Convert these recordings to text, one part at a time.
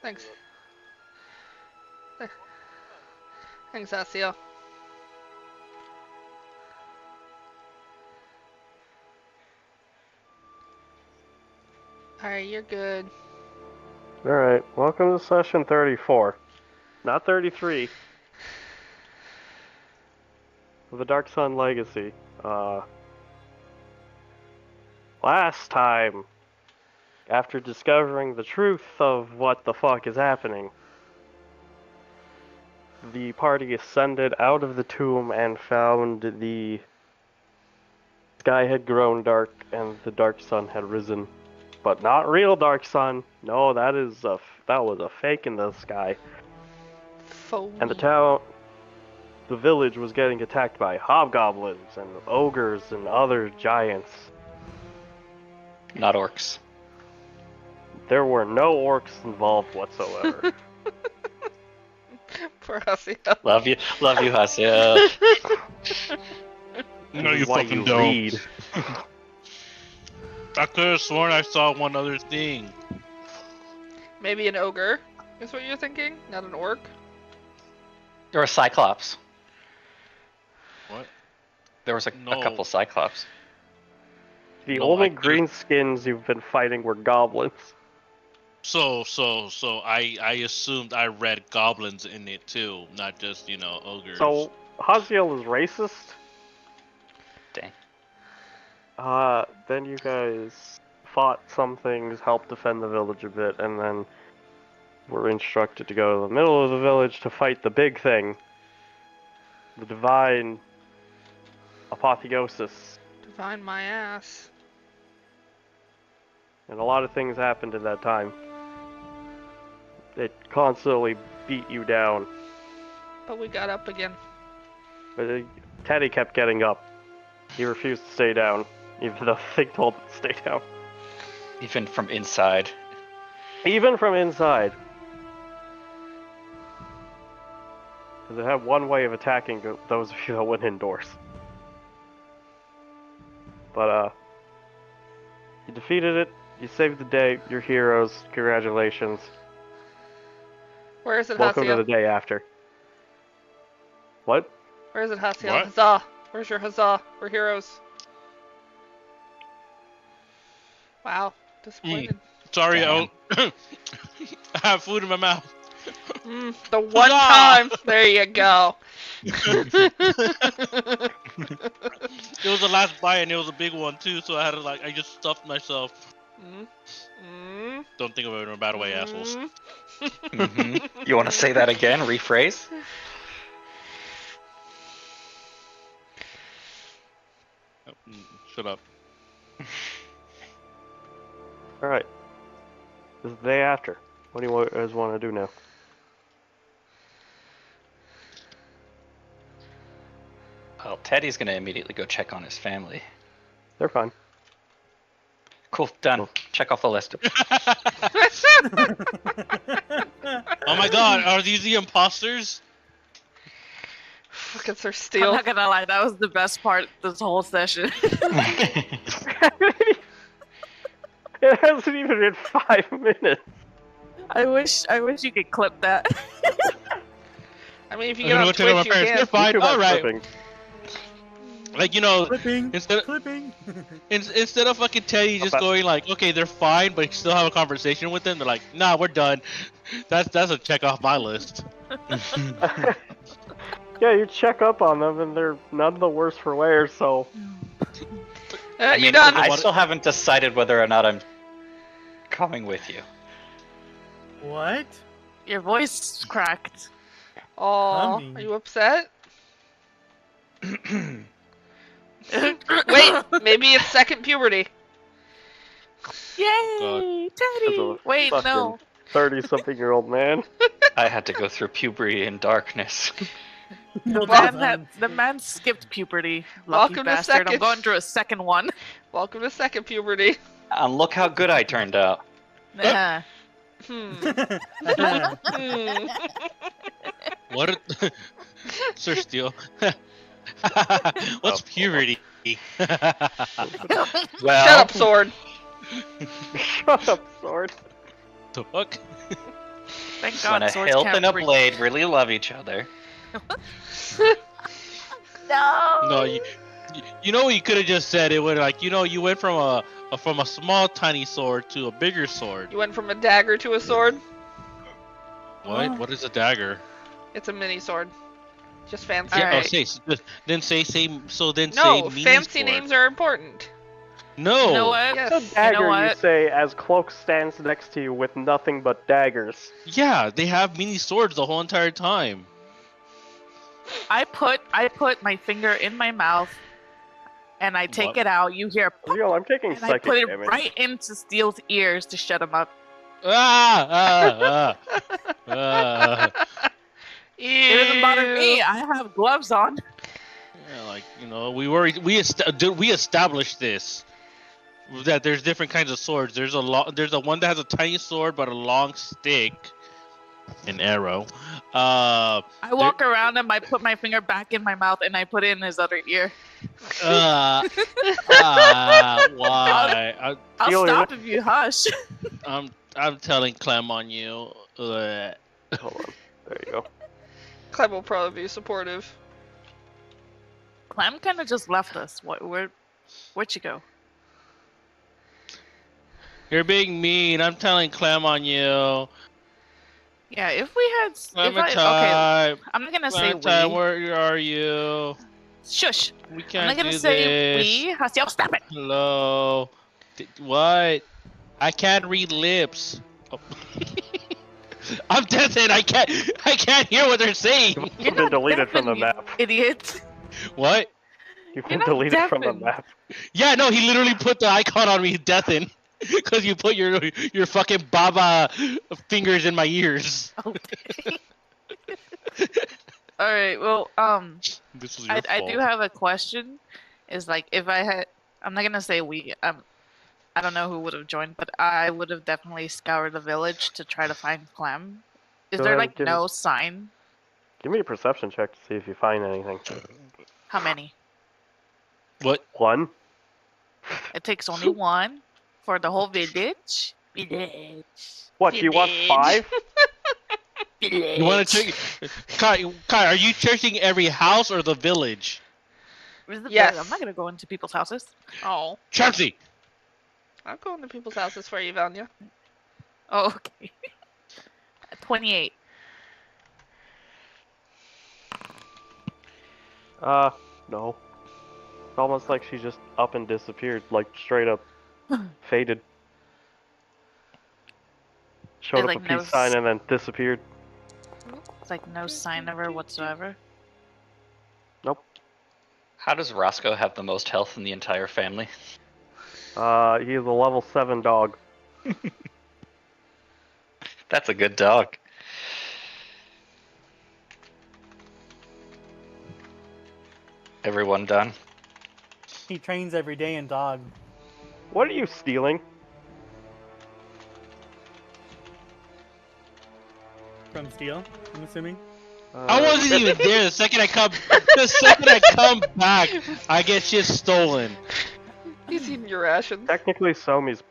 Thanks. Thanks, Asio. Alright, you're good. Alright, welcome to session 34. Not 33. Of the Dark Sun Legacy. Last time, after discovering the truth of what the fuck is happening, the party ascended out of the tomb and found the sky had grown dark and the Dark Sun had risen. But not real Dark Sun. No, that was a fake in the sky. Phony. And the village was getting attacked by hobgoblins and ogres and other giants. Not orcs. There were no orcs involved whatsoever. Poor Asio. Love you, Hasya. No, This you is why fucking you don't. read. I could have sworn I saw one other thing. Maybe an ogre is what you're thinking, not an orc. There were cyclops. What? There was a couple cyclops. The No, only I- greenskins you've been fighting were goblins. So I assumed I read goblins in it too, not just, ogres. So, Haziel is racist? Dang. Then you guys fought some things, helped defend the village a bit, and then were instructed to go to the middle of the village to fight the big thing. The divine apotheosis. Divine my ass. And a lot of things happened in that time. It constantly beat you down. But we got up again. But Teddy kept getting up. He refused to stay down, even though the thing told him to stay down. Even from inside. Even from inside. Because it had one way of attacking those of you that went indoors. But, you defeated it, you saved the day, you're heroes, congratulations. Where is it, Welcome to Hasio? the day after. What? Where is it, Hasio? What? Huzzah! Where's your huzzah? We're heroes. Wow, disappointed. Sorry, Damn. I have food in my mouth. The one Huzzah! time! There you go. It was the last bite and it was a big one too, so I just stuffed myself. Don't think of it in a bad way, assholes. You want to say that again? Rephrase? Oh, shut up. Alright. This is the day after. What do you guys want to do now? Well, Teddy's gonna immediately go check on his family. They're fine. Cool, done. Cool. Check off the list. Oh my god, are these the imposters? Fucking Sir I'm Steel. not gonna lie, that was the best part this whole session. It hasn't even been 5 minutes. I wish you could clip that. I mean, if you I'm get gonna on go check on my Twitch, you parents. can. They're fine. YouTube has Alright. clipping. Like, Clipping. instead Clipping. instead of fucking Teddy just Okay. going like, okay, they're fine, but you still have a conversation with them, they're like, nah, we're done. That's a check off my list. Yeah, you check up on them, and they're none the worse for wear, so... You done? I still haven't decided whether or not I'm coming with you. What? Your voice cracked. Aw, Humming. are you upset? Wait, maybe it's second puberty. Yay, Teddy! As a Wait, no. 30-something-year-old man. I had to go through puberty and darkness. The man skipped puberty. Lucky Welcome to bastard. second. I'm going through a second one. Welcome to second puberty. And look how good I turned out. Nah. Hmm. Hmm. What? Sir Steel. What's Oh. puberty? Well, Shut up, sword. Shut up, sword. The fuck? Thank When God a swords hilt can't and a break. blade really love each other. No. No, you know what you could have just said? It would like you went from a small tiny sword to a bigger sword. You went from a dagger to a sword. What? What is a dagger? It's a mini sword. Just fancy. All Yeah. Oh, right. say. So then say No, mini fancy sword. names are important. No. You know what? Yes. It's a dagger, you what? say, as Cloak stands next to you with nothing but daggers. Yeah, they have mini swords the whole entire time. I put my finger in my mouth, and I take What? it out. You hear, pop, Yo, I'm taking and I psychic put it damage. right into Steel's ears to shut him up. Ah! It doesn't bother me. Ew. I have gloves on. Yeah, like we established this that there's different kinds of swords. There's a one that has a tiny sword but a long stick, an arrow. I walk around him. I put my finger back in my mouth, and I put it in his other ear. Why? I'll Steal your stop if you hush. I'm telling Clem on you. Hold on. There you go. Clem will probably be supportive. Clem kind of just left us. Where'd you go? You're being mean. I'm telling Clem on you. Yeah, if we had. Clementine. Okay, I'm not gonna say Clementine, we. where are you? Shush. We I'm can't not gonna do say this. we. Hasiel, stop it. Hello. What? I can't read lips. Oh. I'm deaf and I can't hear what they're saying. You've been deleted from the deafened, map. you idiot. What? You've You're been not deleted from the deafened. map. Yeah, no, he literally put the icon on me, deafened. Because you put your fucking baba fingers in my ears. Okay. All right. Well, This was your I fault. do have a question. Is like if I had, I'm not gonna say we. I don't know who would have joined, but I would have definitely scoured the village to try to find Clem. Is Go there ahead, like give no sign? Give me a perception check to see if you find anything. How many? What? One? It takes only one for the whole village. Village. What, you want Village. 5? You want to check? Kai, are you checking every house or the village? Where's the Yes. village? I'm not gonna go into people's houses. Oh, Chelsea! I'll go into people's houses for you, Vanya. Oh, okay. 28. No. It's almost like she just up and disappeared, like straight up faded. Showed There's, up like, a peace no sign and then disappeared. It's like no sign of her whatsoever. Nope. How does Roscoe have the most health in the entire family? He is a level 7 dog. That's a good dog. Everyone done? He trains every day in dog. What are you stealing? From Steel, I'm assuming. I wasn't even there. The second I come back, I get shit stolen. He's eating your rations. Technically, Tommy's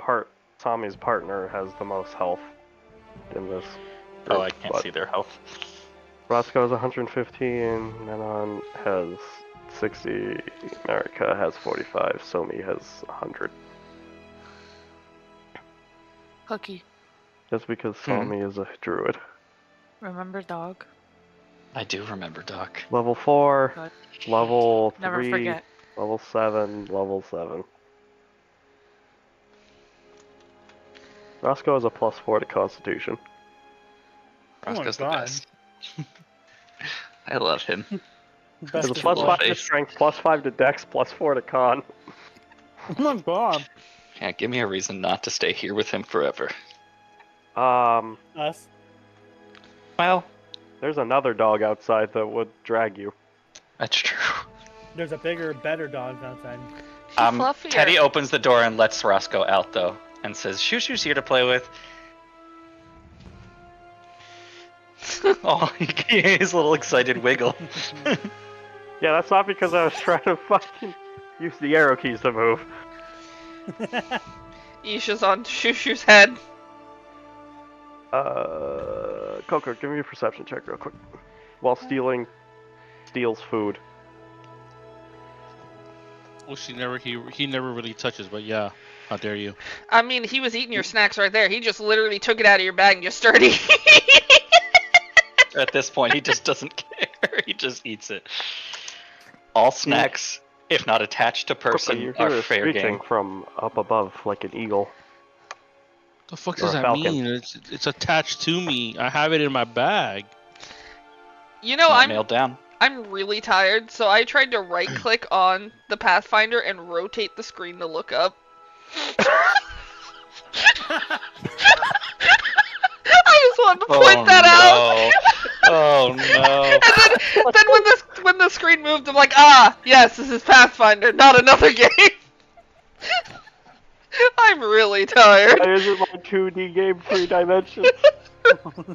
partner has the most health in this. Oh, I group, can't but see their health. Roscoe has 115, Nanon has 60, Marika has 45, Somi has 100. Cookie, That's because Somi is a druid. remember dog? I do remember Doc. Level 4, Good. level 3, Never forget. level 7, level 7. Roscoe has a +4 to Constitution. Oh my Roscoe's the God. best. I love him. Best There's a of Beautiful +5 to face. Strength, +5 to Dex, +4 to Con. Oh my God. Yeah, give me a reason not to stay here with him forever. Us. Well, There's another dog outside that would drag you. that's true. There's a bigger, better dog outside. Fluffier. Teddy opens the door and lets Roscoe out, though, and says, Shoo Shoo's here to play with. Oh, his little excited wiggle. Yeah, that's not because I was trying to fucking use the arrow keys to move. Isha's on Shushu's head. Coco, give me a perception check real quick. While steals food. Well, he never really touches, but yeah, how dare you? I mean, he was eating your snacks right there. He just literally took it out of your bag and just started eating. At this point, he just doesn't care. He just eats it. All snacks, if not attached to Coco, person, you are hear fair screeching game. from up above, like an eagle. The fuck Or does a that falcon. mean? It's attached to me. I have it in my bag. You know, Not nailed down. I'm really tired, so I tried to right click on the Pathfinder and rotate the screen to look up. I just wanted to point that out. Oh no! And then when the screen moved, I'm like, yes, this is Pathfinder, not another game. I'm really tired. Why is it my 2D game 3 dimensions? Because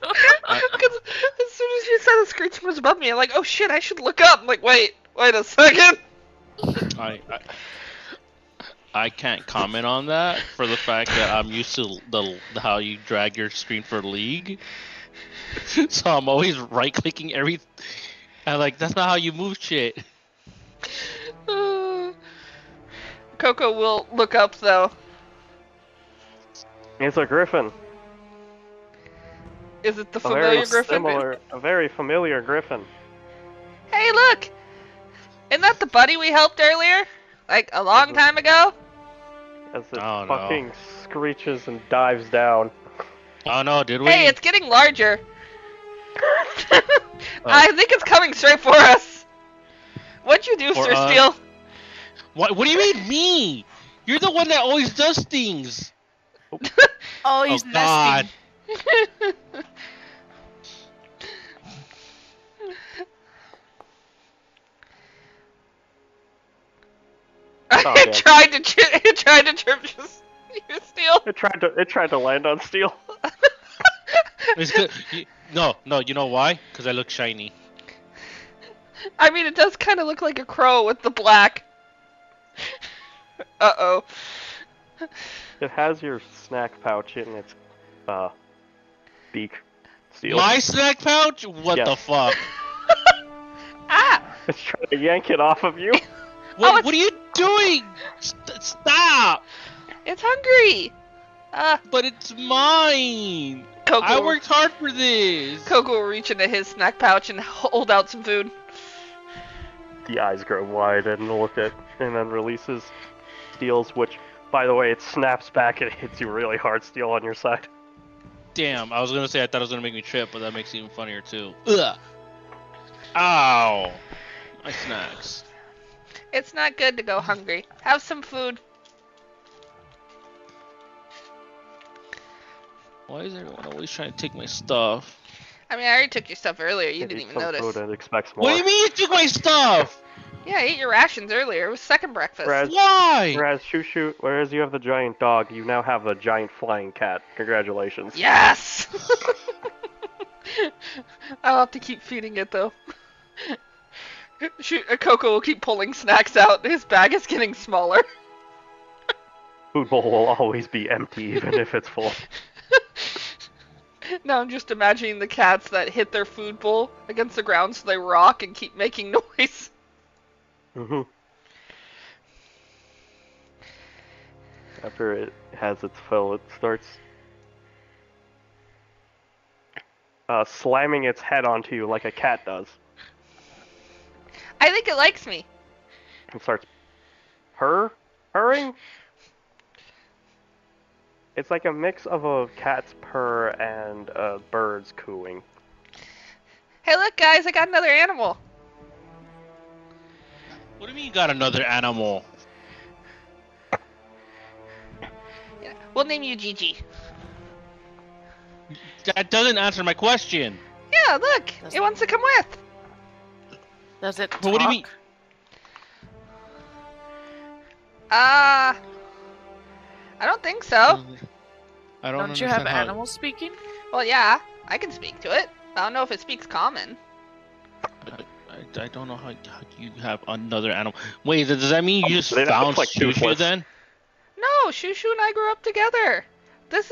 as soon as you said the screeching was above me, I'm like, oh shit, I should look up. I'm like, wait a second. I can't comment on that for the fact that I'm used to how you drag your screen for League. So I'm always right clicking everything. And like, that's not how you move shit. Coco will look up though. It's a griffin. Is it the A familiar griffin? a very familiar griffin. Hey, look! Isn't that the buddy we helped earlier? Like, a long time ago? As it Oh, no. fucking screeches and dives down. Oh no, did we? Hey, it's getting larger. I think it's coming straight for us. What'd you do, For Sir us? Steele? What do you mean me? You're the one that always does things. Oh, he's Oh, God. nesting. Oh, It yeah. tried to trip you, Steele. It tried to land on steel. It's good. No, you know why? Because I look shiny. I mean, it does kind of look like a crow with the black. Uh-oh. It has your snack pouch in its beak. Steel. My snack pouch? What Yes. the fuck? Ah! It's trying to yank it off of you. What are you doing? Stop! It's hungry! But it's mine. Coco, I worked hard for this. Coco will reach into his snack pouch and hold out some food. The eyes grow wide and look at, and then releases steals, which, by the way, it snaps back and hits you really hard. Steel on your side. Damn, I was gonna say I thought it was gonna make me trip, but that makes it even funnier too. Ugh. Ow. My snacks. It's not good to go hungry. Have some food. Why is everyone always trying to take my stuff? I mean, I already took your stuff earlier. You didn't Eats even some notice. food and expects more. What do you mean you took my stuff? Yeah, I ate your rations earlier. It was second breakfast. Whereas, Why? whereas you have the giant dog, you now have a giant flying cat. Congratulations. Yes! I'll have to keep feeding it, though. Coco will keep pulling snacks out. His bag is getting smaller. Food bowl will always be empty, even if it's full. Now I'm just imagining the cats that hit their food bowl against the ground so they rock and keep making noise. Mm-hmm. After it has its fill, it starts slamming its head onto you like a cat does, I think it likes me. and starts purring. It's like a mix of a cat's purr and a bird's cooing. Hey, look, guys, I got another animal. What do you mean you got another animal? Yeah, we'll name you Gigi. That doesn't answer my question. Yeah, look, it wants to come with. Does it But what do you mean? talk? I don't think so. I don't Don't you have understand how- animals speaking? Well, yeah, I can speak to it. I don't know if it speaks common. I don't know how you have another animal. Wait, does that mean you just They don't found look like Shushu toothless. then? No, Shushu and I grew up together. This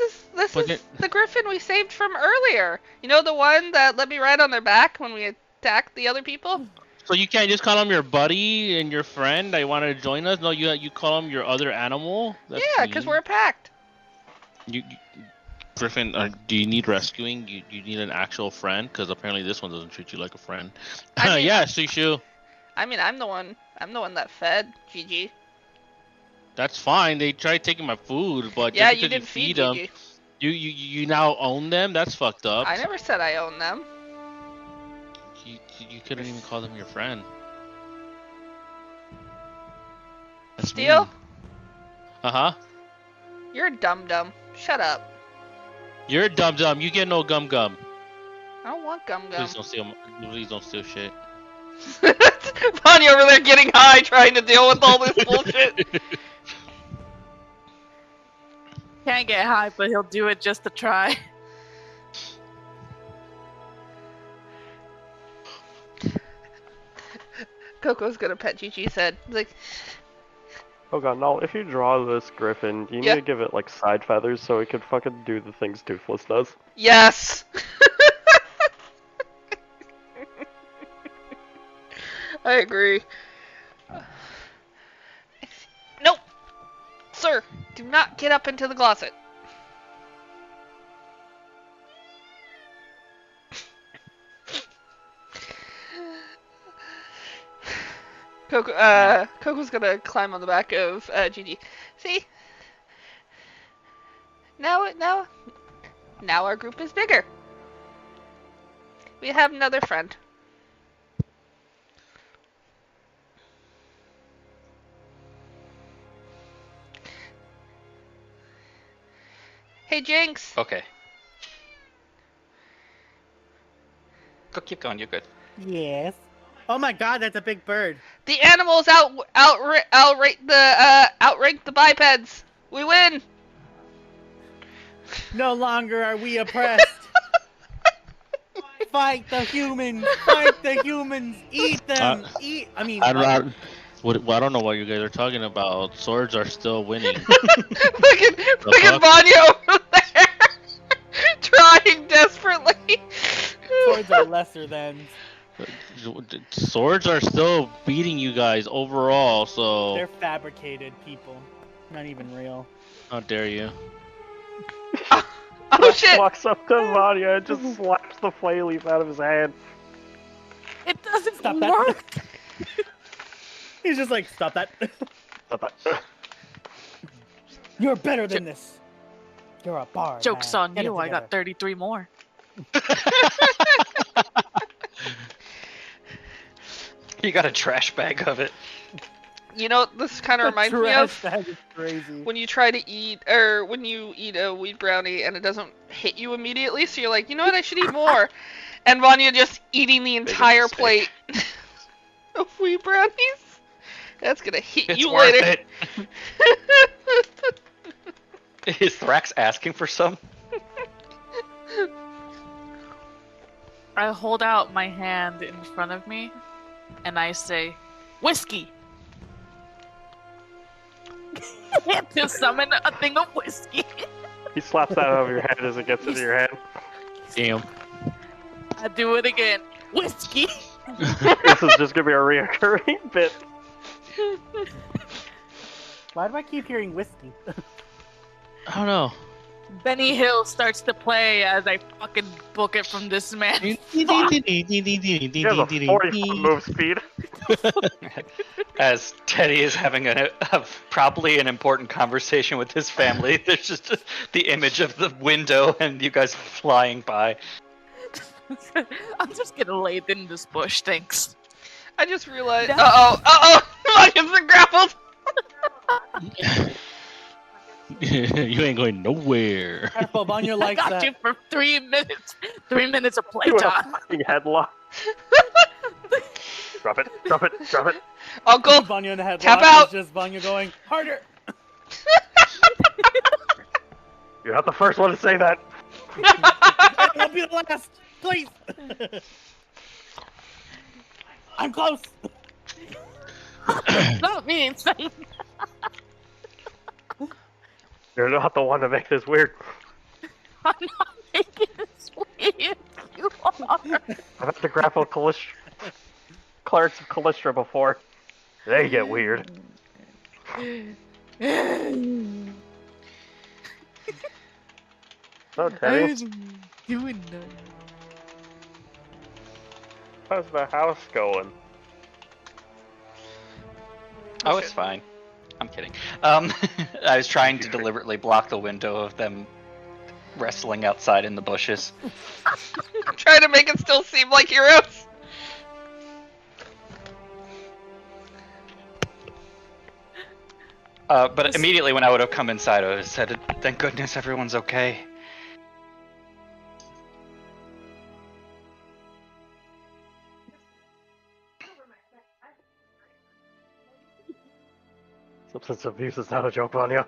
But is the griffin we saved from earlier. You know, the one that let me ride on their back when we attacked the other people? So you can't just call him your buddy and your friend that wanted to join us? No, you call him your other animal? That's Yeah, because mean. we're a pact. Griffin, do you need rescuing? You need an actual friend? Because apparently this one doesn't treat you like a friend. I mean- yeah, Shishu. I mean, I'm the one that fed Gigi. That's fine. They tried taking my food, but Yeah, just you because didn't feed them, Gigi. you now own them. That's fucked up. I never said I own them. You couldn't even call them your friend. That's Steel, Uh-huh. you're a dum-dum. Shut up. You're a dum-dum. You get no gum-gum. I don't want gum-gum. Please don't steal shit. Bonnie over there getting high trying to deal with all this bullshit. Can't get high, but he'll do it just to try. Coco's gonna pet Gigi's head. Like, Oh god, no, if you draw this griffin, you need Yeah. to give it like side feathers so it could fucking do the things Toothless does. yes! I agree. Nope! Sir, do not get up into the closet. Coco's gonna climb on the back of Gigi. See? Now our group is bigger. We have another friend. Hey Jinx. Okay. Go, keep going. You're good. Yes. Oh my god, that's a big bird. The animals outrank the bipeds. We win. No longer are we oppressed. Fight the humans! Fight the humans! Eat them! Eat! I mean, I don't know what you guys are talking about. Swords are still winning. Fucking fuck? Vanya over there, trying desperately. swords are lesser than. Swords are still beating you guys overall, so They're fabricated people. Not even real. how dare you? Oh shit! Walks up to Vanya and just slaps the flay leaf out of his hand. It doesn't Stop that. work. He's just like, stop that. Stop that. You're better than this. You're a bard. Joke's man. on Get you. it I got together. 33 more. You got a trash bag of it. You know, this kind of reminds me Trash of bag is crazy. when you try to eat, or when you eat a weed brownie and it doesn't hit you immediately, so you're like, you know what, I should eat more. And Vanya just eating the entire plate of weed brownies. That's gonna hit It's you worth later. it. Is Thrax asking for some? I hold out my hand in front of me, and I say, "Whiskey." To summon a thing of whiskey. He slaps that out of your head as it gets into your hand. Damn. I do it again. Whiskey. This is just gonna be a reoccurring bit. Why do I keep hearing whiskey? I don't know. Benny Hill starts to play as I fucking book it from this man. He has a 40-foot move speed. As Teddy is having a probably an important conversation with his family, there's just the image of the window and you guys flying by. I'm just gonna lay it in this bush, thanks. I just realized. No. Vanya's been grappled. You ain't going nowhere. Careful, Vanya I likes got that. you for 3 minutes. 3 minutes of You have a playtime. fucking headlock. Drop it, drop it, drop it. Uncle, Vanya in the headlock Tap out. is just Vanya going, harder! You're not the first one to say that. It won't be the last! Please! I'm close! Not me insane. You're not the one to make this weird. I'm not making this way if you are. I've had to grapple clerics of Callistra before. They get weird. So, Teddy, doing that. how's the house going? Oh, it's fine. I'm kidding. I was trying to deliberately block the window of them wrestling outside in the bushes. Try to make it still seem like heroes. But immediately when I would have come inside, I would have said, "Thank goodness everyone's okay." Substance abuse is not a joke, Vanya.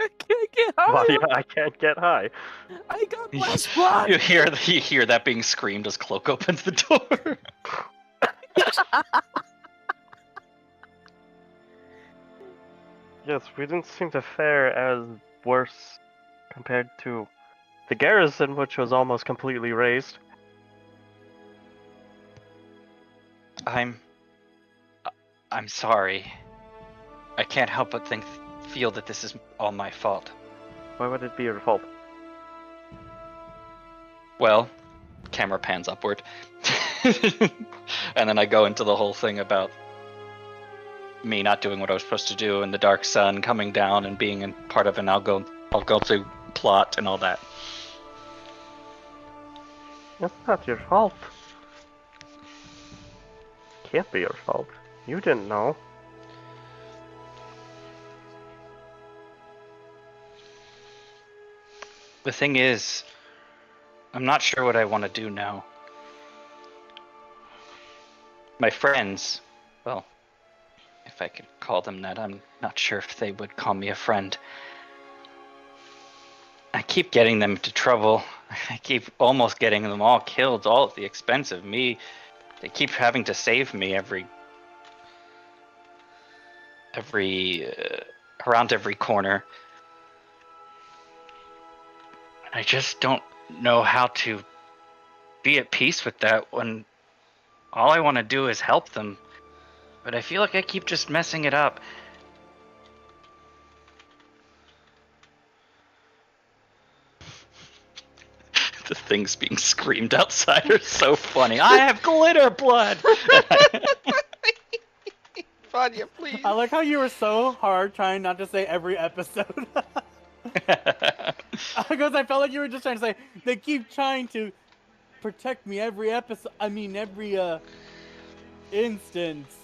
I can't get high. Vanya, I can't get high. I got less blood. You hear that being screamed as Cloak opens the door. Yes, we didn't seem to fare as worse compared to the garrison, which was almost completely razed. I'm sorry. I can't help but feel that this is all my fault. Why would it be your fault? Well, camera pans upward. And then I go into the whole thing about me not doing what I was supposed to do and the Dark Sun coming down and being in part of an Algonzu plot and all that. That's not your fault. Can't be your fault. You didn't know. The thing is, I'm not sure what I want to do now. My friends, well, if I could call them that, I'm not sure if they would call me a friend. I keep getting them into trouble. I keep almost getting them all killed, all at the expense of me. They keep having to save me around every corner. And I just don't know how to be at peace with that when all I want to do is help them. But I feel like I keep just messing it up. The things being screamed outside are so funny. I have glitter blood! Vanya, please. I like how you were so hard trying not to say every episode. Because I felt like you were just trying to say, they keep trying to protect me every episode. I mean, every instance.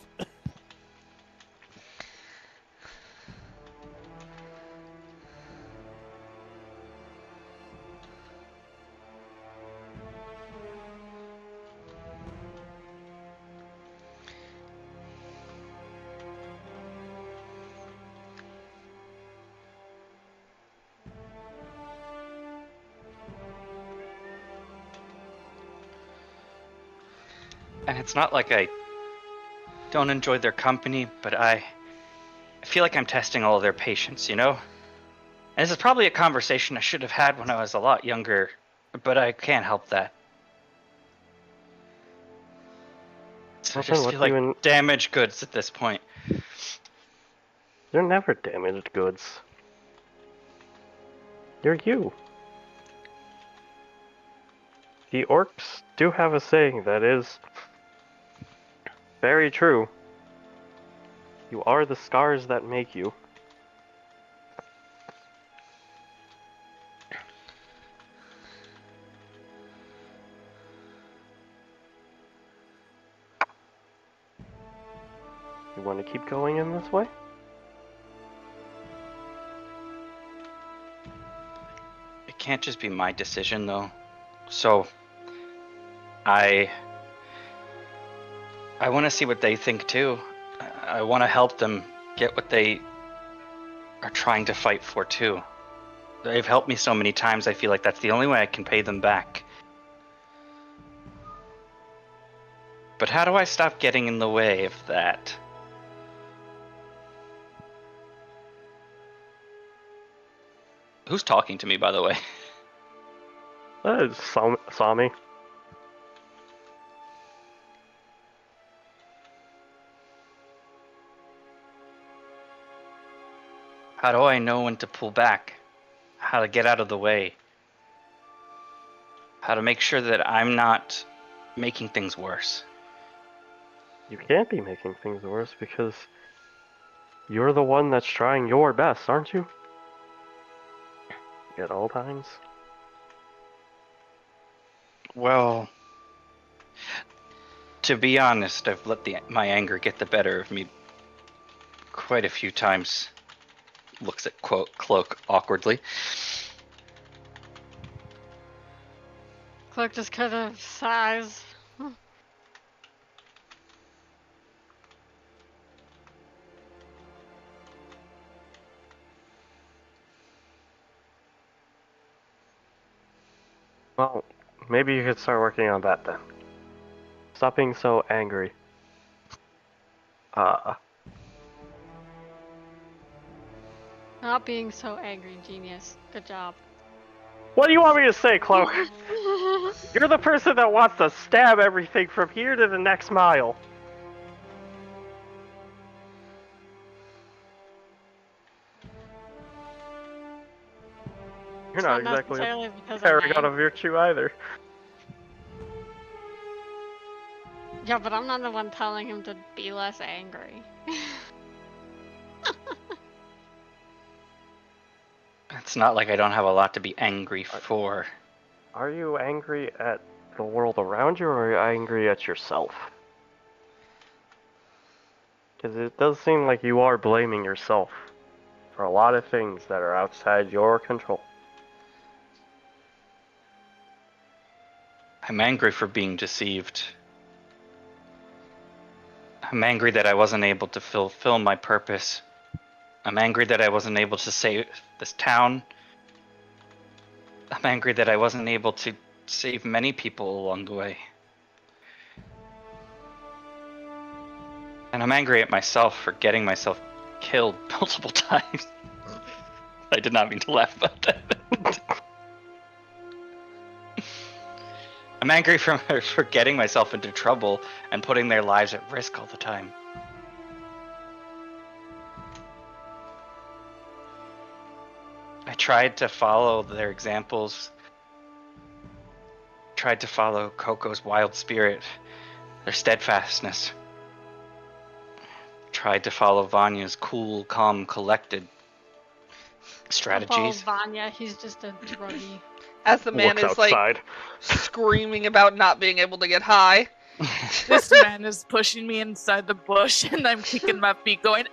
And it's not like I don't enjoy their company, but I feel like I'm testing all of their patience, you know? And this is probably a conversation I should have had when I was a lot younger, but I can't help that. So I just feel like damaged goods at this point. You're never damaged goods. You're you. The orcs do have a saying that is very true. You are the scars that make you. You want to keep going in this way? It can't just be my decision, though. So, I want to see what they think, too. I want to help them get what they are trying to fight for, too. They've helped me so many times, I feel like that's the only way I can pay them back. But how do I stop getting in the way of that? Who's talking to me, by the way? Saw me. How do I know when to pull back? How to get out of the way? How to make sure that I'm not making things worse? You can't be making things worse because you're the one that's trying your best, aren't you? At all times. Well, to be honest, I've let my anger get the better of me quite a few times. Looks at Cloak awkwardly. Cloak just kind of sighs. Well, maybe you could start working on that then. Stop being so angry. Not being so angry, genius. Good job. What do you want me to say, Cloak? You're the person that wants to stab everything from here to the next mile. You're It's not exactly a necessarily because paragon I'm of virtue either. Yeah, but I'm not the one telling him to be less angry. It's not like I don't have a lot to be angry for. Are you angry at the world around you, or are you angry at yourself? Because it does seem like you are blaming yourself for a lot of things that are outside your control. I'm angry for being deceived. I'm angry that I wasn't able to fulfill my purpose. I'm angry that I wasn't able to save this town. I'm angry that I wasn't able to save many people along the way. And I'm angry at myself for getting myself killed multiple times. I did not mean to laugh about that. I'm angry for getting myself into trouble and putting their lives at risk all the time. I tried to follow their examples. Tried to follow Coco's wild spirit, their steadfastness. Tried to follow Vanya's cool, calm, collected strategies. Vanya, he's just a druggie. As the man Looks is like outside. screaming about not being able to get high. This man is pushing me inside the bush, and I'm kicking my feet, going.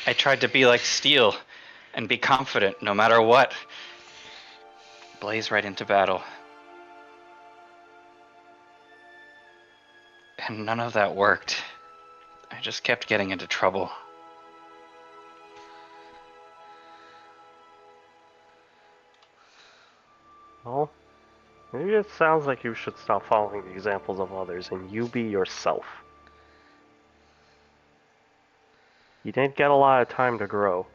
I tried to be like Steel and be confident no matter what. Blaze right into battle. And none of that worked. I just kept getting into trouble. Well, maybe it sounds like you should stop following the examples of others and you be yourself. You didn't get a lot of time to grow.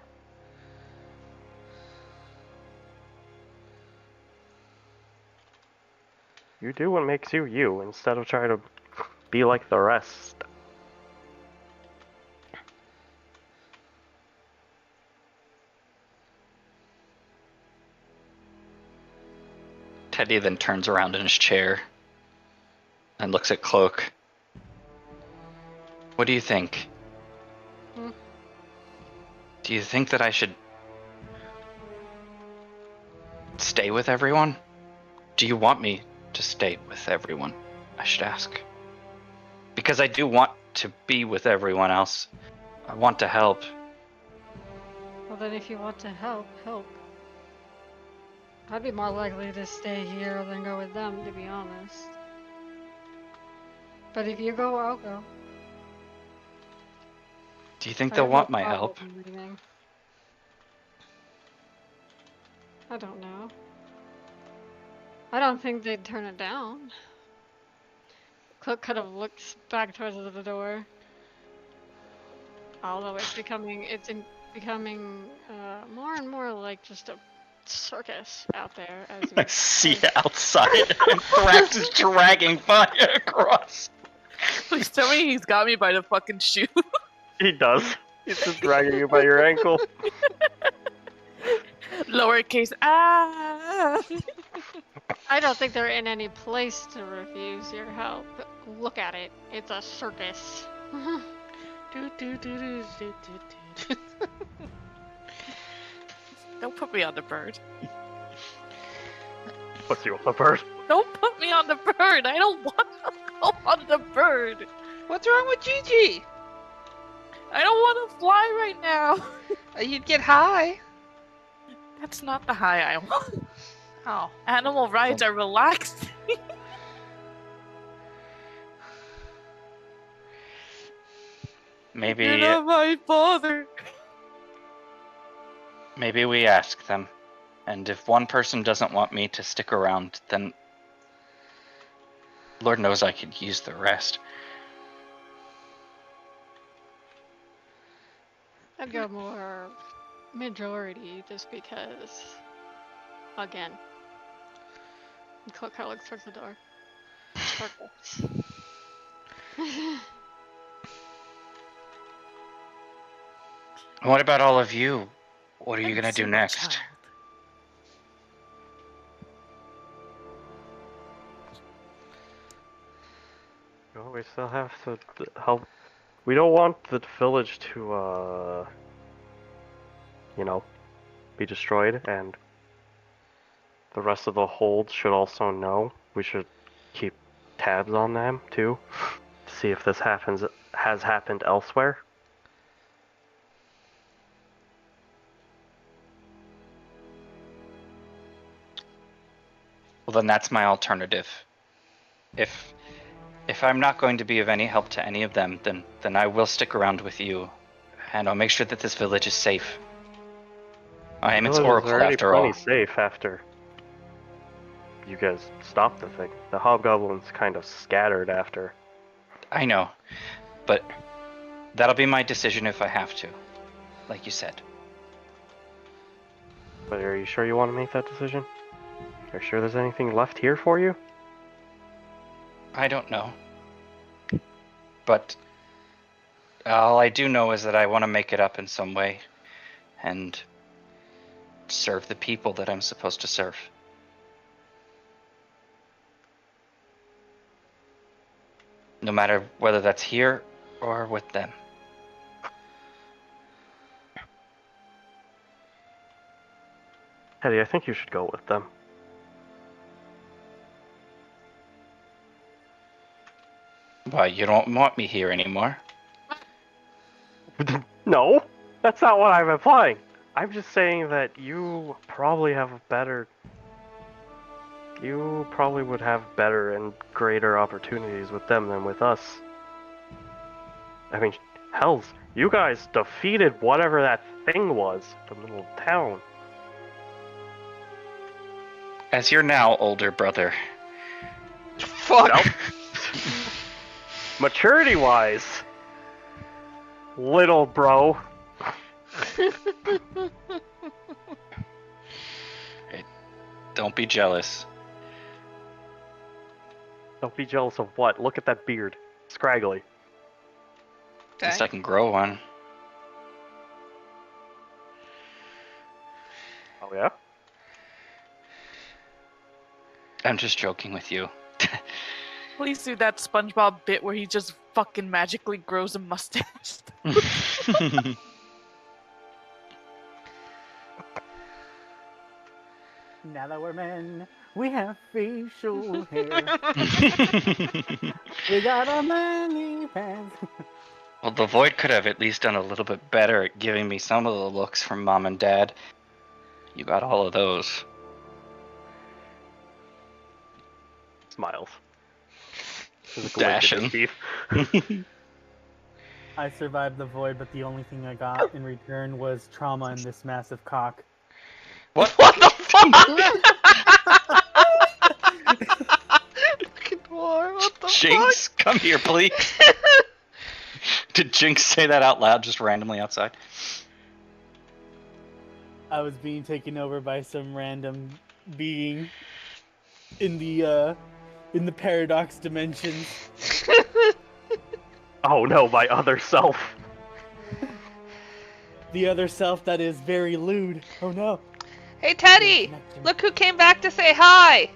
You do what makes you you instead of trying to be like the rest. Teddy then turns around in his chair and looks at Cloak. What do you think? Do you think that I should stay with everyone? Do you want me to stay with everyone? I should ask. Because I do want to be with everyone else. I want to help. Well, then if you want to help. I'd be more likely to stay here than go with them, to be honest. But if you go, I'll go. Do you think I they'll have want no my problem help? leaving. I don't know. I don't think they'd turn it down. Cloak kind of looks back towards the door. Although it's becoming more and more like just a circus out there. As I see it outside, and Thrax is dragging Vanya across. Please tell me he's got me by the fucking shoe. He does. He's just dragging you by your ankle. Lowercase ah. I don't think they're in any place to refuse your help. Look at it. It's a circus. Don't put me on the bird. Puts you on the bird. Don't put me on the bird. I don't want to go on the bird. What's wrong with Gigi? I don't want to fly right now. You'd get high. That's not the high I want. Oh. Animal rides are relaxing. Maybe, You're not my father. maybe we ask them. And if one person doesn't want me to stick around, then Lord knows I could use the rest. I'd go more majority just because, again, Clark looks towards the door. Circus. What about all of you? What are you gonna do next? Well, we still have to help. We don't want the village to, you know, be destroyed, and the rest of the hold should also know. We should keep tabs on them, too, to see if this has happened elsewhere. Well, then that's my alternative. If I'm not going to be of any help to any of them, then I will stick around with you, and I'll make sure that this village is safe. I am its oracle after all. Plenty safe after you guys stopped the thing. The hobgoblins kind of scattered after. I know, but that'll be my decision if I have to, like you said. But are you sure you want to make that decision? Are you sure there's anything left here for you? I don't know. But all I do know is that I want to make it up in some way and serve the people that I'm supposed to serve. No matter whether that's here or with them. Teddy, I think you should go with them. Why, you don't want me here anymore? No, that's not what I'm implying. I'm just saying that you probably have a better... You probably would have better and greater opportunities with them than with us. I mean, hells, you guys defeated whatever that thing was, the little town. As your now older brother. Fuck. Nope. Maturity-wise, little bro. Don't be jealous. Don't be jealous of what? Look at that beard. Scraggly. At least I can grow one. Oh yeah? I'm just joking with you. Please do that SpongeBob bit where he just fucking magically grows a mustache. Now that we're men, we have facial hair. We got our manly pants. Well, the Void could have at least done a little bit better at giving me some of the looks from Mom and Dad. You got all of those. Smiles. Dashing. I survived the void, but the only thing I got in return was trauma in this massive cock. What? What the fuck? Fucking dwarf, what the Jinx, come here, please. Did Jinx say that out loud just randomly outside? I was being taken over by some random being in the paradox dimensions. Oh no, my other self. The other self that is very lewd. Oh no. Hey Teddy! Connection. Look who came back to say hi!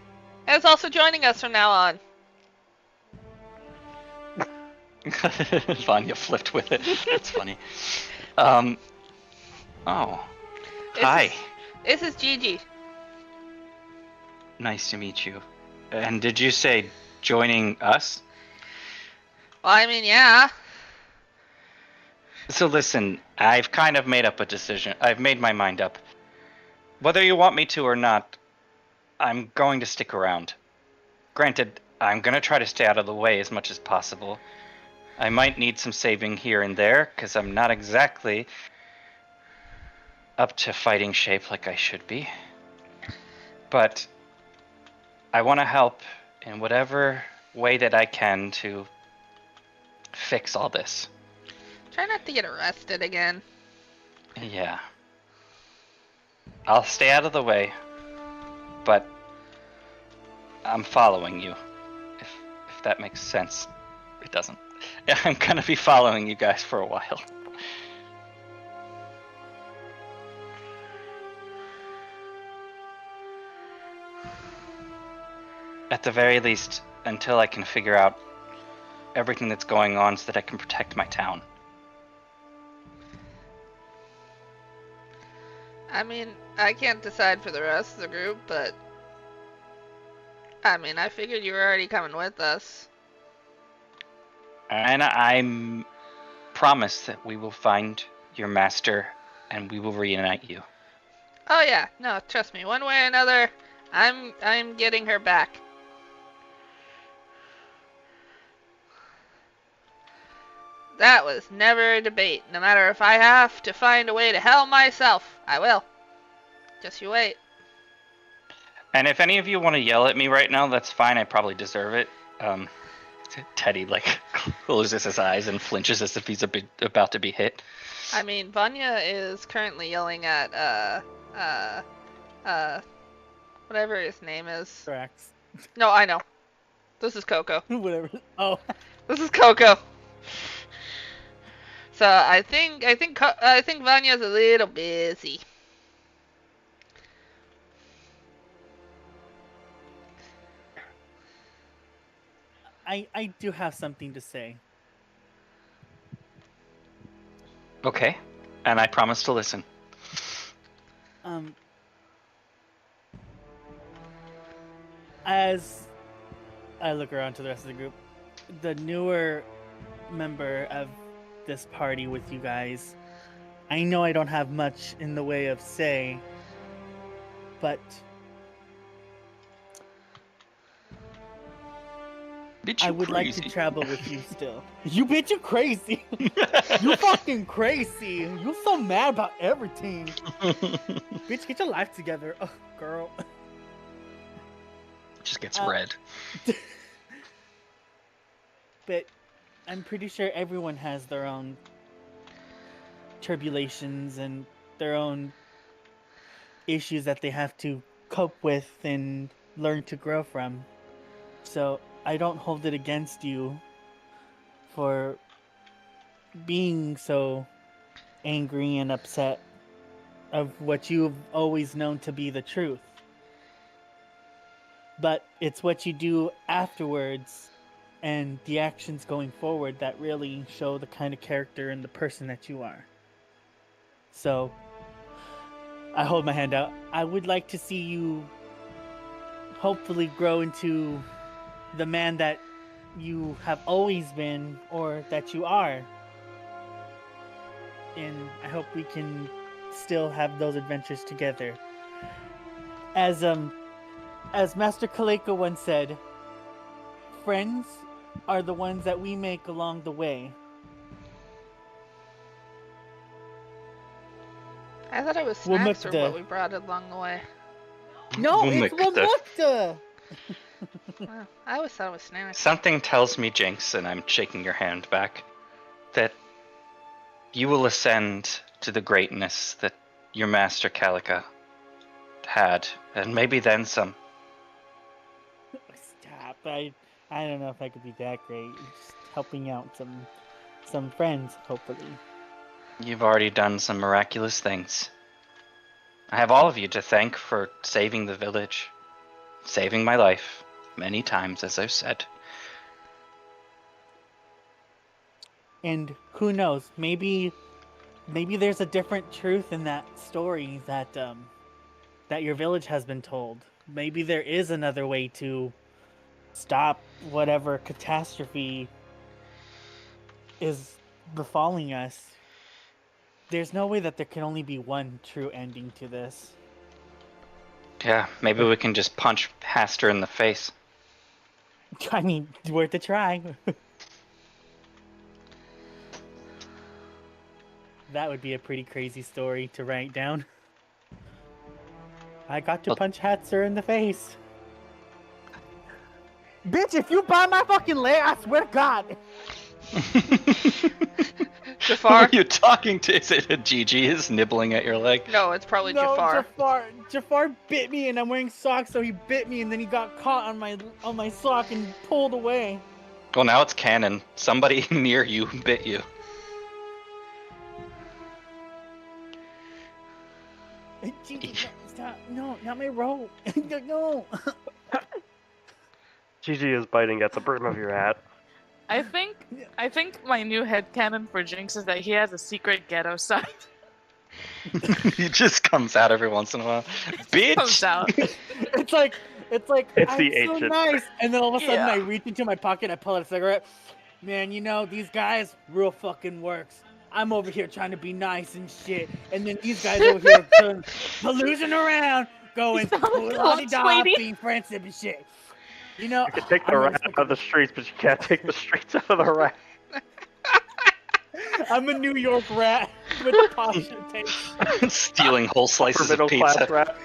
And is also joining us from now on. Vanya flipped with it. That's funny. Oh. Hi. This is Gigi. Nice to meet you. And did you say joining us? Well, I mean, yeah. So listen, I've kind of made up a decision. I've made my mind up. Whether you want me to or not, I'm going to stick around. Granted, I'm going to try to stay out of the way as much as possible. I might need some saving here and there, because I'm not exactly up to fighting shape like I should be. But I want to help in whatever way that I can to fix all this. Try not to get arrested again. Yeah. I'll stay out of the way, but I'm following you. If that makes sense. It doesn't. I'm gonna be following you guys for a while. At the very least, until I can figure out everything that's going on so that I can protect my town. I mean, I can't decide for the rest of the group, but I mean, I figured you were already coming with us. And I promise that we will find your master and we will reunite you. Oh yeah, no, trust me, one way or another, I'm getting her back. That was never a debate. No matter if I have to find a way to hell myself, I will. Just you wait. And if any of you want to yell at me right now, that's fine. I probably deserve it. Teddy closes his eyes and flinches as if he's about to be hit. I mean, Vanya is currently yelling at whatever his name is. Tracks. No, I know. This is Coco. Whatever. Oh. This is Coco. So I think Vanya's a little busy. I do have something to say. Okay. And I promise to listen. As I look around to the rest of the group, the newer member of this party with you guys, I know I don't have much in the way of say, but Bitch, I you would crazy. like to travel with you still. You bitch, you crazy. You fucking crazy. You so mad about everything. Bitch, get your life together. Oh, girl. Just gets red. But I'm pretty sure everyone has their own tribulations and their own issues that they have to cope with and learn to grow from. So I don't hold it against you for being so angry and upset of what you've always known to be the truth. But it's what you do afterwards and the actions going forward that really show the kind of character and the person that you are. So I hold my hand out. I would like to see you hopefully grow into the man that you have always been or that you are. And I hope we can still have those adventures together. As Master Kaleko once said, friends are the ones that we make along the way. I thought it was snacks or Wumukta. what we brought along the way. No, it's Wumukta. Wumukta! Well, I always thought it was snacks. Something tells me, Jinx, and I'm shaking your hand back, that you will ascend to the greatness that your master Calica had, and maybe then some. Stop. I don't know if I could be that great. Just helping out some friends, hopefully. You've already done some miraculous things. I have all of you to thank for saving the village, saving my life many times, as I've said. And who knows? Maybe there's a different truth in that story that that your village has been told. Maybe there is another way to stop whatever catastrophe is befalling us. There's no way that there can only be one true ending to this. Yeah, maybe we can just punch Haster in the face. I mean, worth a try. That would be a pretty crazy story to write down. I got to punch Hatzer in the face. Bitch, if you buy my fucking leg, I swear to God. Jafar? Who are you talking to? Is it a Gigi is nibbling at your leg? No, it's probably No, Jafar. Jafar bit me, and I'm wearing socks, so he bit me, and then he got caught on my sock and pulled away. Well, now it's canon. Somebody near you bit you. Gigi, stop! No, not my rope! No. Gigi is biting at the brim of your hat. I think my new headcanon for Jinx is that he has a secret ghetto side. He just comes out every once in a while. Bitch! Comes out. It's like It's I'm the so ancient. nice, and then all of a sudden Yeah. I reach into my pocket, I pull out a cigarette. Man, you know these guys real fucking works. I'm over here trying to be nice and shit, and then these guys over here hallucinating around, going You sound like a la-di-da, lunch lady. being friendship and shit. You know, You can take I'm the gonna rat stick out of the streets, but you can't take the streets out of the rat. I'm a New York rat with posh taste. Stealing whole slices Upper middle of pizza. class rat.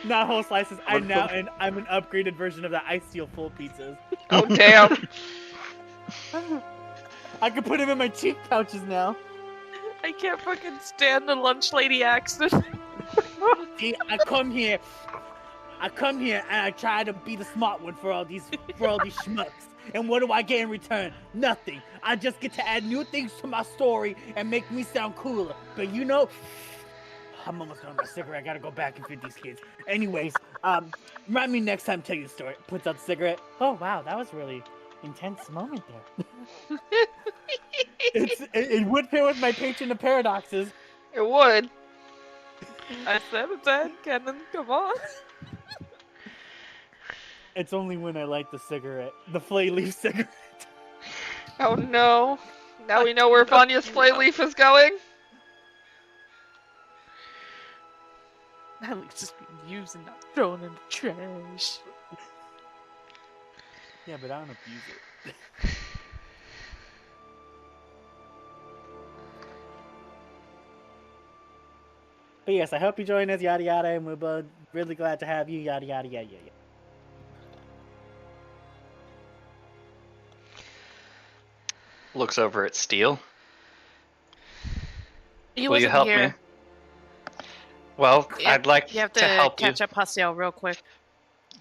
Not whole slices. I'm an upgraded version of that. I steal full pizzas. Oh, damn. I can put them in my cheek pouches now. I can't fucking stand the lunch lady accent. See, I come here and I try to be the smart one for all these schmucks. And what do I get in return? Nothing. I just get to add new things to my story and make me sound cooler. But you know, I'm almost done with my cigarette. I gotta go back and feed these kids. Anyways, remind me next time to tell you a story. Puts out the cigarette. Oh wow, that was really intense moment there. It would fit with my patron of paradoxes. It would. I said it's headcanon, come on. It's only when I light the cigarette, the flay leaf cigarette. Oh no. Now we know where Vanya's flay leaf is going. At least it's being used and not thrown in the trash. Yeah, but I don't abuse it. But yes, I hope you join us, yada yada, and we're both really glad to have you, yada yada yada yada. Looks over at Steel. He Will you wasn't help here. me? Well, Yeah, I'd like You have to to help you. catch up Hasiel real quick.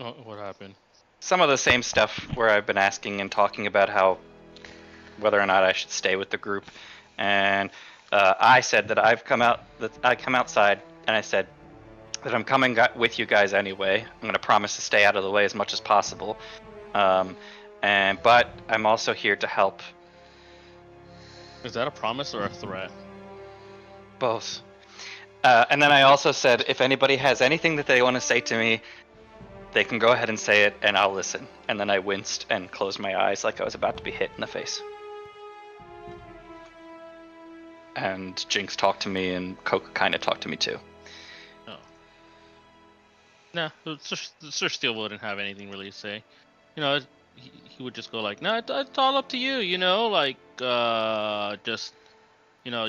Oh, what happened? Some of the same stuff where I've been asking and talking about how whether or not I should stay with the group, and I said that I come outside, and I said that I'm coming with you guys anyway. I'm going to promise to stay out of the way as much as possible, but I'm also here to help. Is that a promise or a threat? Both. And then I also said if anybody has anything that they want to say to me, they can go ahead and say it, and I'll listen. And then I winced and closed my eyes like I was about to be hit in the face. And Jinx talked to me, and Coca kind of talked to me too. Oh. Nah, Sir Steel wouldn't have anything really to say. You know, he would just go like, "No, it's all up to you." You know, like just, you know,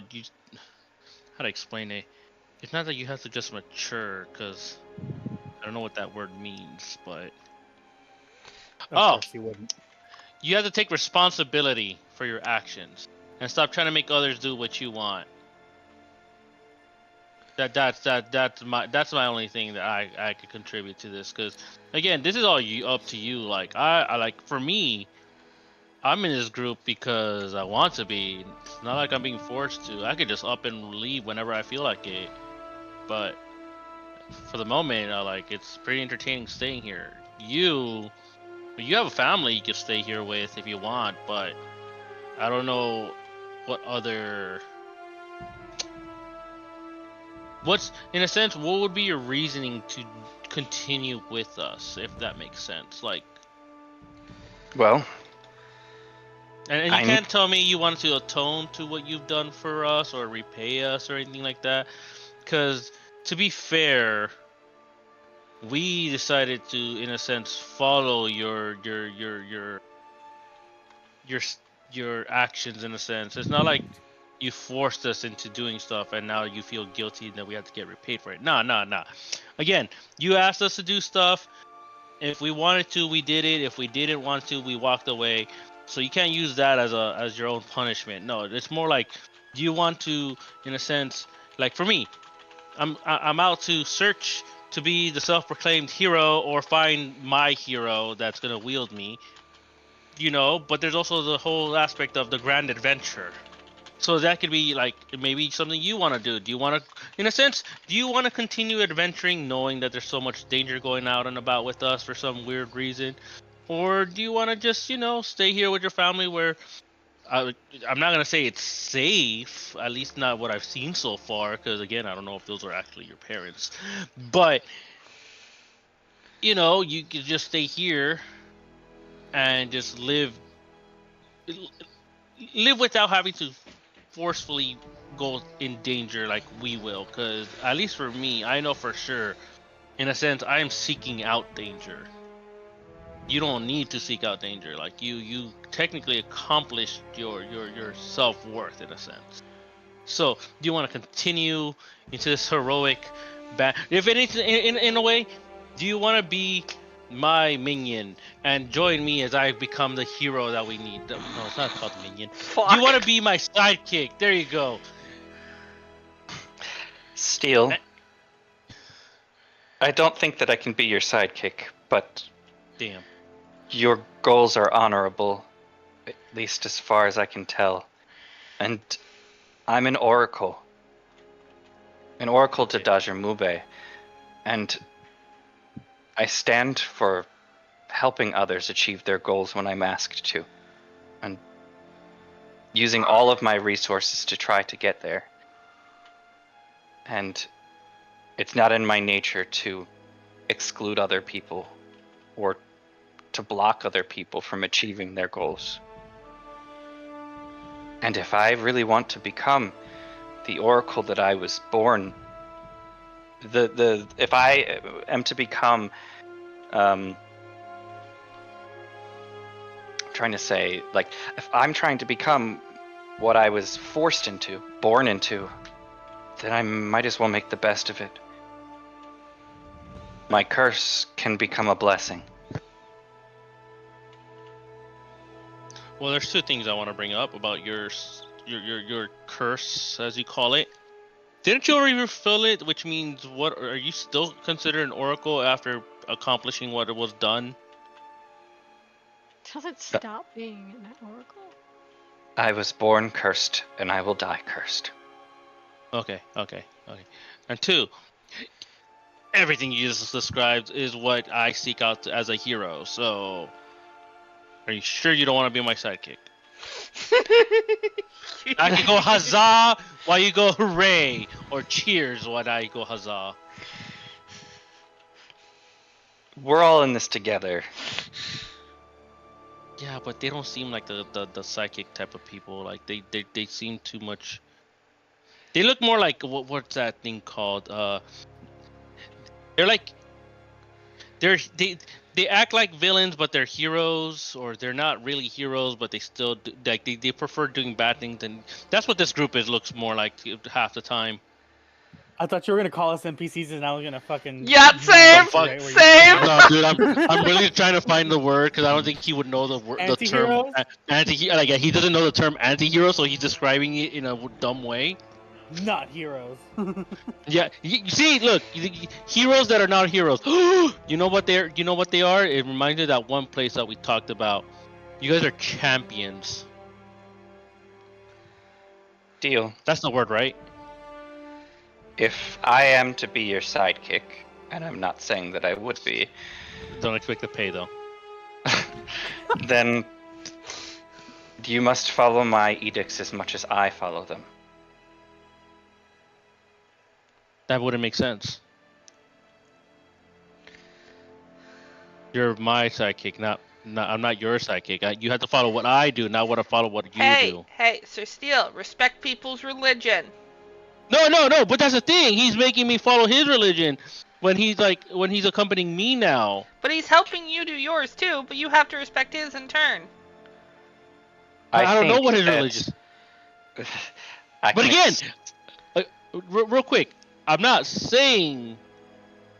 how to explain it? It's not that you have to just mature, because I don't know what that word means, but Of course he wouldn't. you have to take responsibility for your actions and stop trying to make others do what you want. That's my only thing that I could contribute to this, because again, this is all up to you. Like I like, for me, I'm in this group because I want to be. It's not like I'm being forced to. I could just up and leave whenever I feel like it. But for the moment, like, it's pretty entertaining staying here. You have a family you can stay here with if you want, but I don't know what other. What's, in a sense, what would be your reasoning to continue with us, if that makes sense? Like, Well, and you I can't tell me you want to atone to what you've done for us or repay us or anything like that, because to be fair, we decided to, in a sense, follow your actions. In a sense, it's not like you forced us into doing stuff and now you feel guilty and that we have to get repaid for it. Nah. Again, you asked us to do stuff. If we wanted to, we did it. If we didn't want to, we walked away. So you can't use that as your own punishment. No, it's more like, do you want to, in a sense, like for me, I'm out to search to be the self-proclaimed hero or find my hero that's gonna wield me, but there's also the whole aspect of the grand adventure. So that could be like maybe something you want to do. Do you want to, in a sense, do you want to continue adventuring knowing that there's so much danger going out and about with us for some weird reason? Or do you want to just, stay here with your family where, I'm not going to say it's safe, at least not what I've seen so far, because again, I don't know if those are actually your parents. But, you could just stay here and just live without having to forcefully go in danger like we will, because at least for me, I know for sure, in a sense, I am seeking out danger. You don't need to seek out danger. Like you technically accomplished your self-worth in a sense. So do you want to continue into this heroic if anything, in a way, do you want to be my minion and join me as I become the hero that we need? No, it's not called minion. Fuck. You want to be my sidekick? There you go. Steel, I don't think that I can be your sidekick, but Damn. your goals are honorable, at least as far as I can tell. And I'm an oracle. An oracle to Dajamube. And I stand for helping others achieve their goals when I'm asked to. And using all of my resources to try to get there. And it's not in my nature to exclude other people or to block other people from achieving their goals. And if I really want to become the oracle that I was born, if I am to become, I'm trying to say, like, if I'm trying to become what I was forced into, born into, then I might as well make the best of it. My curse can become a blessing. Well, there's two things I want to bring up about your curse, as you call it. Didn't you already refill it? Which means, what are you still considered an oracle after accomplishing what was done? Does it stop being an oracle? I was born cursed, and I will die cursed. Okay. And two, everything you just described is what I seek out as a hero. So, are you sure you don't want to be my sidekick? I can go huzzah while you go hooray, or cheers while I go huzzah. We're all in this together. Yeah, but they don't seem like the psychic type of people. Like they seem too much. They look more like what's that thing called? They're like they act like villains, but they're heroes, or they're not really heroes, but they still do, like they prefer doing bad things, and that's what this group is. Looks more like half the time. I thought you were gonna call us NPCs and I was gonna fucking. Yeah, same. Same. No, dude, I'm really trying to find the word because I don't think he would know the term Anti-heroes? anti. Like he doesn't know the term anti-hero, so he's describing it in a dumb way. not heroes. Yeah, you see, look, heroes that are not heroes. You know what they're? You know what they are? It reminds me of that one place that we talked about. You guys are champions. Deal. That's the word, right? If I am to be your sidekick, and I'm not saying that I would be, Don't expect to pay though. then you must follow my edicts as much as I follow them. That wouldn't make sense. You're my sidekick, not I'm not your sidekick. You have to follow what I do, not what I follow what you do. Hey, Sir Steele, respect people's religion. No, but that's the thing. He's making me follow his religion when he's accompanying me now. But he's helping you do yours too, but you have to respect his in turn. I don't know think what his that- religion is. I But can again, ex- real quick, I'm not saying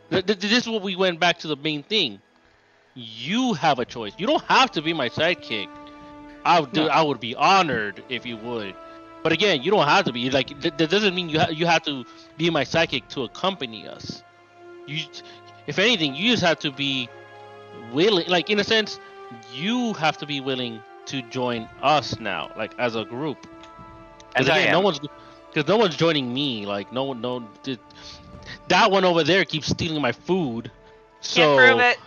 this is what we went back to the main thing. You have a choice. You don't have to be my sidekick. I would be honored if you would. But again, you don't have to be. Like that doesn't mean you have to be my sidekick to accompany us. If anything, you just have to be willing. Like in a sense, you have to be willing to join us now, like as a group. And Again, I am. no one's joining me. Like that one over there keeps stealing my food. So Can't prove it.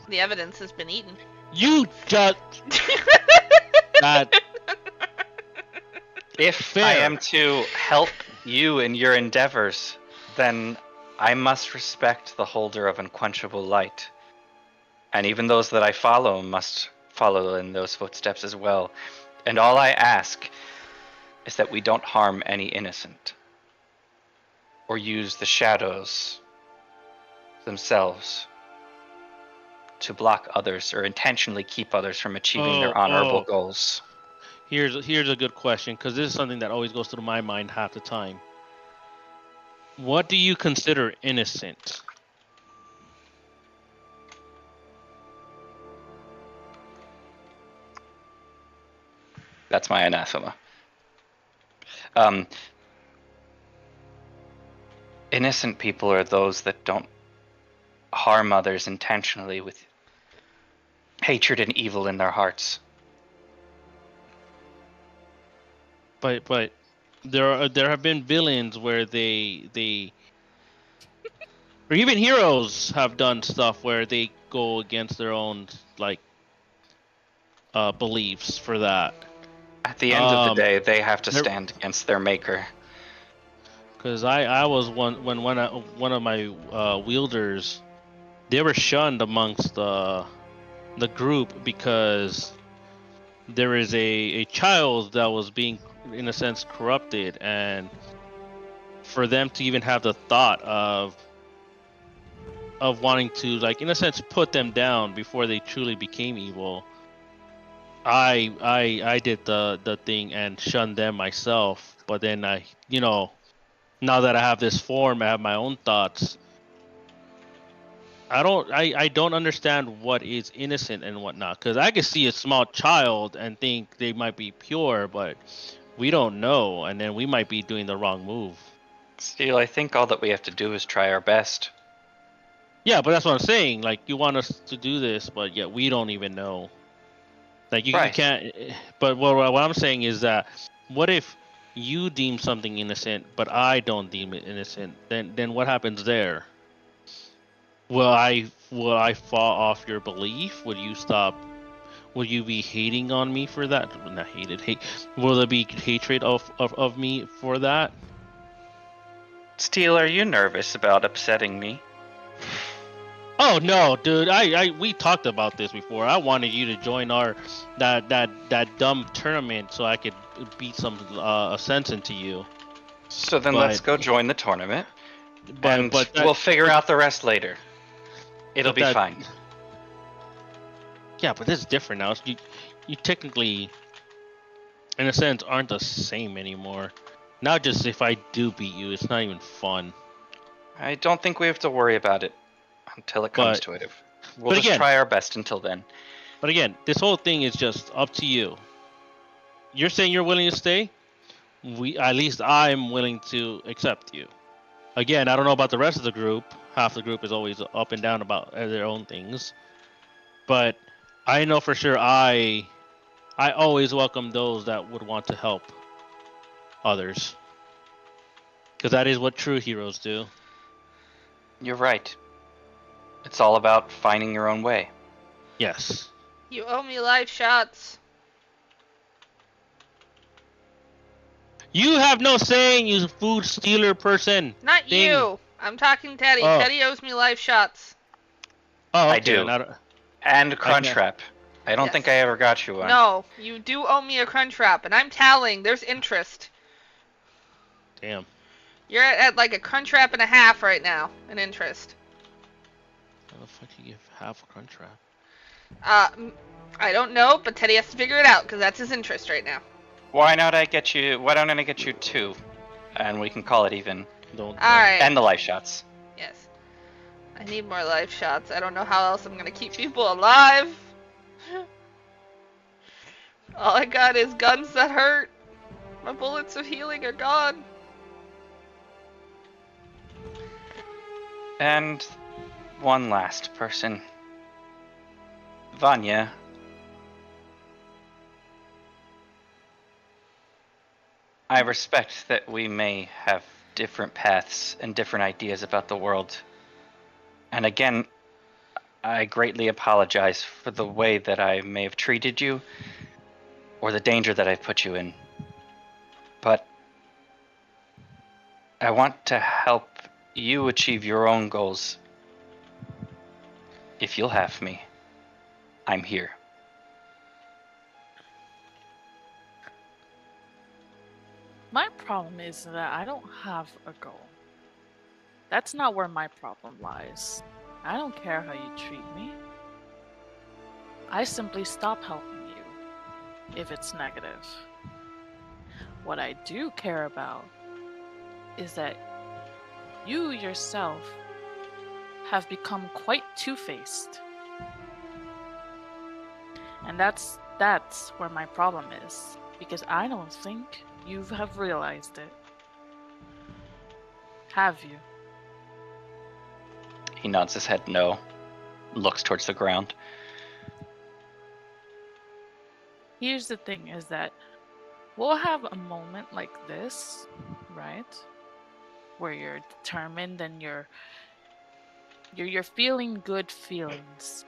The evidence has been eaten. you just that If Fair. I am to help you in your endeavors, then I must respect the holder of unquenchable light. And even those that I follow must follow in those footsteps as well. And all I ask is that we don't harm any innocent, or use the shadows themselves to block others or intentionally keep others from achieving their honorable goals. Here's a good question, because this is something that always goes through my mind half the time. What do you consider innocent? That's my anathema. Innocent people are those that don't harm others intentionally with hatred and evil in their hearts. But there have been villains where they or even heroes have done stuff where they go against their own beliefs for that. At the end of the day, they have to there- stand against their maker. Because I was one of my wielders, they were shunned amongst the group because there is a child that was being, in a sense, corrupted, and for them to even have the thought of wanting to, like, in a sense, put them down before they truly became evil, I did the thing and shunned them myself. But then now that I have this form, I have my own thoughts. I don't understand what is innocent and whatnot, because I can see a small child and think they might be pure, but we don't know, and then we might be doing the wrong move. Still, I think all that we have to do is try our best. Yeah, but that's what I'm saying. Like, you want us to do this, but yet we don't even know. Like, you Right. can't. But what I'm saying is that, what if you deem something innocent, but I don't deem it innocent? Then what happens there? Will I fall off your belief? Would you stop? Will you be hating on me for that? Not hate. Will there be hatred of me for that? Steel, are you nervous about upsetting me? Oh no, dude! We talked about this before. I wanted you to join that dumb tournament so I could beat some sense into you. So then But- let's go join the tournament, But and that- we'll figure out the rest later. It'll but be that- fine. Yeah, but this is different now. You technically, in a sense, aren't the same anymore. Not just if I do beat you, it's not even fun. I don't think we have to worry about it until it comes But- to it. We'll but just again- try our best until then. But again, this whole thing is just up to you. You're saying you're willing to stay. at least I'm willing to accept you. Again, I don't know about the rest of the group. Half the group is always up and down about their own things. But I know for sure I always welcome those that would want to help others. Because that is what true heroes do. You're right. It's all about finding your own way. Yes. You owe me life shots. You have no saying, you food stealer person. Not Thing. you. I'm talking Teddy. Oh. Teddy owes me life shots. Oh, I okay, do. And Crunchwrap. I don't Yes. think I ever got you one. No, you do owe me a Crunchwrap, and I'm tallying. There's interest. Damn. You're at like a Crunchwrap and a half right now in interest. How the fuck do you give half a Crunchwrap? I don't know, but Teddy has to figure it out because that's his interest right now. Why don't I get you 2? And we can call it even. Don't. All right. And the life shots. Yes. I need more life shots. I don't know how else I'm gonna keep people alive. All I got is guns that hurt. My bullets of healing are gone. And one last person. Vanya. I respect that we may have different paths and different ideas about the world. And again, I greatly apologize for the way that I may have treated you or the danger that I've put you in. But I want to help you achieve your own goals. If you'll have me, I'm here. My problem is that I don't have a goal. That's not where my problem lies. I don't care how you treat me. I simply stop helping you if it's negative. What I do care about is that you yourself have become quite two-faced. And that's where my problem is, because I don't think you have realized it. Have you? He nods his head no, looks towards the ground. Here's the thing, is that we'll have a moment like this, right? Where you're determined and you're feeling good feelings.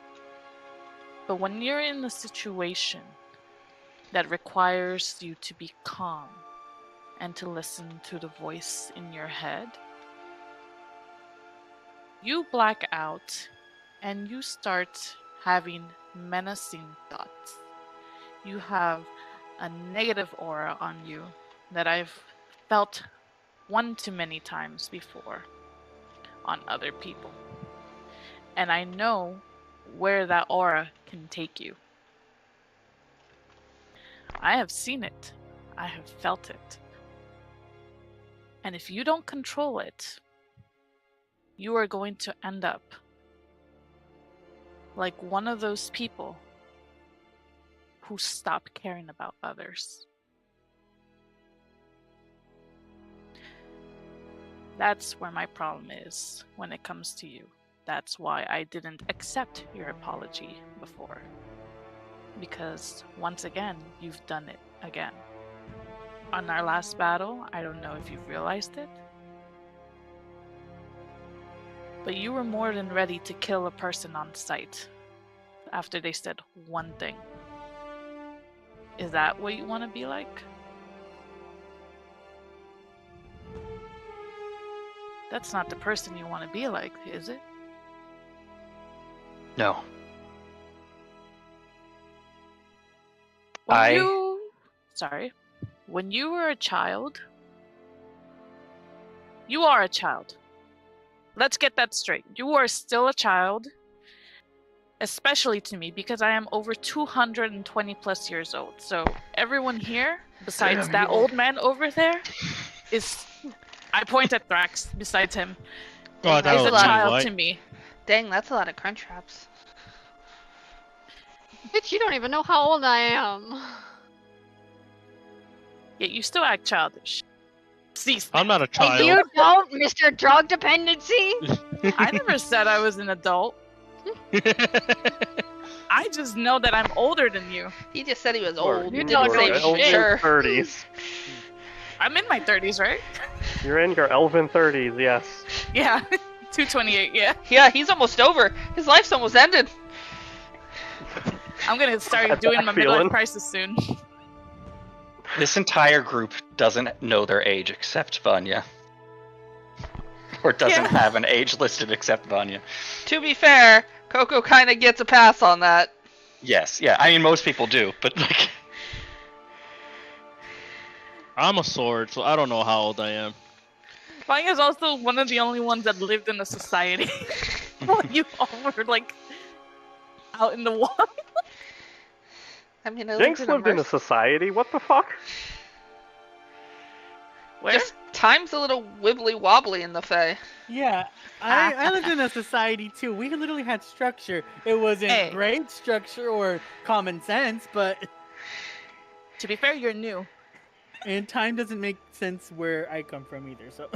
But when you're in a situation that requires you to be calm and to listen to the voice in your head, you black out and you start having menacing thoughts. You have a negative aura on you that I've felt one too many times before on other people. And I know where that aura can take you. I have seen it. I have felt it. And if you don't control it, you are going to end up like one of those people who stop caring about others. That's where my problem is when it comes to you. That's why I didn't accept your apology before. Because once again, you've done it again. On our last battle, I don't know if you've realized it, but you were more than ready to kill a person on sight after they said one thing. Is that what you want to be like? That's not the person you want to be like, is it? No. When you were a child, you are a child. Let's get that straight. You are still a child, especially to me, because I am over 220 plus years old. So everyone here, besides that old man over there, is... I point at Thrax beside him. Oh, that He's a was child what? to me. Dang, that's a lot of Crunchwraps. Bitch, you don't even know how old I am. Yet you still act childish. Cease. I'm not a And child. you don't, Mr. Drug Dependency? I never said I was an adult. I just know that I'm older than you. He just said he was Or old. you Didn't don't say know shit. sure. 30s. I'm in my 30s, right? You're in your elven 30s, yes. Yeah. 228, yeah. Yeah, he's almost over. His life's almost ended. I'm gonna start Had doing that my feeling. midlife crisis soon. This entire group doesn't know their age except Vanya. Or doesn't Yeah. have an age listed except Vanya. To be fair, Coco kind of gets a pass on that. Yes, yeah. I mean, most people do, but like, I'm a sword, so I don't know how old I am. Vanya's also one of the only ones that lived in a society. While you all were like out in the wild. I mean, I Jinx lived in lived in a society, what the fuck? Where? Just time's a little wibbly wobbly in the Fae. Yeah, I lived in a society too. We literally had structure. It wasn't Hey. great structure or common sense, but To be fair, you're new. and time doesn't make sense where I come from either. So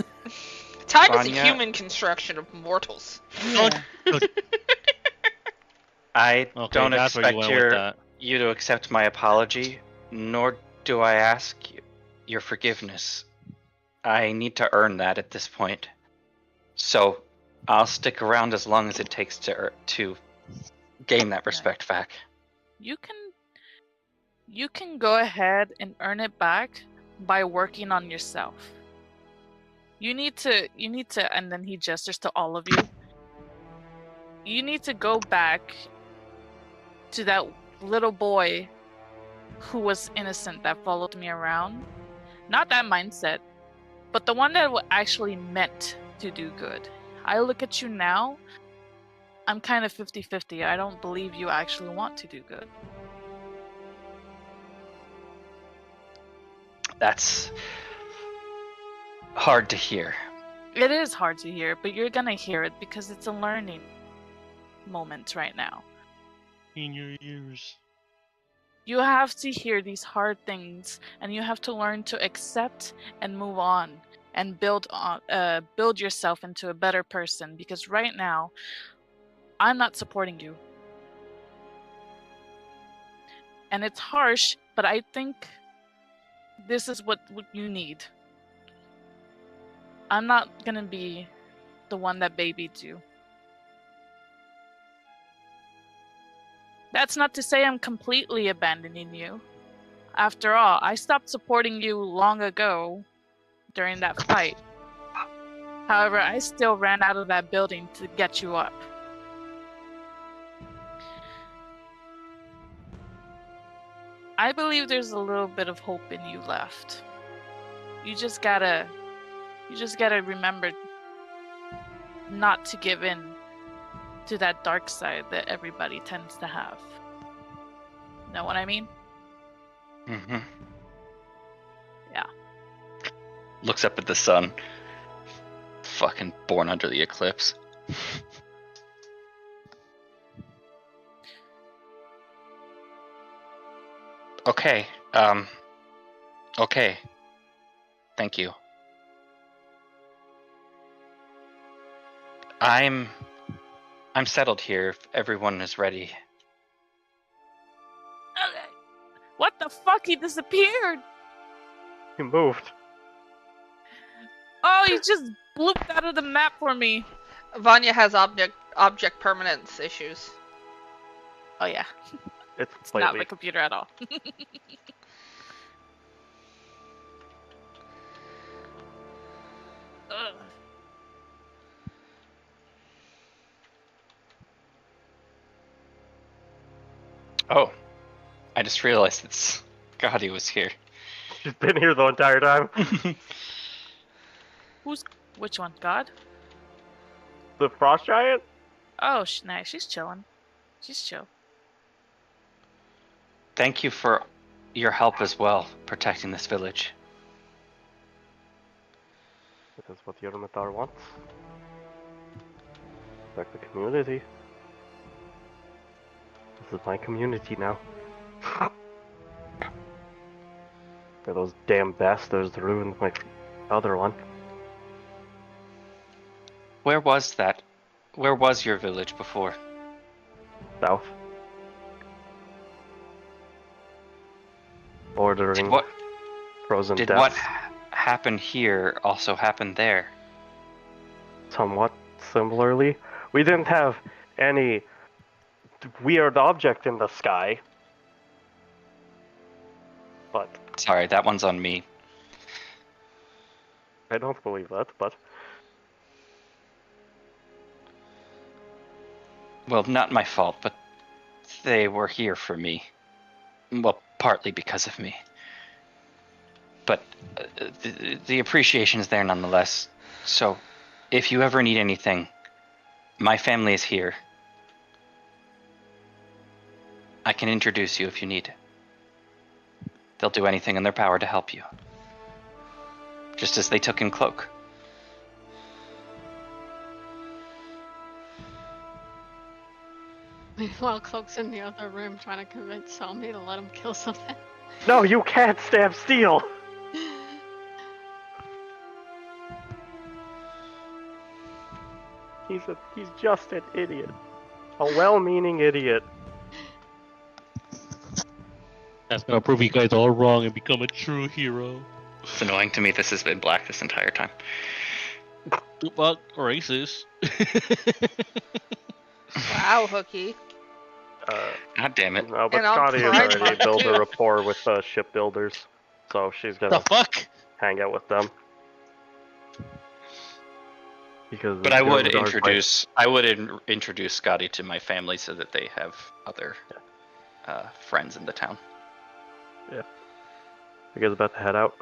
Time is Vanya- a human construction of mortals. yeah. I Okay, don't that's where you expect went with that. you to accept my apology, nor do I ask your forgiveness. I need to earn that at this point. So, I'll stick around as long as it takes to gain that respect back. You can go ahead and earn it back by working on yourself. You need to, and then he gestures to all of you. You need to go back to that little boy who was innocent that followed me around. Not that mindset, but the one that actually meant to do good. I look at you now, I'm kind of 50-50. I don't believe you actually want to do good. That's hard to hear. It is hard to hear, but you're gonna hear it because it's a learning moment right now. In your ears. You have to hear these hard things, and you have to learn to accept and move on, and build yourself into a better person. Because right now, I'm not supporting you, and it's harsh, but I think this is what you need. I'm not gonna be the one that babied you. That's not to say I'm completely abandoning you. After all, I stopped supporting you long ago during that fight. However, I still ran out of that building to get you up. I believe there's a little bit of hope in you left. You just gotta remember not to give in to that dark side that everybody tends to have. Know what I mean? Mm-hmm. Yeah. Looks up at the sun. Fucking born under the eclipse. Okay. Okay. Thank you. I'm settled here if everyone is ready. Okay. What the fuck? He disappeared! You moved. Oh, he just blooped out of the map for me. Vanya has object permanence issues. Oh yeah, It's it's not my slightly. computer at all. Ugh. Oh, I just realized it's God, he was here. She's been here the entire time. Which one? God? The frost giant? Oh, nice. She's chilling. She's chill. Thank you for your help as well, protecting this village. This is what Yoromatar wants. Protect the community. This is my community now. For those damn bastards ruined my other one. Where was that? Where was your village before? South. Ordering What frozen did deaths. what happened here also happen there? Somewhat similarly. We didn't have any weird object in the sky. But Sorry, that one's on me. I don't believe that, but Well, not my fault, but they were here for me. Well, partly because of me. But the appreciation is there nonetheless. So, if you ever need anything, my family is here. I can introduce you if you need. They'll do anything in their power to help you. Just as they took in Cloak. Meanwhile, Cloak's in the other room trying to convince Selmy to let him kill something. no, you can't stab steel. He's just an idiot. A well-meaning idiot. That's gonna prove you guys all wrong and become a true hero. It's annoying to me this has been black this entire time. Fuck, racist. Wow, Hooky. God damn it. No, but And I'll Scotty has try already to built too. a rapport with shipbuilders, so she's The gonna fuck? hang out with them. Because But I would introduce Scotty to my family so that they have other friends in the town. You guys about to head out,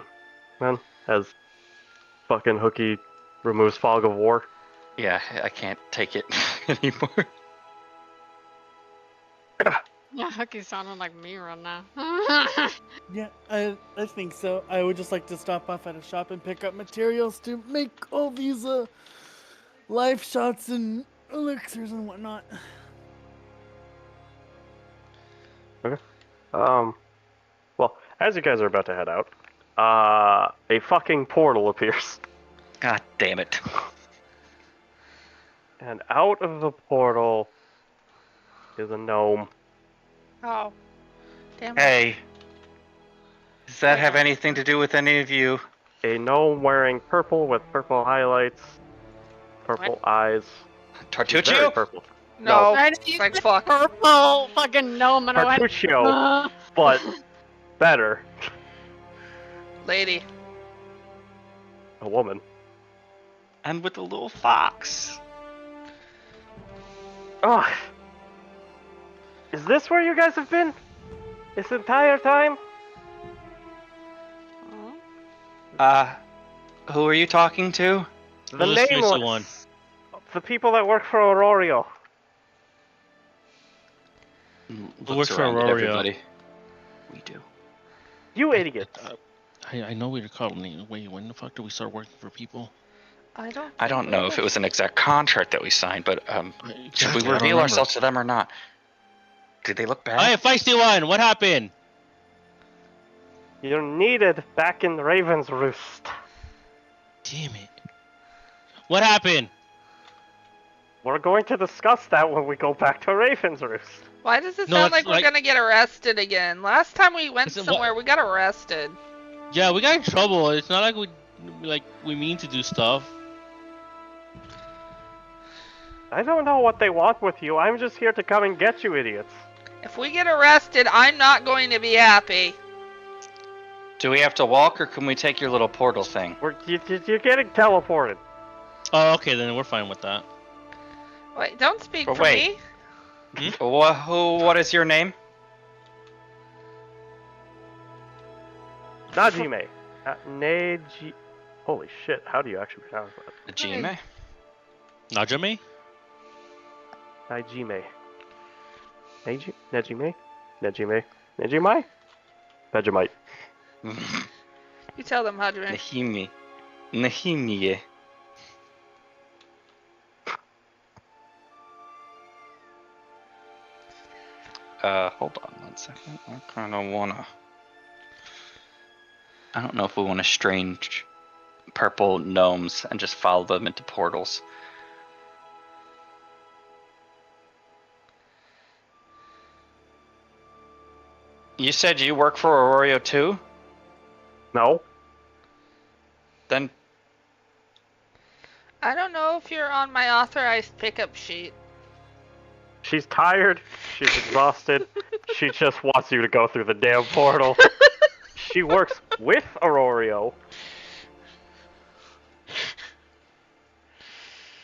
man? As fucking Hooky removes fog of war. Yeah, I can't take it anymore. Yeah, Hooky's sounding like Mira now. Yeah, I think so. I would just like to stop off at a shop and pick up materials to make all these life shots and elixirs and whatnot. Well, as you guys are about to head out, a fucking portal appears. God damn it. And out of the portal is a gnome. Oh. Damn it. Hey. Does that have anything to do with any of you? A gnome wearing purple with purple highlights, purple eyes. She's very Tartuccio? purple. No. Right, It's like, fuck. Purple fucking gnome and I went, Tartuccio, but better. Lady. A woman. And with a little fox. Ugh. Is this where you guys have been? This entire time? Who are you talking to? The Who's the nameless missing one? The people that work for Aurorio. Looks works for around at Aurora? everybody. We do. You idiots. I know we recall me. Wait, when the fuck did we start working for people? I don't. I don't know if it was an exact contract that we signed, but should we Exactly, I don't reveal remember. ourselves to them or not? Did they look bad? Hey, Feisty One, what happened? You're needed back in Raven's Roost. Damn it. What happened? We're going to discuss that when we go back to Raven's Roost. Why does it No, sound it's like we're like- gonna get arrested again? Last time we went Listen, what- somewhere, we got arrested. Yeah, we got in trouble. It's not like we mean to do stuff. I don't know what they want with you. I'm just here to come and get you idiots. If we get arrested, I'm not going to be happy. Do we have to walk, or can we take your little portal thing? You're getting teleported. Oh, okay, then we're fine with that. Wait, don't speak But for wait. me. What is your name? Najime. Neji. Holy shit, how do you actually pronounce that? Najime? Najame? Najime. Nejime? Nejime? Nejimai? Vegemite. You tell them, Hadra. Nahimie. Hold on one second. I kind of wanna. I don't know if we want to strange purple gnomes and just follow them into portals. You said you work for Aurorio too? No? Then I don't know if you're on my authorized pickup sheet. She's tired. She's exhausted. She just wants you to go through the damn portal. She works with Aurorio.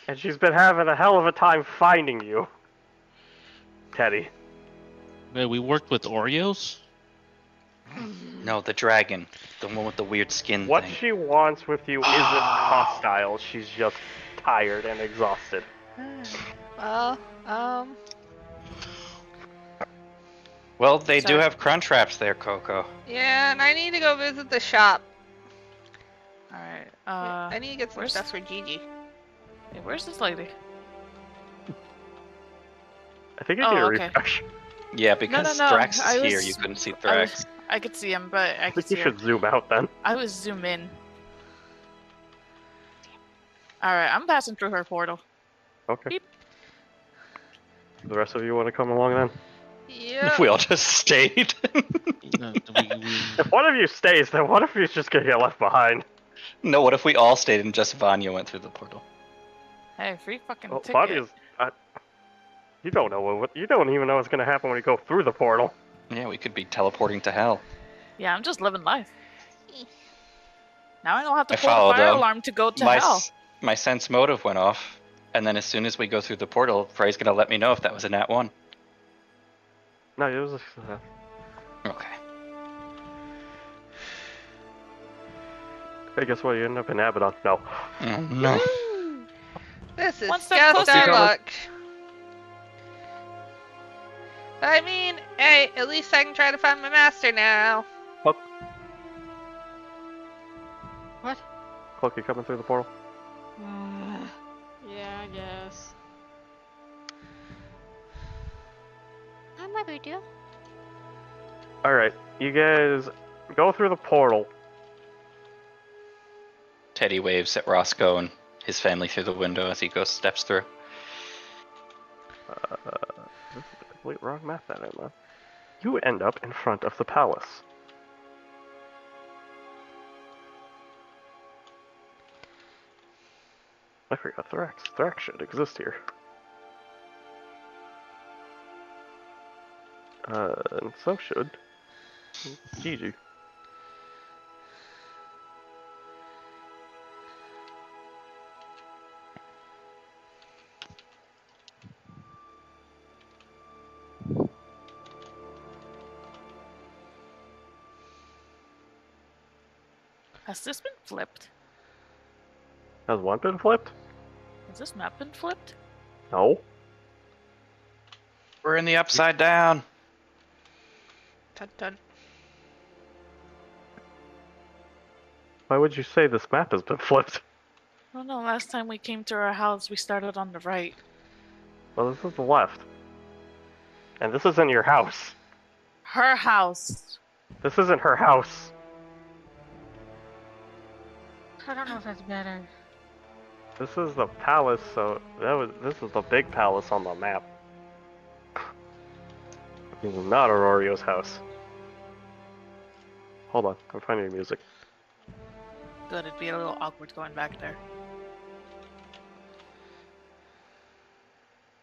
And she's been having a hell of a time finding you. Teddy. Man, we worked with Oreos? no, the dragon, the one with the weird skin What thing. she wants with you isn't hostile. She's just tired and exhausted. Well, Well, they do Sorry. have crunch wraps there, Coco. yeah, and I need to go visit the shop. Alright, I need to get some where's- stuff for Gigi. hey, where's this lady? I think you Oh, need a okay. refresh. Yeah, because no, Thrax is I here, was- you couldn't see I Thrax. I could see him, but I I could think you see should him. zoom out then. I was zoom in. Alright, I'm passing through her portal. Okay. Beep. The rest of you want to come along then? Yeah. We all just stayed. No, If one of you stays, then one of you's just gonna get left behind. No, what if we all stayed and just Vanya went through the portal? Hey, free fucking Well, ticket. Vanya's... You don't know what... You don't even know what's gonna happen when you go through the portal. Yeah, we could be teleporting to hell. Yeah, I'm just living life. Now I don't have to I pull the followed fire them. alarm to go to my hell. my sense motive went off, and then as soon as we go through the portal, Frey's gonna let me know if that was a nat 1. No, it was... Okay. Hey, guess what? You end up in Abaddon. No. No. Woo! This is One step just closer. our luck. I mean, hey, at least I can try to find my master now. What? Cloak, you coming through the portal? Yeah, I guess. Not my big deal. Alright, you guys go through the portal. Teddy waves at Roscoe and his family through the window as he steps through. This is the complete wrong map that I'm on. You end up in front of the palace. I forgot Thrax. Thrax should exist here. And so should Gigi. Has this been flipped? Has one been flipped? Has this map been flipped? No. We're in the upside down. Dun dun. Why would you say this map has been flipped? Oh no, last time we came to our house, we started on the right. Well, this is the left. And this isn't your house. Her house. This isn't her house. I don't know if that's better. This is the palace, so this is the big palace on the map. This is not Aurorio's house. Hold on, I'm finding music. Good, it'd be a little awkward going back there.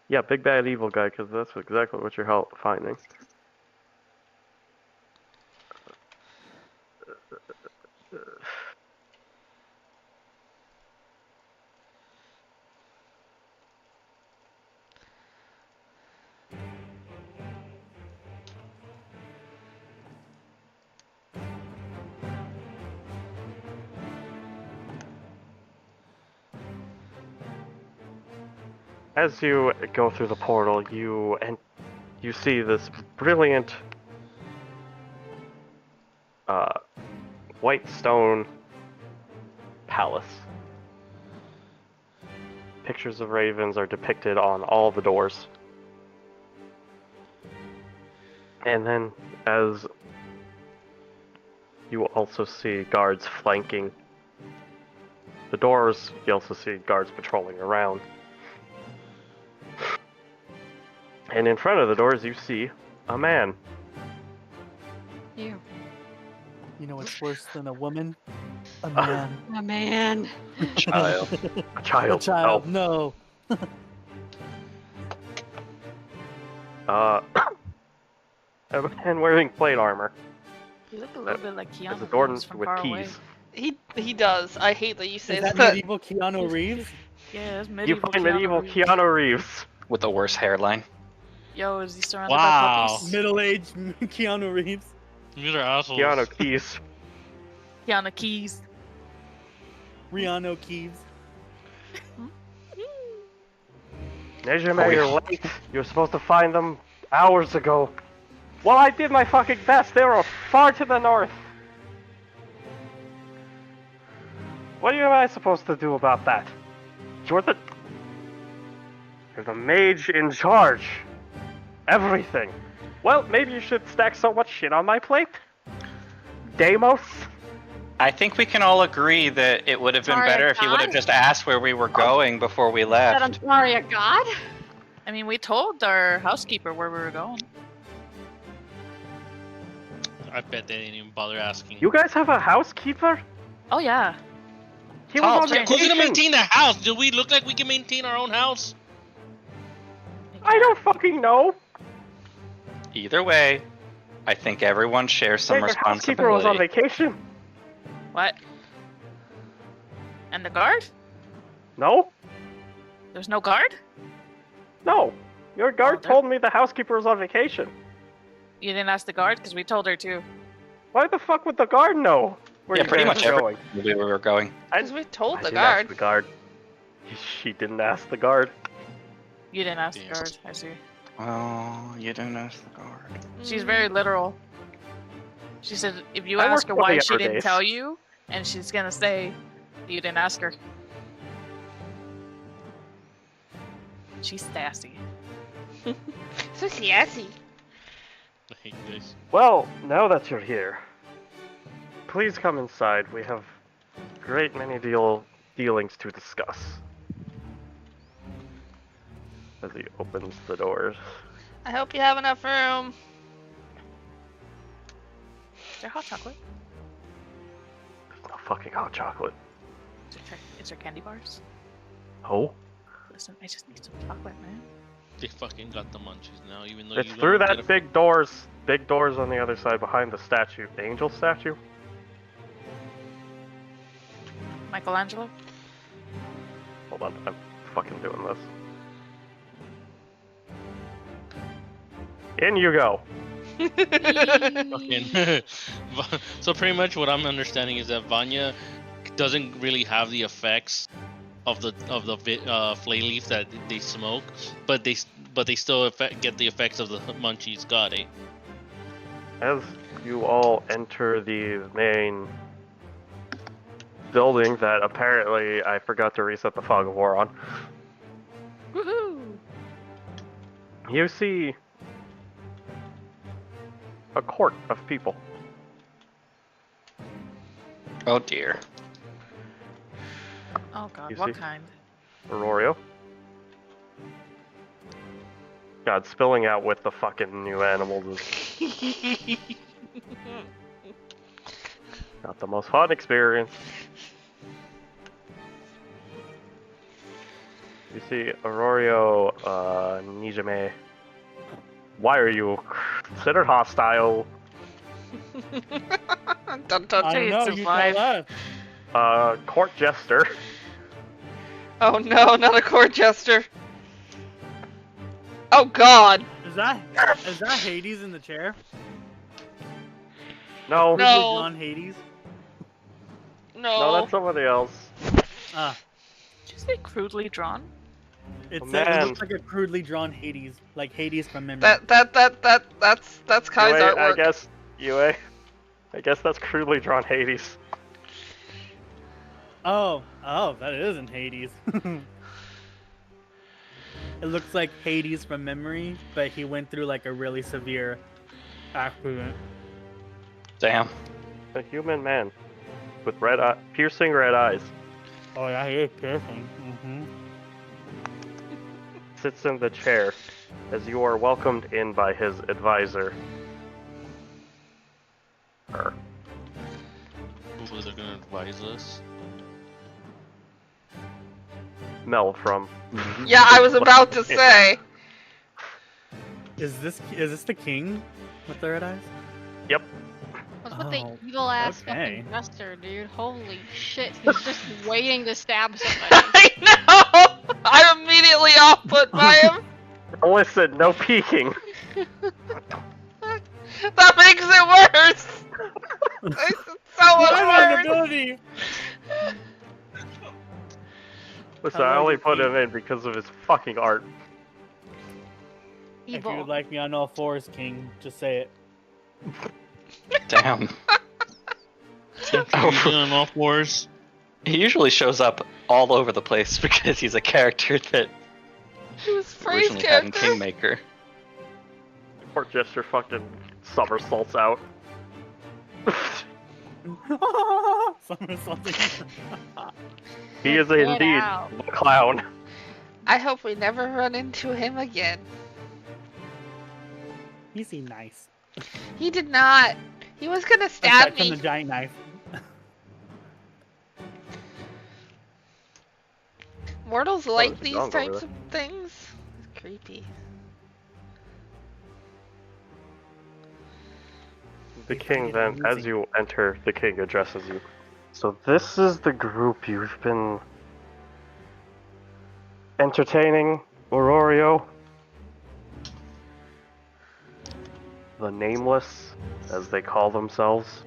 Yeah, big bad evil guy, because that's exactly what you're finding. As you go through the portal, you see this brilliant white stone palace. Pictures of ravens are depicted on all the doors. And then as you also see guards flanking the doors. You also see guards patrolling around. And in front of the doors, you see a man. You. You know what's worse than a woman? A man. A man. Child. A child. A child. No. A man wearing plate armor. You look a little bit like Is Keanu adorned Reeves from with far away. keys. He does. I hate that you say Is that that. medieval Keanu Reeves? Yeah, it's You medieval. find medieval Reeves. Keanu Reeves. With the worst hairline. Yo, is he surrounded by Wow. puppies? Middle-aged Keanu Reeves. These are assholes. Keanu Keys. Keanu Keys. Rihanna Keys. Nejime, Oh, you're yeah. late. You were supposed to find them hours ago. Well, I did my fucking best. They were far to the north. What am I supposed to do about that? You're the mage in charge. Everything. Well, maybe you should stack so much shit on my plate. Deimos? I think we can all agree that it would have been Sorry, better if you would have God. just asked where we were going before we Is that left. Antaria God? I mean, we told our housekeeper where we were going. I bet they didn't even bother asking. You guys have a housekeeper? Oh yeah. He Tom, was on Who's gonna vacation. maintain the house? Do we look like we can maintain our own house? I don't fucking know. Either way, I think everyone shares some Your housekeeper was on responsibility. vacation. What? And the guard? No? There's no guard? No. Your guard Oh, there- told me the housekeeper was on vacation. You didn't ask the guard because we told her to. Why the fuck would the guard know where Yeah, you pretty guys much were everyone going? knew where we were going. Because we told the didn't ask guard. the guard. She didn't ask the guard. You didn't ask the Damn. guard. I see. Oh, you didn't ask the guard. She's very literal. She said if you I ask her worked why 20 she hour didn't days. tell you, and she's gonna say you didn't ask her. She's sassy. So sassy. I hate this. Well, now that you're here, please come inside. We have great many dealings to discuss. As he opens the doors. I hope you have enough room. Is there hot chocolate? There's no fucking hot chocolate. Is there candy bars? Oh? Listen, I just need some chocolate, man. They fucking got the munchies now, even though It's you through don't that get big doors on the other side behind the statue. The angel statue? Michelangelo? Hold on, I'm fucking doing this. In you go. Fucking so pretty much what I'm understanding is that Vanya doesn't really have the effects of the flay leaf that they smoke, but they still get the effects of the munchies. Got it. As you all enter the main building that apparently I forgot to reset the fog of war on, Woohoo! you see a court of people. Oh dear. Oh god, You what see? kind? Aurorio. God, spilling out with the fucking new animals is not the most fun experience. You see Aurorio, Nijime. Why are you considered hostile? Dun, dun, I dun. don't know. it's You alive. call that. Court jester. Oh no, not a court jester. Oh god. Is that Hades in the chair? No, No. Crudely drawn Hades. no, that's somebody else. Ah, Did you say crudely drawn? it man. looks like a crudely drawn Hades, like Hades from memory. That's Kai's Yue, artwork. I guess that's crudely drawn Hades. Oh, that isn't Hades. It looks like Hades from memory, but he went through like a really severe accident. Damn. A human man with piercing red eyes Oh yeah, he is piercing. sits in the chair as you are welcomed in by his advisor. Her. Who is gonna advise us? Mel from. Yeah, I was about to say. Is this the king with the red eyes? Yep. What's with Oh, the evil ass okay. fucking jester, dude? Holy shit, he's just waiting to stab somebody. I know! I'm immediately off put by him. Listen, no peeking. That makes it worse. It's so much I have an worse. ability. Listen, How I long only is put he? him in because of his fucking art. If Evil. you would like me on all fours, king, just say it. Damn. Usually on all fours. He usually shows up all over the place because he's a character that He was Frey's originally had in character. Kingmaker. Poor Jester fucking somersaults out. Something. He is Get indeed out. the clown. I hope we never run into him again. He seemed nice. He did not. He was gonna stab Aside from me. the giant knife. Mortals like there's a these dog over types there. of things. It's creepy. The king then, as you enter, the king addresses you. So this is the group you've been entertaining, Aurorio? The Nameless, as they call themselves.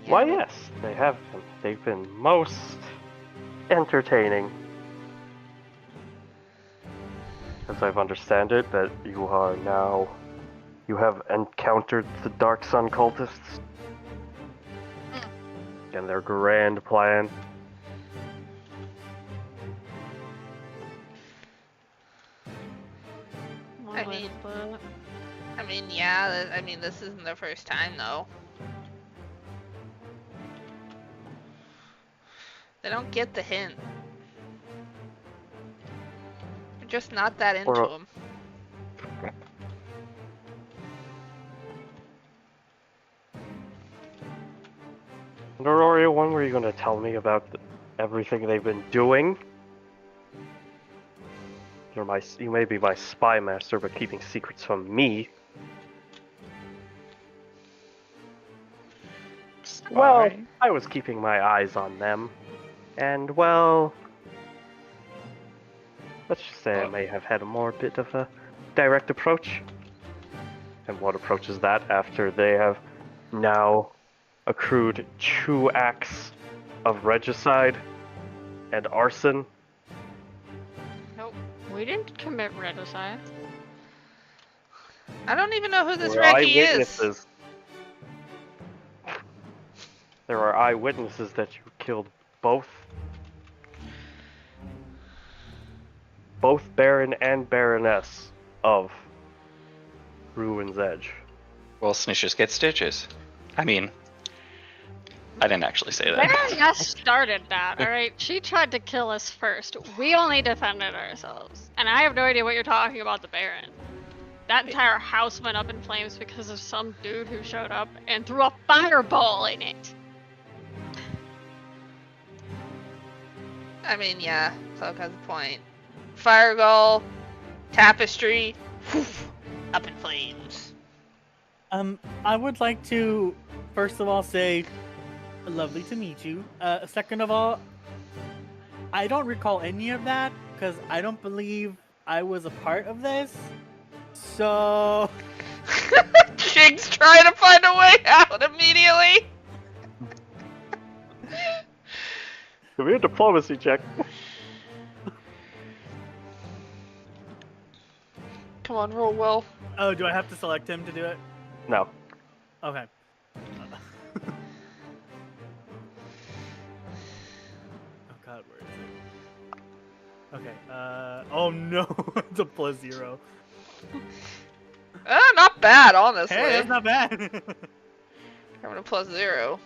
Why, yes, they have been. They've been most entertaining. As I've understand it, that you are now... You have encountered the Dark Sun cultists and their grand plan. One I way to mean- put it. I mean, yeah. I mean, this isn't their first time, though. They don't get the hint. They're just not that into Or- him. And Aurorio, when were you going to tell me about everything they've been doing? You may be my spy master, but keeping secrets from me. Well, I was keeping my eyes on them. And, well... Let's just say I may have had a more bit of a direct approach. And what approach is that after they have now accrued 2 acts of regicide and arson? Nope. We didn't commit regicide. I don't even know who this There are Reggie is. eyewitnesses. There are eyewitnesses that you killed both Baron and Baroness of Ruin's Edge. Well, snitches get stitches. I mean, I didn't actually say that. Baroness started that, alright? She tried to kill us first. We only defended ourselves. And I have no idea what you're talking about the Baron. That entire house went up in flames because of some dude who showed up and threw a fireball in it. I mean, yeah. Cloak has a point. Firegull, tapestry, whew, up in flames. I would like to, first of all, say, lovely to meet you. Second of all, I don't recall any of that, because I don't believe I was a part of this. So... Chig's trying to find a way out immediately. Give me a diplomacy check. Come on, roll well. Oh, do I have to select him to do it? No. Okay. Oh god, where is it? Okay, oh no, it's a +0. Not bad, honestly. Hey, that's not bad. Having a +0.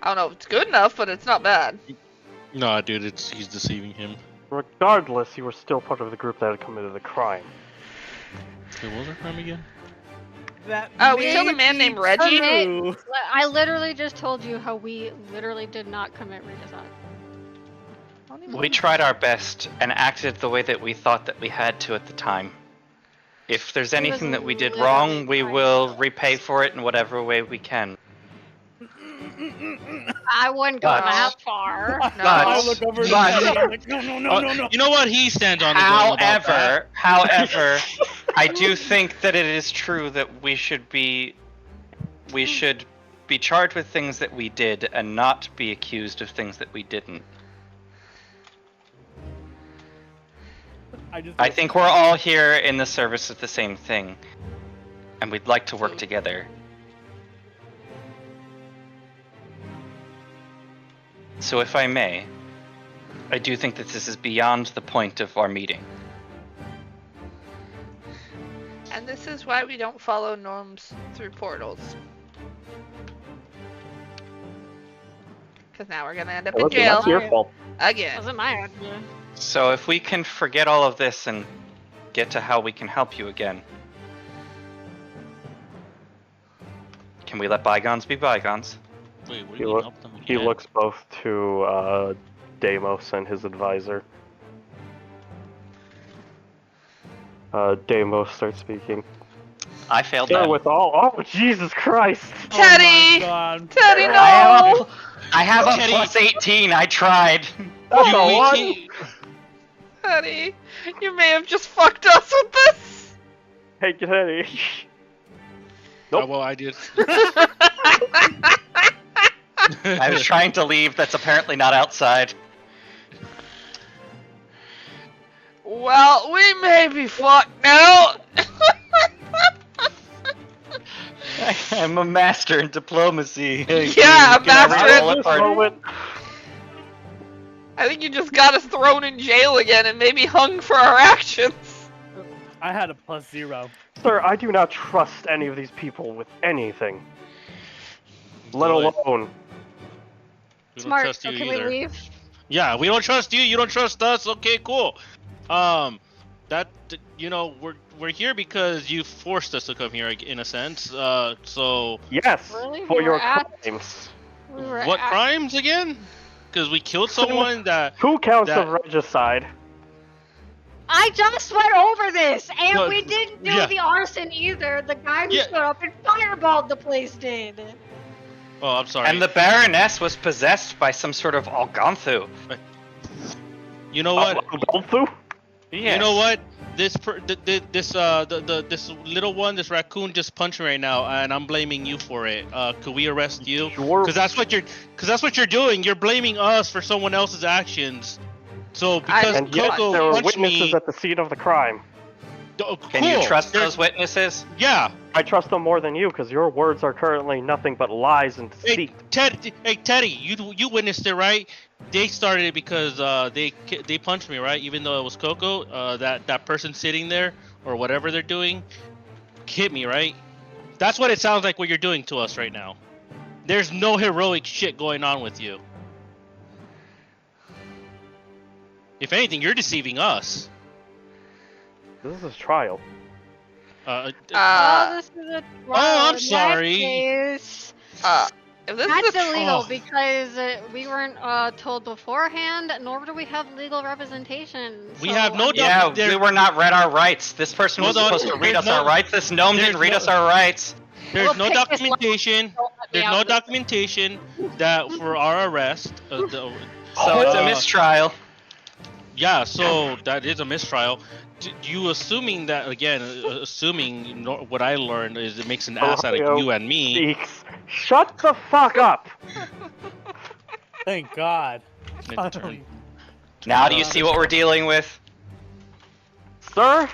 I don't know if it's good enough, but it's not bad. No, dude, he's deceiving him. Regardless, you were still part of the group that had committed the crime. Wait, what was our crime again? Oh, we killed a man named Reggie. Commit- I literally just told you how we literally did not commit regicide. We tried our best and acted the way that we thought that we had to at the time. If there's anything that we did wrong, we will repay for it in whatever way we can. I wouldn't go But- that far. I look over but- at I'm like, no. You know what? He stands on his own about that. However, I do think that it is true that we should be charged with things that we did and not be accused of things that we didn't. I think we're all here in the service of the same thing, and we'd like to work together. So if I may, I do think that this is beyond the point of our meeting. And this is why we don't follow norms through portals. Because now we're gonna end up in jail That's your fault. again. Wasn't my idea. So if we can forget all of this and get to how we can help you again. Can we let bygones be bygones? Wait, what do He, you mean look, help them he again? looks both to Deimos and his advisor. Deimos starts speaking. I failed Sir, that. with all... Oh, Jesus Christ! Teddy! God. Teddy, I no! have a Teddy. +18, I tried. That's You- a we one! can't- Teddy, you may have just fucked us with this! Hey, Teddy. Nope. well, I did. I was trying to leave, that's apparently not outside. Well, we may be fucked now! I'm a master in diplomacy. Yeah, a Can I master roll in- a party? I think you just got us thrown in jail again and maybe hung for our actions. I had a +0. Sir, I do not trust any of these people with anything. Let Good. alone... We don't Smart. trust So you can either. we leave? Yeah, we don't trust you. You don't trust us. Okay, cool. That you know we're here because you forced us to come here in a sense. So Yes, Really? for We your were at- crimes. We were what at- crimes again? Because we killed someone that. 2 counts that- of regicide. I just went over this, and No, we didn't do yeah. the arson either. The guy who Yeah. stood up and fireballed the place did. Oh, I'm sorry. And the Baroness was possessed by some sort of Algonthu. You know what? Golfu? Yes. You know what? This this little one, this raccoon, just punched me right now, and I'm blaming you for it. Could we arrest you? Sure. Because that's what you're doing. You're blaming us for someone else's actions. So because And yet Coco there were punched witnesses me, at the scene of the crime. Can you trust those witnesses? Yeah. I trust them more than you, because your words are currently nothing but lies and deceit. Hey Teddy, you witnessed it, right? They started it because they punched me, right? Even though it was Coco, that person sitting there or whatever they're doing hit me, right? That's what it sounds like what you're doing to us right now. There's no heroic shit going on with you. If anything, you're deceiving us. This is a trial. Oh, this is a. I'm in that sorry. case, If this that's is a illegal Oh. because we weren't told beforehand, nor do we have legal representation. We so have no I'm- Yeah, There- we were not read our rights. This person was Hold on, supposed to read there's us our no- rights. This gnome there's didn't read no- us our rights. There's We'll no pick this one. documentation. Don't let me There's out no of this. documentation that for our arrest. So it's a mistrial. Yeah, so that is a mistrial. You assuming that again? Assuming what I learned is it makes an ass out of Ohio you and me. Speaks. Shut the fuck up! Thank God. Mid-turn. Now do you see what we're dealing with? Sir?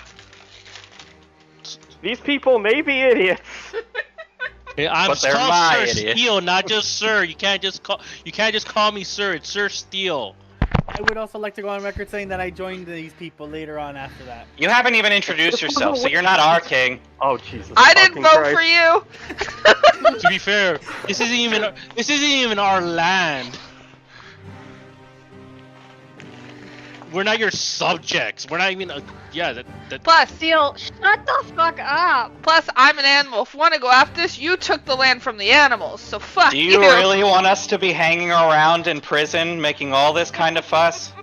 These people may be idiots. Hey, I'm But they're called my Sir idiots. Steele, not just Sir. You can't just call me Sir. It's Sir Steele. I would also like to go on record saying that I joined these people later on after that. You haven't even introduced yourself, so you're not our king. Oh Jesus! I didn't fucking vote Christ. for you. To be fair, this isn't even our land. We're not your subjects. We're not even. That. Plus, Seal, shut the fuck up. I'm an animal. If you want to go after this, you took the land from the animals, so fuck Do you really want us to be hanging around in prison, making all this kind of fuss?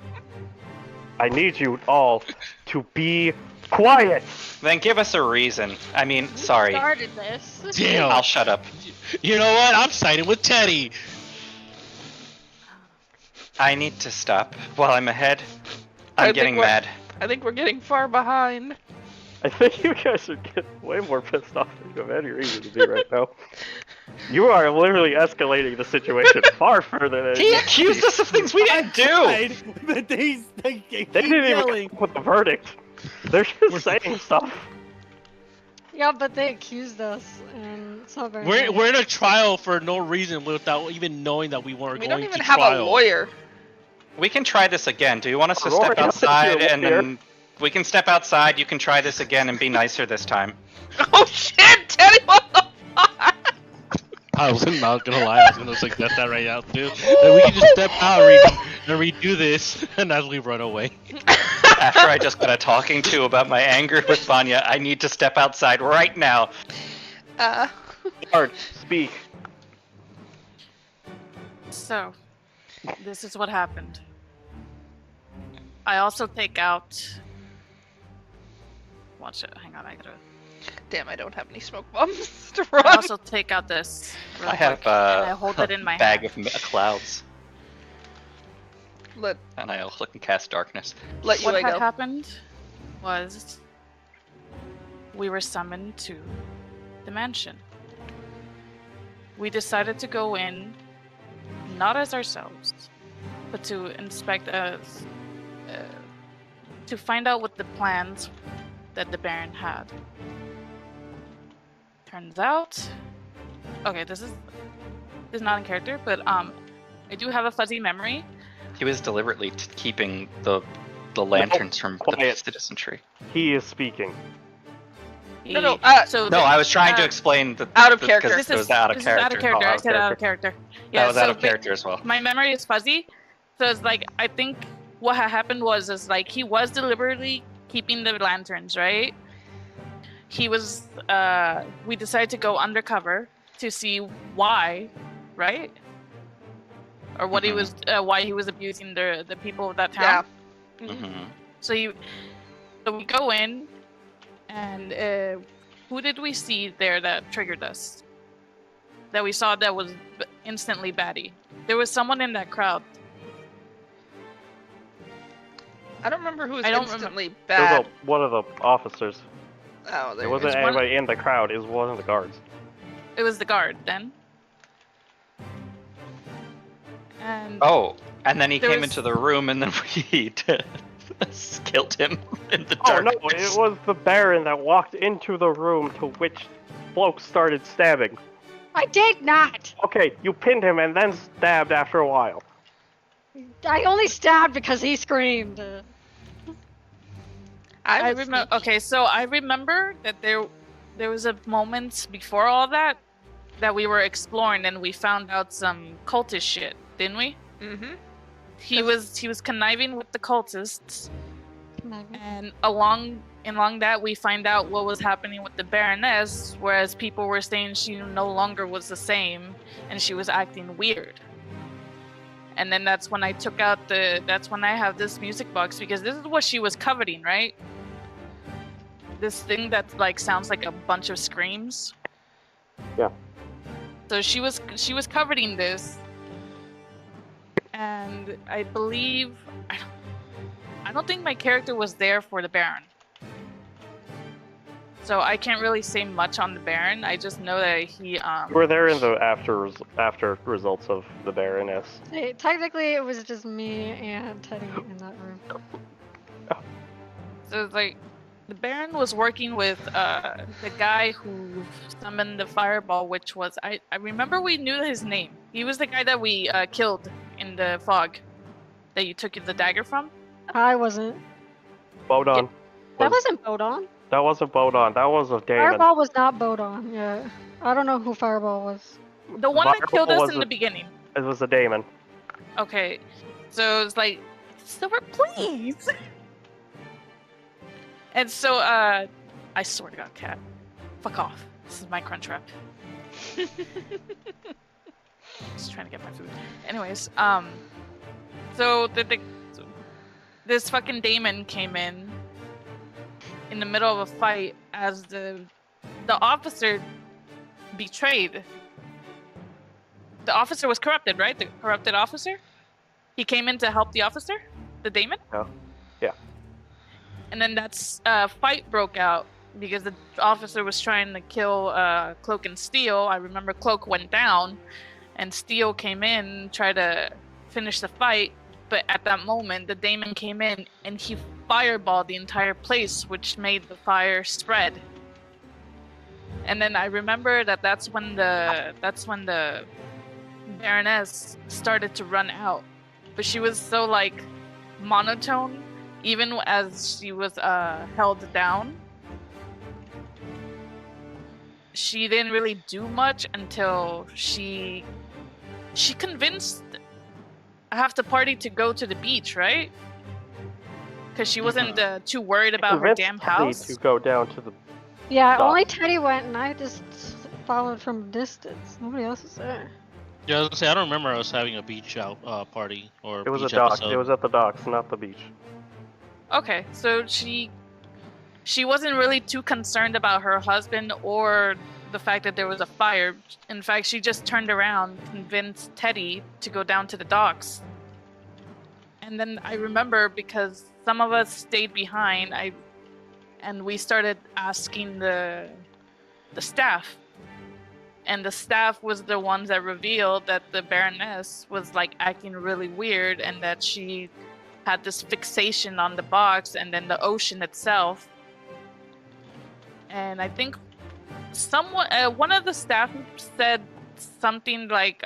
I need you all to be quiet. Then give us a reason. I mean, sorry. Started this. Damn. I'll shut up. You know what? I'm siding with Teddy. I need to stop while I'm ahead. I I'm think getting we're- mad. I think we're getting far behind. I think you guys should get way more pissed off than you have any reason to be right now. You are literally escalating the situation far further than He accused us of things we didn't do! But they they didn't even yelling. come up with a verdict. They're just saying stuff. Yeah, but they accused us, and it's not very We're nice. in a trial for no reason without even knowing that we weren't We going don't even to have trial. a lawyer. We can try this again. Do you want us to Rory, step I don't think outside you're a and then we can step outside? You can try this again and be nicer this time. Oh shit, Teddy, what the fuck? I was not gonna lie, I was gonna suggest that right now too. That we can just step out and redo this, and as we run away. After I just got a talking to about my anger with Vanya, I need to step outside right now. Art, speak. So, this is what happened. I also take out. Watch it. Hang on, I gotta. Damn, I don't have any smoke bombs to I run. also take out this. real I have quick, and I hold a it in my bag hand. of clouds, Let and I also can cast darkness. you What had go. happened was we were summoned to the mansion. We decided to go in, not as ourselves, but to inspect us, to find out what the plans that the Baron had. Turns out, okay, this is not in character, but I do have a fuzzy memory. He was deliberately keeping the lanterns from the quiet. citizenry. He is speaking. No, so No, I was trying to uh, explain the out of the- character. because it was out of character. Out of character. Oh, I said out of character. That was out so of character as well. My memory is fuzzy, so it's like I think what had happened was like he was deliberately keeping the lanterns, right? He was. We decided to go undercover to see why, right? Or what he was, why he was abusing the people of that town. Yeah. hmm So we go in, and who did we see there that triggered us? That we saw that was instantly baddie. There was someone in that crowd. I don't remember who was I don't instantly It bad. was one of the officers. Oh, It there wasn't It's one- anybody in the crowd. It was one of the guards. It was the guard then. And Oh, and then he There came was- into the room, and then we killed him in the Oh no, darkness. it was the Baron that walked into the room to which Bloke started stabbing. I did not. Okay, you pinned him and then stabbed after a while. I only stabbed because he screamed. I was remember. thinking- Okay, so I remember that there was a moment before all that we were exploring and we found out some cultist shit, didn't we? Mhm. He was conniving with the cultists, and along that we find out what was happening with the Baroness, whereas people were saying she no longer was the same and she was acting weird. And then that's when I took out that's when I have this music box, because this is what she was coveting, right? This thing that like sounds like a bunch of screams. Yeah. So she was coveting this, and I believe I don't think my character was there for the Baron. So I can't really say much on the Baron. I just know that he You were there in the after results of the Baroness. Hey, technically, it was just me and Teddy in that room. So it's like the Baron was working with the guy who summoned the fireball, which was I remember we knew his name. He was the guy that we killed in the fog. that you took the dagger from? I wasn't. Bodon. That wasn't Bodon. That wasn't Bodon. That was a Damon. Fireball was not Bodon. Yeah. I don't know who Fireball was. The one that killed Fireball us was in a- the beginning. It was a Damon. Okay, so it's like, Silver, please. And so, I swear to God, cat, fuck off. This is my crunch wrap. Just trying to get my food. Anyways, so this fucking Damon came in the middle of a fight as the officer betrayed. The officer was corrupted, right? The corrupted officer? He came in to help the officer? The Damon? Oh, yeah. And then that's fight broke out because the officer was trying to kill Cloak and Steel. I remember Cloak went down and Steel came in, tried to finish the fight, but at that moment the Damon came in and he fireballed the entire place, which made the fire spread. And then I remember that's when the Baroness started to run out, but she was so like monotone even as she was held down. She didn't really do much until she convinced half the party to go to the beach, right? Because she wasn't too worried about her damn house. To go down to the. Yeah, Stop. only Teddy went, and I just followed from a distance. Nobody else was there. Yeah, I was gonna say I don't remember us having a beach out party or It was a beach dock. episode. It was at the docks, not the beach. Okay, so she wasn't really too concerned about her husband or the fact that there was a fire. In fact, she just turned around, convinced Teddy to go down to the docks. And then I remember because some of us stayed behind, and we started asking the staff. And the staff was the ones that revealed that the Baroness was like acting really weird and that she had this fixation on the box and then the ocean itself. And I think one of the staff said something like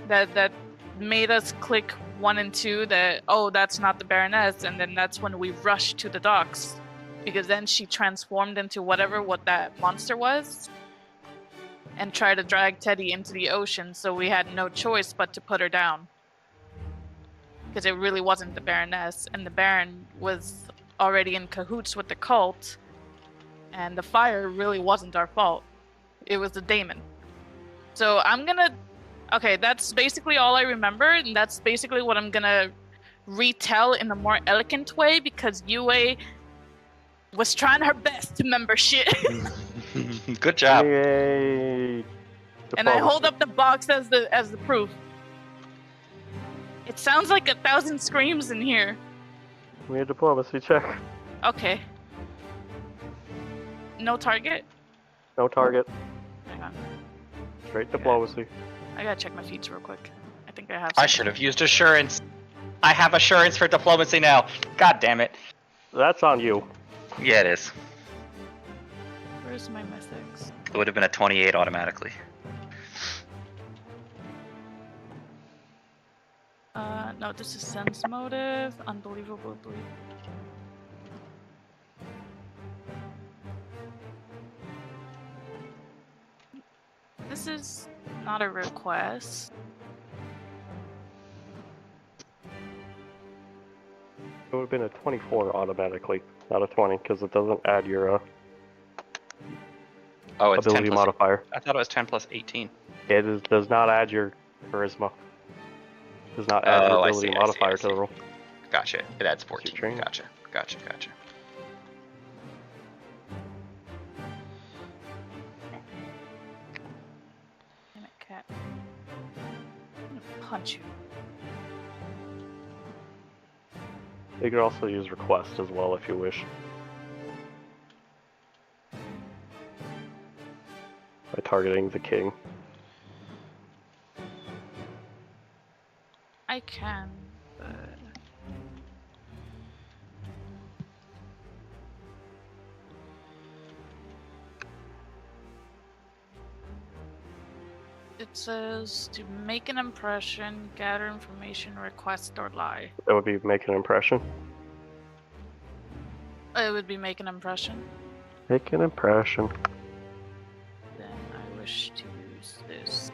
that made us click 1 and 2 that, oh, that's not the Baroness, and then that's when we rushed to the docks because then she transformed into what that monster was and tried to drag Teddy into the ocean, so we had no choice but to put her down. Because it really wasn't the Baroness, and the Baron was already in cahoots with the cult, and the fire really wasn't our fault. It was the Damon. So okay, that's basically all I remember, and that's basically what I'm gonna retell in a more elegant way, because Yue was trying her best to remember shit. Good job. Yay. And I hold up the box as the proof. It sounds like 1,000 screams in here. We had diplomacy check. Okay. No target? No target. Hang on. Straight diplomacy. I gotta check my feats real quick. I think I have I some. should have used assurance. I have assurance for diplomacy now. God damn it. That's on you. Yeah, it is. Where's my mystics? It would have been a 28 automatically. No, this is sense motive. Unbelievable. This is not a request. It would have been a 24 automatically, not a 20, because it doesn't add your Oh, it's 10 ability plus. modifier. I thought it was 10 plus 18. Does not add your charisma. Does not add your Oh, I ability see, I see, modifier I to the see. roll. Gotcha. It adds 14. training. Gotcha. Damn it, cat. I'm gonna punch you. You could also use request as well if you wish. By targeting the king. I can, but... It says to make an impression, gather information, request, or lie. That would be make an impression. It would be make an impression. Make an impression. Then I wish to use this.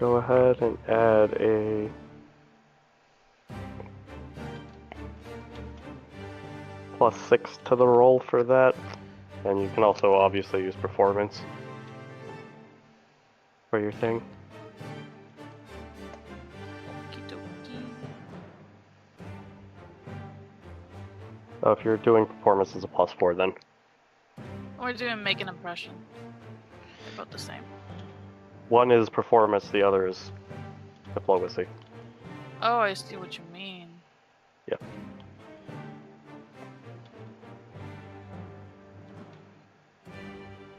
Go ahead and add a +6 to the roll for that. And you can also obviously use performance for your thing. Okey-dokey. So if you're doing performance, it's a +4 then. We're doing make an impression. They're both the same. One is performance, the other is diplomacy. Oh, I see what you mean. Yep.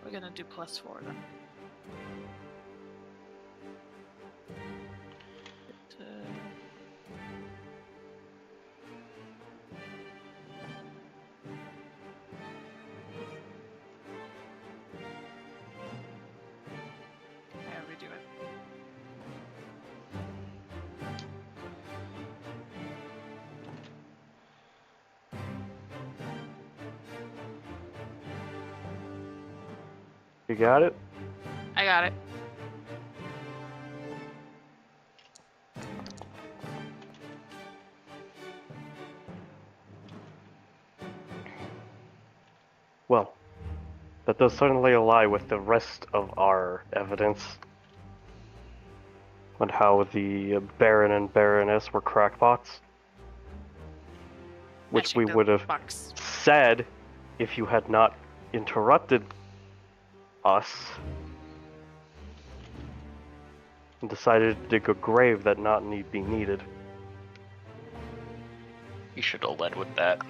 We're gonna do +4 then. Yeah, redo it. You got it? I got it. Well, that does certainly ally with the rest of our evidence on how the Baron and Baroness were crackpots. Which Matching we the would have box. said if you had not interrupted us and decided to dig a grave that not need be needed. You should have led with that.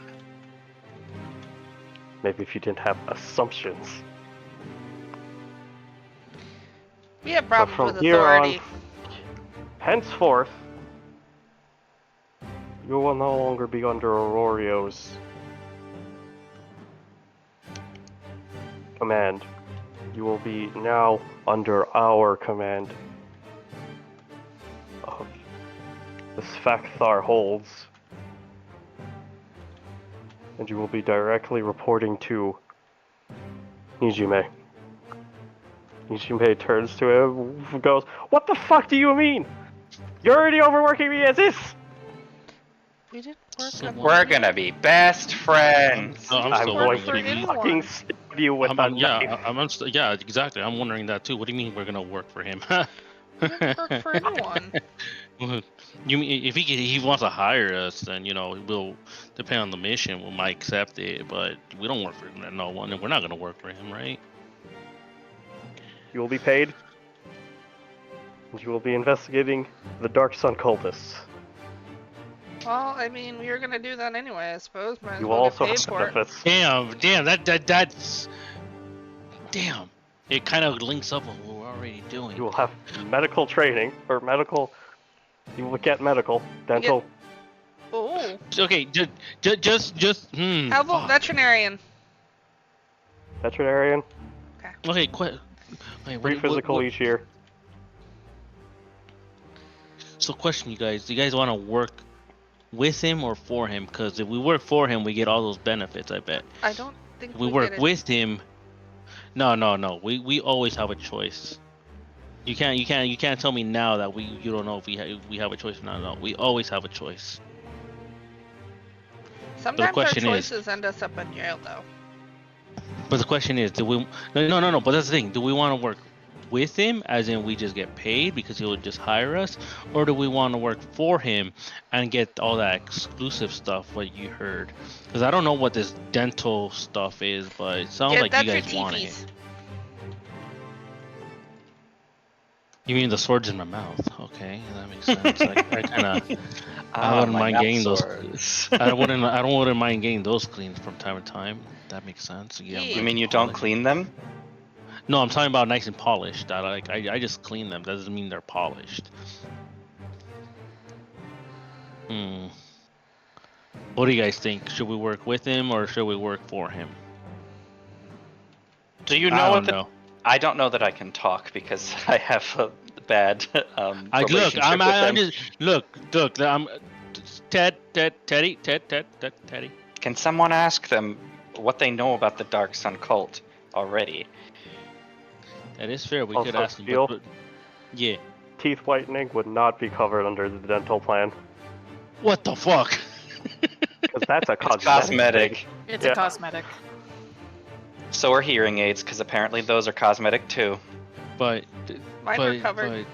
Maybe if you didn't have assumptions. We have But problems from with here authority. on, henceforth, you will no longer be under Aurorio's command. You will be now under our command of the Sfakthar holds. And you will be directly reporting to Nijime. Nijime turns to him and goes, "What the fuck do you mean? You're already overworking me as is!" We didn't work So on We're gonna be best friends. I'm I'm still going for to wondering. anyone. fucking stab you with a knife. Yeah, exactly. I'm wondering that too. What do you mean we're gonna work for him? We didn't work for anyone. You mean if he wants to hire us, then we'll depend on the mission. We might accept it, but we don't work for no one, and we're not gonna work for him, right? You will be paid. And you will be investigating the Dark Sun cultists. Well, I mean, we were gonna do that anyway, I suppose. Might as You will well get also paid have for it. benefits. Damn, that's damn. It kind of links up with what we're already doing. You will have medical training, or medical. You will get medical, dental. Oh, Okay, just. how about fuck. veterinarian? Veterinarian, Okay, wait, free physical each year. So, question, you guys. Do you guys want to work with him or for him? Because if we work for him, we get all those benefits. I bet. I don't think If we get work it. with him, no. We always have a choice. You can't tell me now that you don't know if we have a choice or not. No, we always have a choice. Sometimes our question is- choices end us up in jail, though. But the question is, do we? No. But that's the thing. Do we want to work with him, as in we just get paid because he'll just hire us, or do we want to work for him and get all that exclusive stuff? What you heard? Because I don't know what this dental stuff is, but it sounds Yeah, like that's you your guys want teepees. it. You mean the swords in my mouth? Okay, that makes sense. I kind of. I wouldn't mind getting those. I wouldn't mind getting those cleaned from time to time. That makes sense. Yeah. Yeah. You mean you don't clean them? No, I'm talking about nice and polished. I just clean them. That doesn't mean they're polished. What do you guys think? Should we work with him or should we work for him? Do you know I what don't the... know. I don't know that I can talk because I have a bad relationship I'm with him. just look. I'm Teddy. Can someone ask them what they know about the Dark Sun cult already? That is fair. We Also, could ask him. Steel? But yeah. Teeth whitening would not be covered under the dental plan. What the fuck? Because that's a It's cosmetic. cosmetic. It's Yeah. a cosmetic. So are hearing aids, because apparently those are cosmetic too. But Mine are covered. It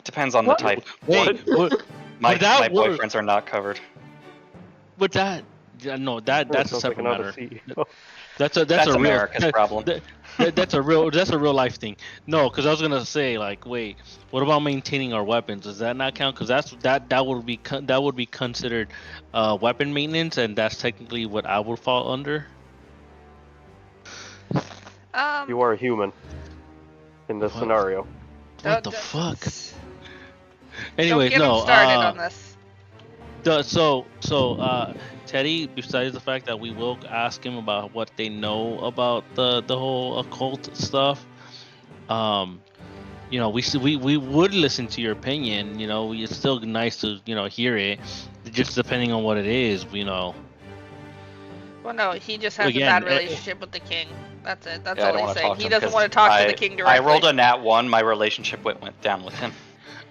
depends on What? the type. Wait, what? My that wor- boyfriends are not covered. But that, no, that's a Sounds like separate another matter. CEO. That's That's a America's real, problem. that's a real life thing. No, because I was gonna say like, wait, what about maintaining our weapons? Does that not count? Because that would be considered weapon maintenance, and that's technically what I would fall under. You are a human in this What? scenario. What the fuck? Anyways, don't get no. him started on this. So Teddy, besides the fact that we will ask him about what they know about the whole occult stuff, you know, we would listen to your opinion. You know, it's still nice to hear it, just depending on what it is. You know. Well, no, he just has Again, a bad relationship with the king. That's it. That's Yeah, I all don't he's wanna saying. talk to He him doesn't 'cause want to talk to the king directly. I rolled a nat 1. My relationship went down with him.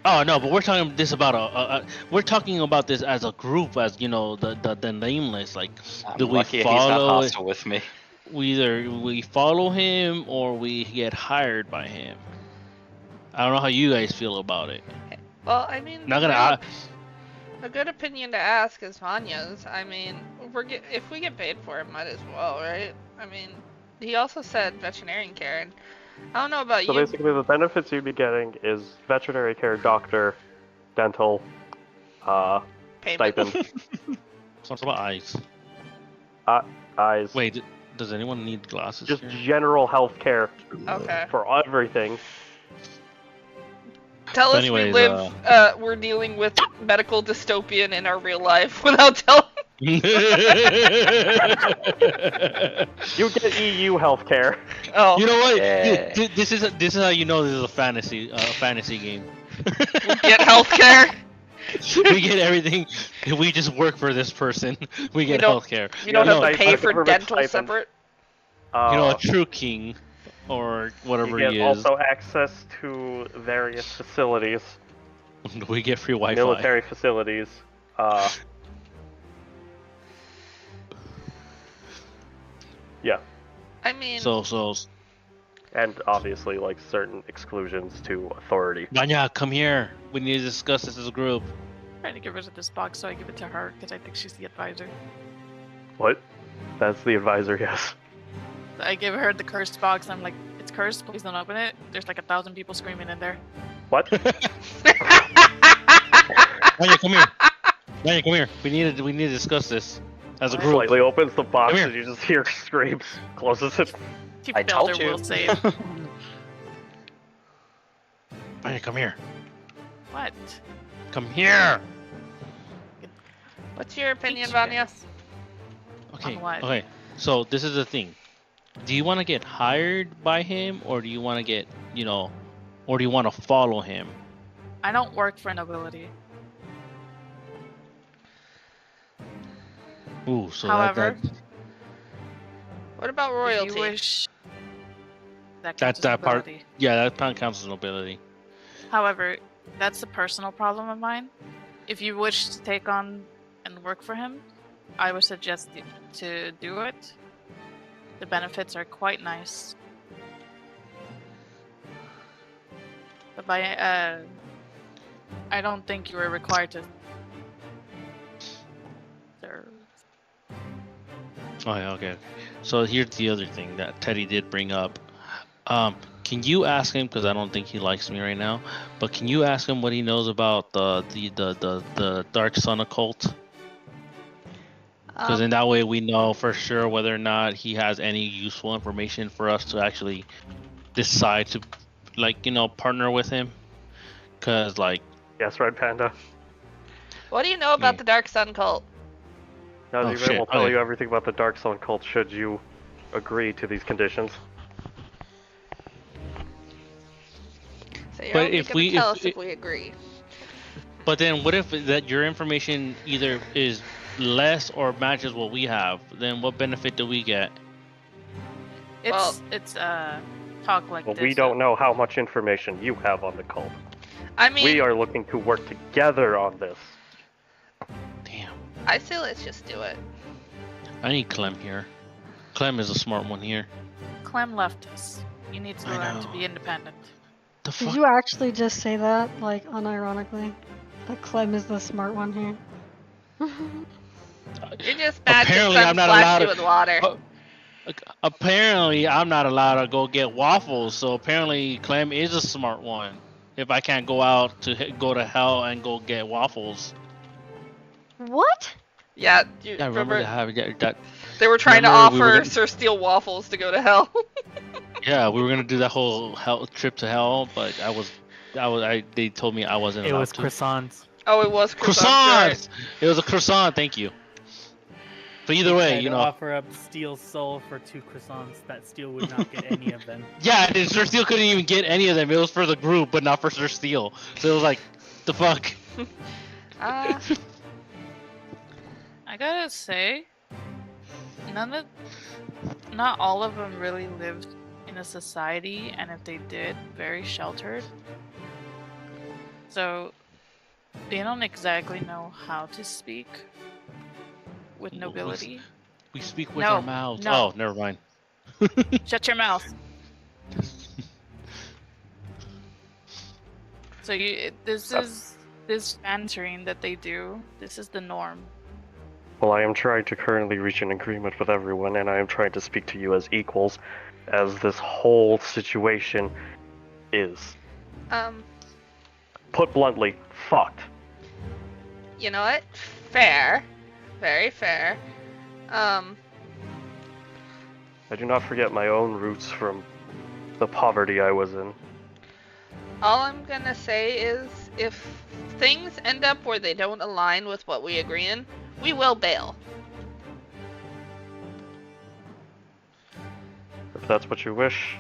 Oh no, but we're talking this about we're talking about this as a group, as you know, the nameless. Like, I'm do we lucky he's not follow? hostile with me. We follow him or we get hired by him. I don't know how you guys feel about it. Well, I mean, Not gonna. a good opinion to ask is Vanya's. I mean, if we get paid for it, might as well, right? I mean, he also said veterinarian care, and I don't know about So you. basically, the benefits you'd be getting is veterinary care, doctor, dental, Payment. stipend, Talk about eyes. eyes, Wait, does anyone need glasses? just here? general health care Okay. for everything. Tell us anyways, we live. We're dealing with medical dystopian in our real life without telling. You get EU health care. Oh. You know what? Yeah. This is how you know this is a fantasy game. We get healthcare. We get everything. We just work for this person. We get don't- healthcare. You don't Yeah, have to no, pay like for government dental stipend. separate. You know, a true king, or whatever you he get is. also access to various facilities, We get free Wi-Fi. military facilities. Yeah, I mean, So, and obviously like certain exclusions to authority. Vanya, come here. We need to discuss this as a group. I'm trying to get rid of this box, so I give it to her because I think she's the advisor. What? That's the advisor, yes. I give her the cursed box, and I'm like, "It's cursed. Please don't open it." There's like 1,000 people screaming in there. What? Vanya, come here. Vanya, come here. We need to discuss this as a What? group. Slightly opens the box Come here. and you just hear screams. Closes it. Chief I told Builder you. will save. Vanya, come here. What? Come here. what's your opinion, Teach Vanya? guys. Okay. On what? Okay. So this is the thing. Do you want to get hired by him, or do you want to get, or do you want to follow him? I don't work for nobility. Ooh, so However, What about if royalty? you wish, that That's counts as that part. nobility. Yeah, that part counts as nobility. However, that's a personal problem of mine. If you wish to take on and work for him, I would suggest to do it. The benefits are quite nice. But I don't think you are required to serve. Oh, yeah, okay. So here's the other thing that Teddy did bring up. Can you ask him, because I don't think he likes me right now, but can you ask him what he knows about the Dark Sun occult? Because in that way we know for sure whether or not he has any useful information for us to actually decide to, partner with him. Because, Yes, Red Panda. What do you know about Hmm. the Dark Sun cult? Nazi shit, will tell okay. you everything about the Dark Sun cult should you agree to these conditions. So you're But only if gonna we- tell if us if we agree. But then what if that your information either is less or matches what we have? Then what benefit do we get? It's talk like Well, this. we don't know how much information you have on the cult. I mean, We are looking to work together on this. Damn. I say let's just do it. I need Clem here. Clem is a smart one here. Clem left us. You need to I learn to know. be independent. The Did fuck? you actually just say that, like, unironically? That Clem is the smart one here? You're just mad 'cause Apparently, Clem I'm not splashed allowed you to- with water. Apparently, I'm not allowed to go get waffles. So apparently, Clem is a smart one. If I can't go out to go to hell and go get waffles. What? Yeah, you Yeah, remember remember that? they were trying to remember we were offer gonna- Sir Steel waffles to go to hell. Yeah, we were gonna do that whole hell trip to hell, but they told me I wasn't It allowed was to. croissants. Oh, it was croissants. Croissants! It was a croissant, thank you. But either They way, tried you to know. offer up Steel's soul for 2 croissants. That Steel would not get any of them. Yeah, and Sir Steel couldn't even get any of them. It was for the group, but not for Sir Steel. So it was like, the fuck? Uh, I gotta say, not all of them really lived in a society, and if they did, very sheltered. So they don't exactly know how to speak with nobility. We speak with No, our mouths. no. Oh, never mind. Shut your mouth. So this bantering that they do. This is the norm. Well, I am trying to currently reach an agreement with everyone, and I am trying to speak to you as equals, as this whole situation is, put bluntly, fucked. you know what? Fair. Very fair. I do not forget my own roots from the poverty I was in. All I'm gonna say is, if things end up where they don't align with what we agree in, we will bail. If that's what you wish.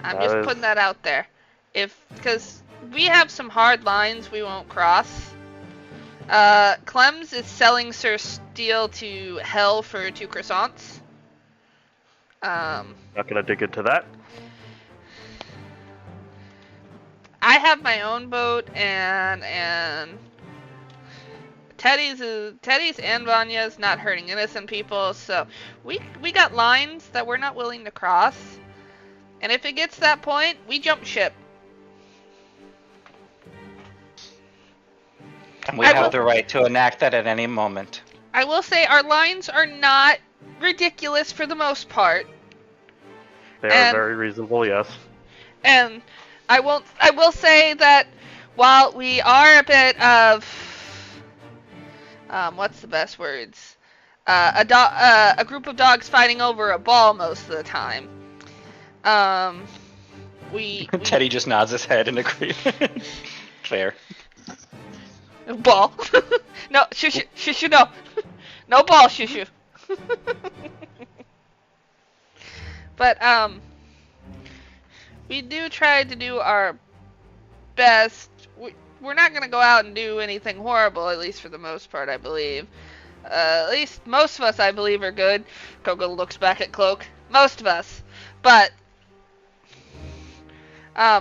I'm That just is- putting that out there. Because we have some hard lines we won't cross. Clems is selling Sir Steel to Hell for 2 croissants. Not gonna dig into that. I have my own boat, and Teddy's and Vanya's not hurting innocent people, so we got lines that we're not willing to cross. And if it gets to that point, we jump ship. And we I will- have the right to enact that at any moment. I will say our lines are not ridiculous for the most part. They are And- very reasonable, yes. And I will say that while we are a bit of what's the best words? A group of dogs fighting over a ball most of the time. We Teddy just nods his head in agreement. Fair. ball. No, shushu, no. No ball, shushu. But we do try to do our best. We're not gonna go out and do anything horrible, at least for the most part, I believe. At least most of us, I believe, are good. Koga looks back at Cloak. Most of us, but yeah,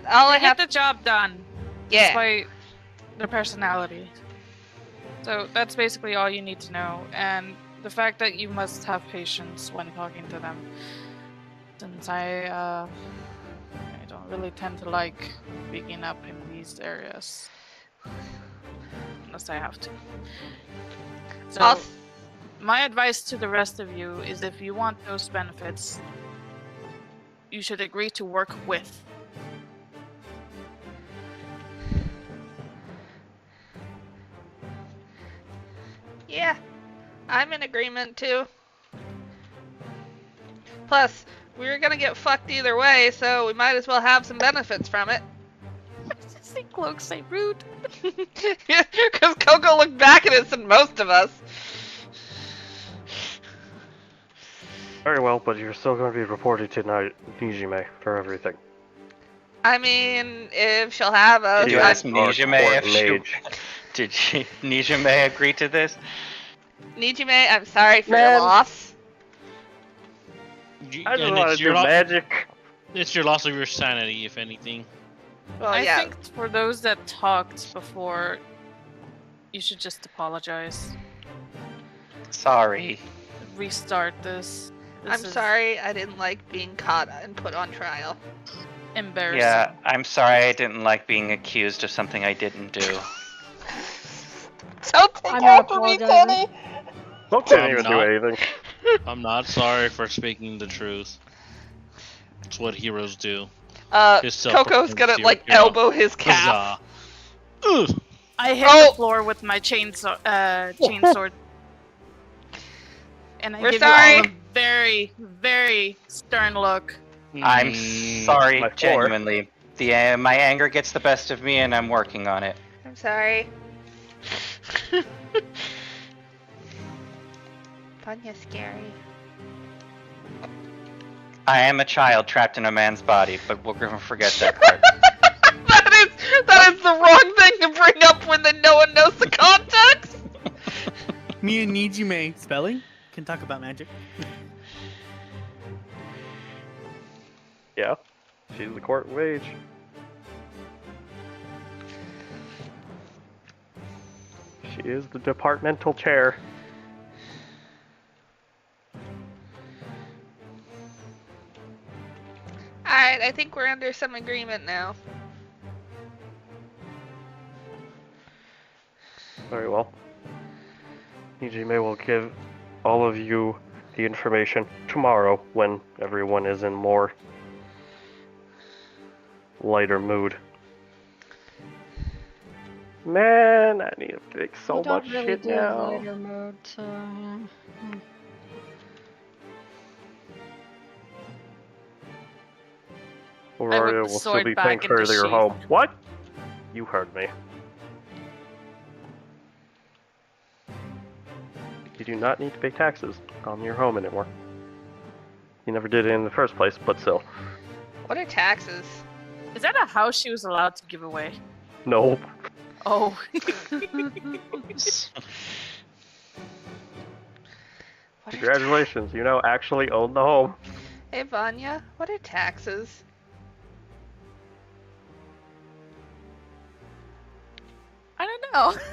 all I They have. get the job done. Yeah. Despite their personality. So that's basically all you need to know, and the fact that you must have patience when talking to them. Since I don't really tend to like speaking up in these areas. Unless I have to. So, I'll- my advice to the rest of you is if you want those benefits, you should agree to work with. Yeah, I'm in agreement too. Plus, we were gonna get fucked either way, so we might as well have some benefits from it. see Cloak say rude. Because Coco looked back at us and most of us. Very well, but you're still going to be reported to Nijime for everything. I mean, if she'll have us. Did you ask Nijime if mage. Did Nijime agree to this? Nijime, I'm sorry for Man. your loss. I just And want it's to your do lo- magic. It's your loss of your sanity, if anything. Well, I yeah. think for those that talked before, you should just apologize. Sorry. Restart this. This I'm is sorry I didn't like being caught and put on trial. Embarrassing. Yeah, I'm sorry I didn't like being accused of something I didn't do. Don't take I'm not after me, apologizing. Kenny! Don't can't I'm even do not. anything. I'm not sorry for speaking the truth. It's what heroes do. His Coco's self-proclaimed gonna, like, hero. elbow his calf. Huzzah. Ugh. I hit Oh! the floor with my chainsword. And I We're give sorry. you all a very, very stern look. I'm sorry, My floor. genuinely. My anger gets the best of me, and I'm working on it. I'm sorry. Vanya's scary. I am a child trapped in a man's body, but we're gonna forget that part. that is the wrong thing to bring up when no one knows the context! Me and Nijime spelling can talk about magic. Yeah, she's the court mage. She is the departmental chair. Alright, I think we're under some agreement now. Very well. Nijime will give all of you the information tomorrow when everyone is in more lighter mood. Man, I need to fix so We don't much really shit do now. lighter mode, so yeah. Aurora whip the will still sword be back paying for into your sheath. home. What? You heard me. You do not need to pay taxes on your home anymore. You never did it in the first place, but still. What are taxes? Is that a house she was allowed to give away? No. Oh. What are Congratulations, you now actually own the home. Hey Vanya, what are taxes? I don't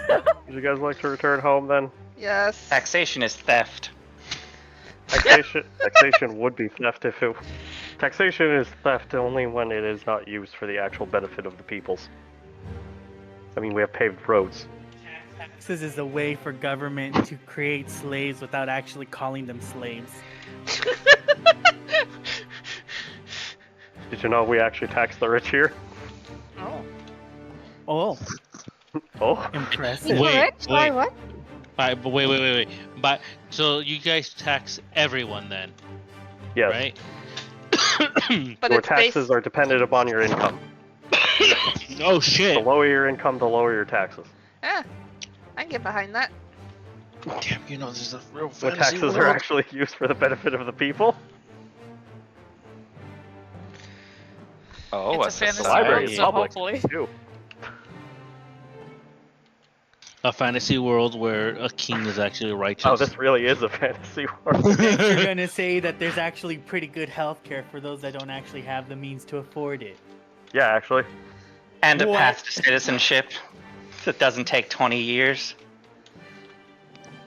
know. Would you guys like to return home then? Yes. Taxation is theft. Taxation would be theft if it... Taxation is theft only when it is not used for the actual benefit of the peoples. I mean, we have paved roads. Taxes is a way for government to create slaves without actually calling them slaves. Did you know we actually tax the rich here? Oh. Oh, Oh. impressive. Wait, Correct? Why, wait. what? Alright, but wait. But so you guys tax everyone then, Yes. right? But Your it's taxes based... are dependent upon your income. Oh The shit! lower your income, the lower your taxes. Yeah, I can get behind that. Damn, you know this is a real The fantasy taxes world. are actually used for the benefit of the people. Oh, It's a fantasy library world, is so public. hopefully. Ew. A fantasy world where a king is actually righteous. Oh, this really is a fantasy world. You're gonna say that there's actually pretty good healthcare for those that don't actually have the means to afford it. Yeah, actually. And a What? path to citizenship that doesn't take 20 years.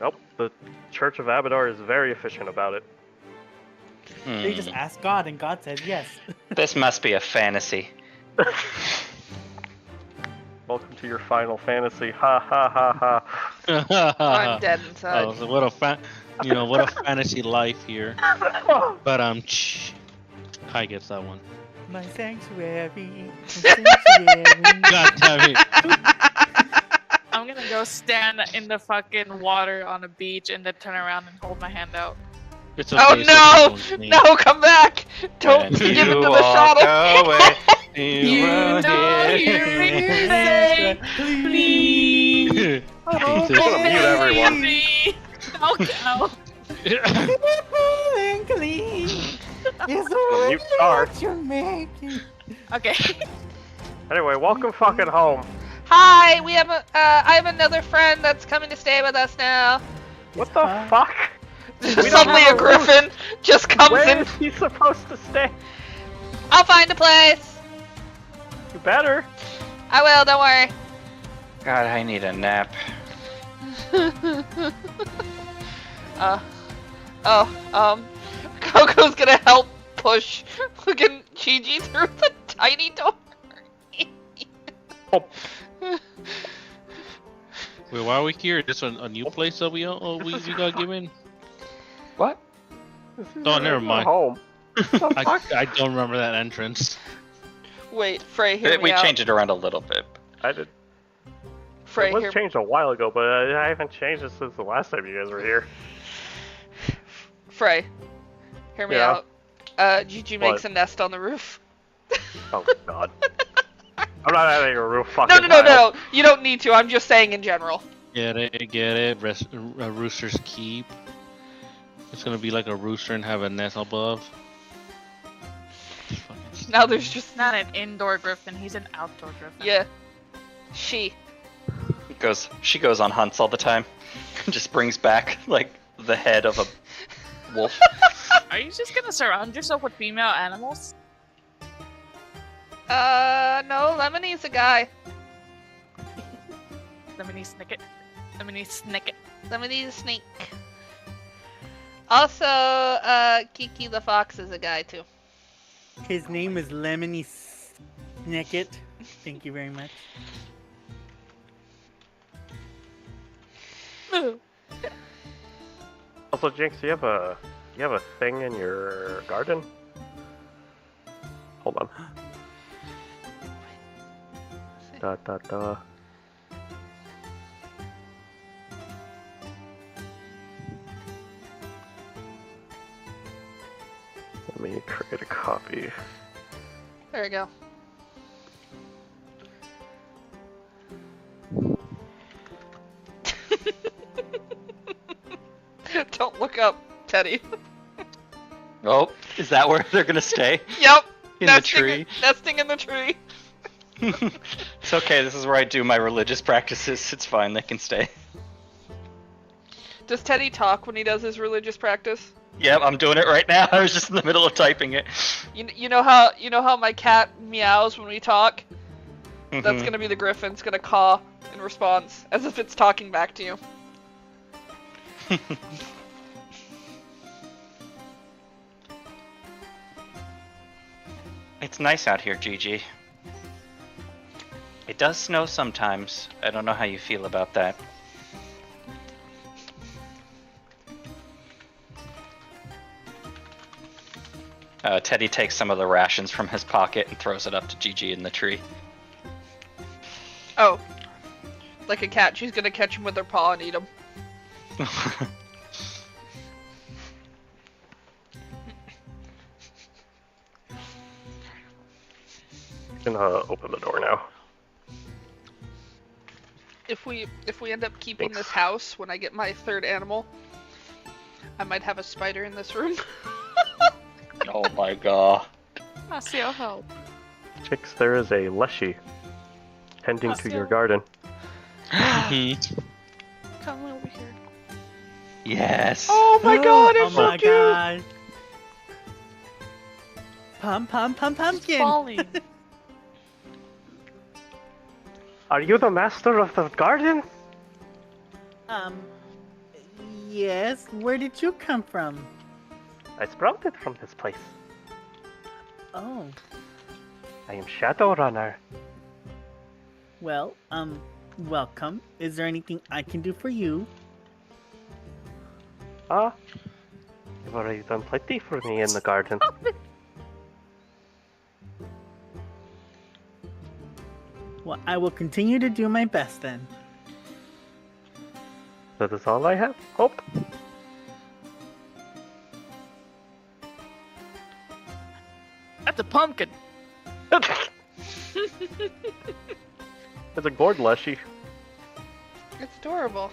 Nope. The Church of Abadar is very efficient about it. They just ask God, and God says yes. This must be a fantasy. Welcome to your Final Fantasy. Ha ha ha ha. I'm dead inside. Oh, so what a what a fantasy life here. But Kai gets that one. My sanctuary. My sanctuary. God damn it! I'm gonna go stand in the fucking water on a beach and then turn around and hold my hand out. It's Oh okay, no! so No, come back! Don't When give it you to the walk shadow! away, You won't know hear Say, please. Jesus. gonna mute everyone. No. And clean is Well, mute Star. what you're making. Okay. Anyway, welcome fucking home. Hi, we have I have another friend that's coming to stay with us now. What the fuck? don't Suddenly a have a roof. griffin just comes Where in. is he supposed to stay? I'll find a place. You better. I will, don't worry. God, I need a nap. Coco's gonna help push fucking Gigi through the tiny door. Oh, Wait, why are we here? Is this a new place that we got given? What? Oh, never mind. Home. I don't remember that entrance. Wait, Frey, hear me We out. changed it around a little bit. I did. Frey, It was hear changed a while ago, but I haven't changed it since the last time you guys were here. Frey, hear me Yeah. out. Gigi makes What? a nest on the roof. Oh god. I'm not having a real fucking No. You don't need to. I'm just saying in general. Get it. Rooster's Keep. It's gonna be like a rooster and have a nest above. Now there's just He's not an indoor griffin, he's an outdoor griffin. yeah. She. She goes on hunts all the time. Just brings back like the head of a wolf. Are you just gonna surround yourself with female animals? No, Lemonie's a guy. Lemony Snicket. Lemony Snicket. Lemonie's a snake. Also, Kiki the fox is a guy too. His name is Lemony Snicket. Thank you very much. Also, Jinx, you have a thing in your garden? Hold on. Da. Let me create a copy. There we go. Don't look up, Teddy. Oh, is that where they're gonna stay? Yep. In the tree? Nesting in the tree. It's okay, this is where I do my religious practices. It's fine, they can stay. Does Teddy talk when he does his religious practice? Yep, I'm doing it right now. I was just in the middle of typing it. You know how my cat meows when we talk? That's Mhm. gonna be the griffin's gonna caw in response, as if it's talking back to you. It's nice out here, Gigi. It does snow sometimes. I don't know how you feel about that. Teddy takes some of the rations from his pocket and throws it up to Gigi in the tree. Oh. Like a cat, she's gonna catch him with her paw and eat him. I'm gonna open the door now. If we end up keeping Thanks. this house when I get my third animal, I might have a spider in this room. Oh my god. That's your help. Jinx, there is a Leshy tending to your garden. Mhm. Come over here. Yes. Oh my god, Oh it's so my cute! god. It's Pumpkin. falling. Are you the master of the garden? Yes. Where did you come from? I sprouted from this place. Oh, I am Shadowrunner. well, welcome. Is there anything I can do for you? You've already done plenty for me in the garden. Well, I will continue to do my best then. That is all I have. Hope. That's a pumpkin. It's a gourd leshy. It's adorable.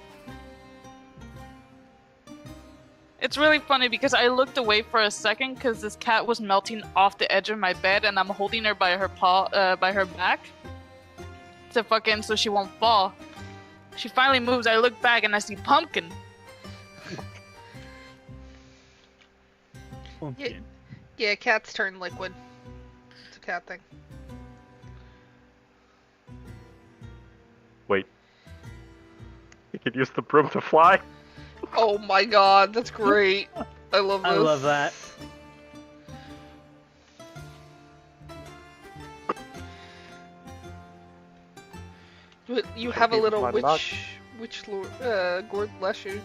It's really funny because I looked away for a second because this cat was melting off the edge of my bed, and I'm holding her by her paw, by her back, so she won't fall. She finally moves. I look back and I see Pumpkin. Pumpkin. Yeah, cats turn liquid. It's a cat thing. Wait. You could use the broom to fly? Oh my god, that's great. I love this. I love that. But you have a Maybe little why not? gourd leshy.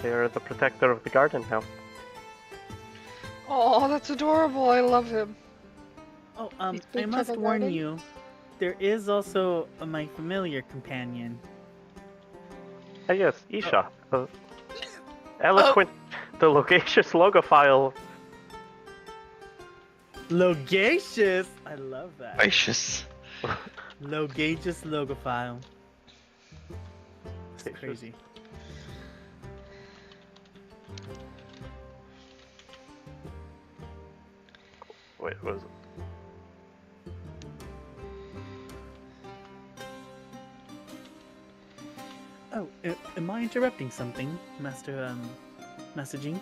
They're the protector of the garden now. Oh, that's adorable. I love him. Oh, You I speak to must the warn garden? you, there is also my familiar companion. Ah, yes, Isha. The eloquent, the loquacious logophile. Logacious! I love that. Gracious. Logacious logophile. It's Logacious. crazy. Wait, what was it? Oh, am I interrupting something, Master Jinx?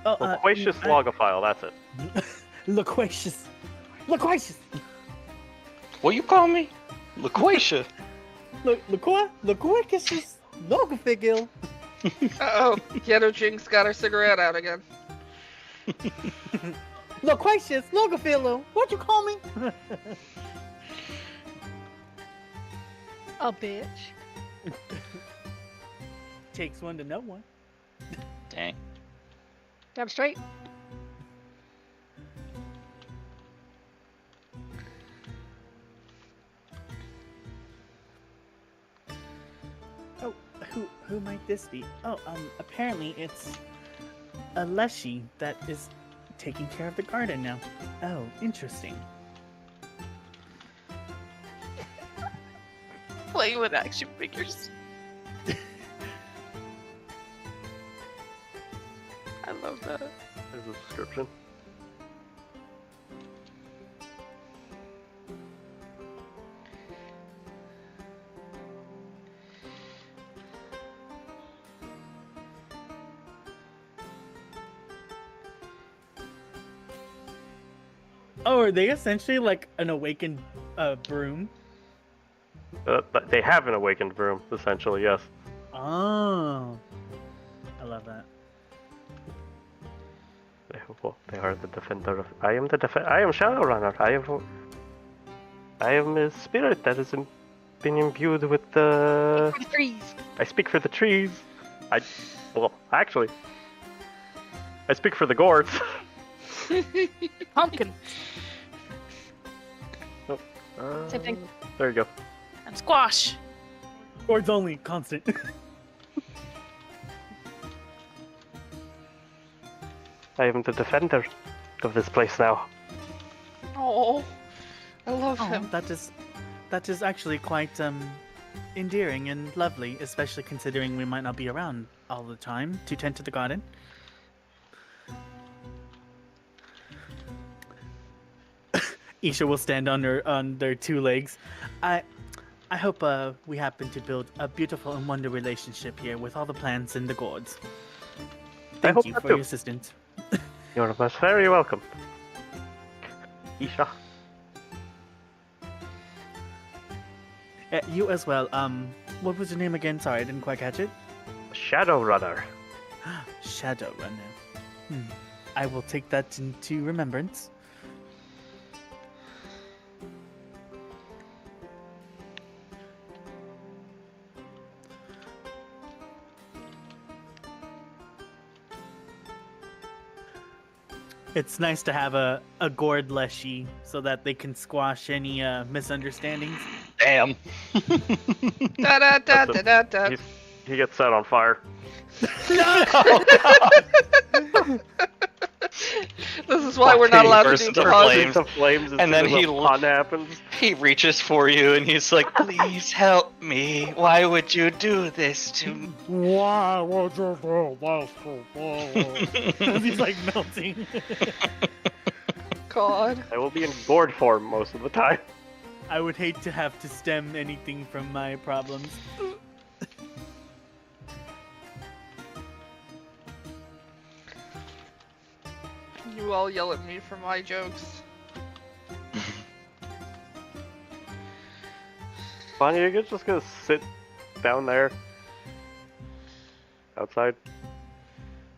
Oh, Loquacious logophile, that's it. Loquacious. Loquacious! What you call me? Loquacia. Loquacious logophile. Uh-oh, Ghetto Jinx got her cigarette out again. Loquacious logophile. What you call me? A bitch. Takes one to know one. Dang. Damn straight. Oh, who might this be? Oh, apparently it's a Leshy that is taking care of the garden now. Oh, interesting. Playing with action figures. I love that. There's a description. Oh, are they essentially like an awakened broom? But they have an awakened broom, essentially, yes. Oh, I love that. They are the defender of. I am Shadowrunner. I am a spirit that has been imbued with the. Trees. I speak for the trees. Actually, I speak for the gourds. Pumpkin Same thing. There you go. and squash. Gourds only, constant. I am the defender of this place now. Oh, I love Oh, him. that is actually quite endearing and lovely, especially considering we might not be around all the time to tend to the garden. Isha will stand on their two legs. I hope we happen to build a beautiful and wonder relationship here with all the plants and the gourds. Thank hope you that for too. your assistance. You're most very welcome. Isha. You as well. What was your name again? Sorry, I didn't quite catch it. Shadowrunner. Shadowrunner. I will take that into remembrance. It's nice to have a gourd leshy so that they can squash any misunderstandings. Damn. Da da da da da da. He gets set on fire. This is why we're not allowed to Burst do into puns. flames. Some flames as And then soon as he a l- pun happens. He reaches for you and he's like, "Please help me. Why would you do this to me?" Why would you do this? He's like melting. God. I will be in gourd form most of the time. I would hate to have to stem anything from my problems. You all yell at me for my jokes. Vanya, you're just gonna sit down there. Outside.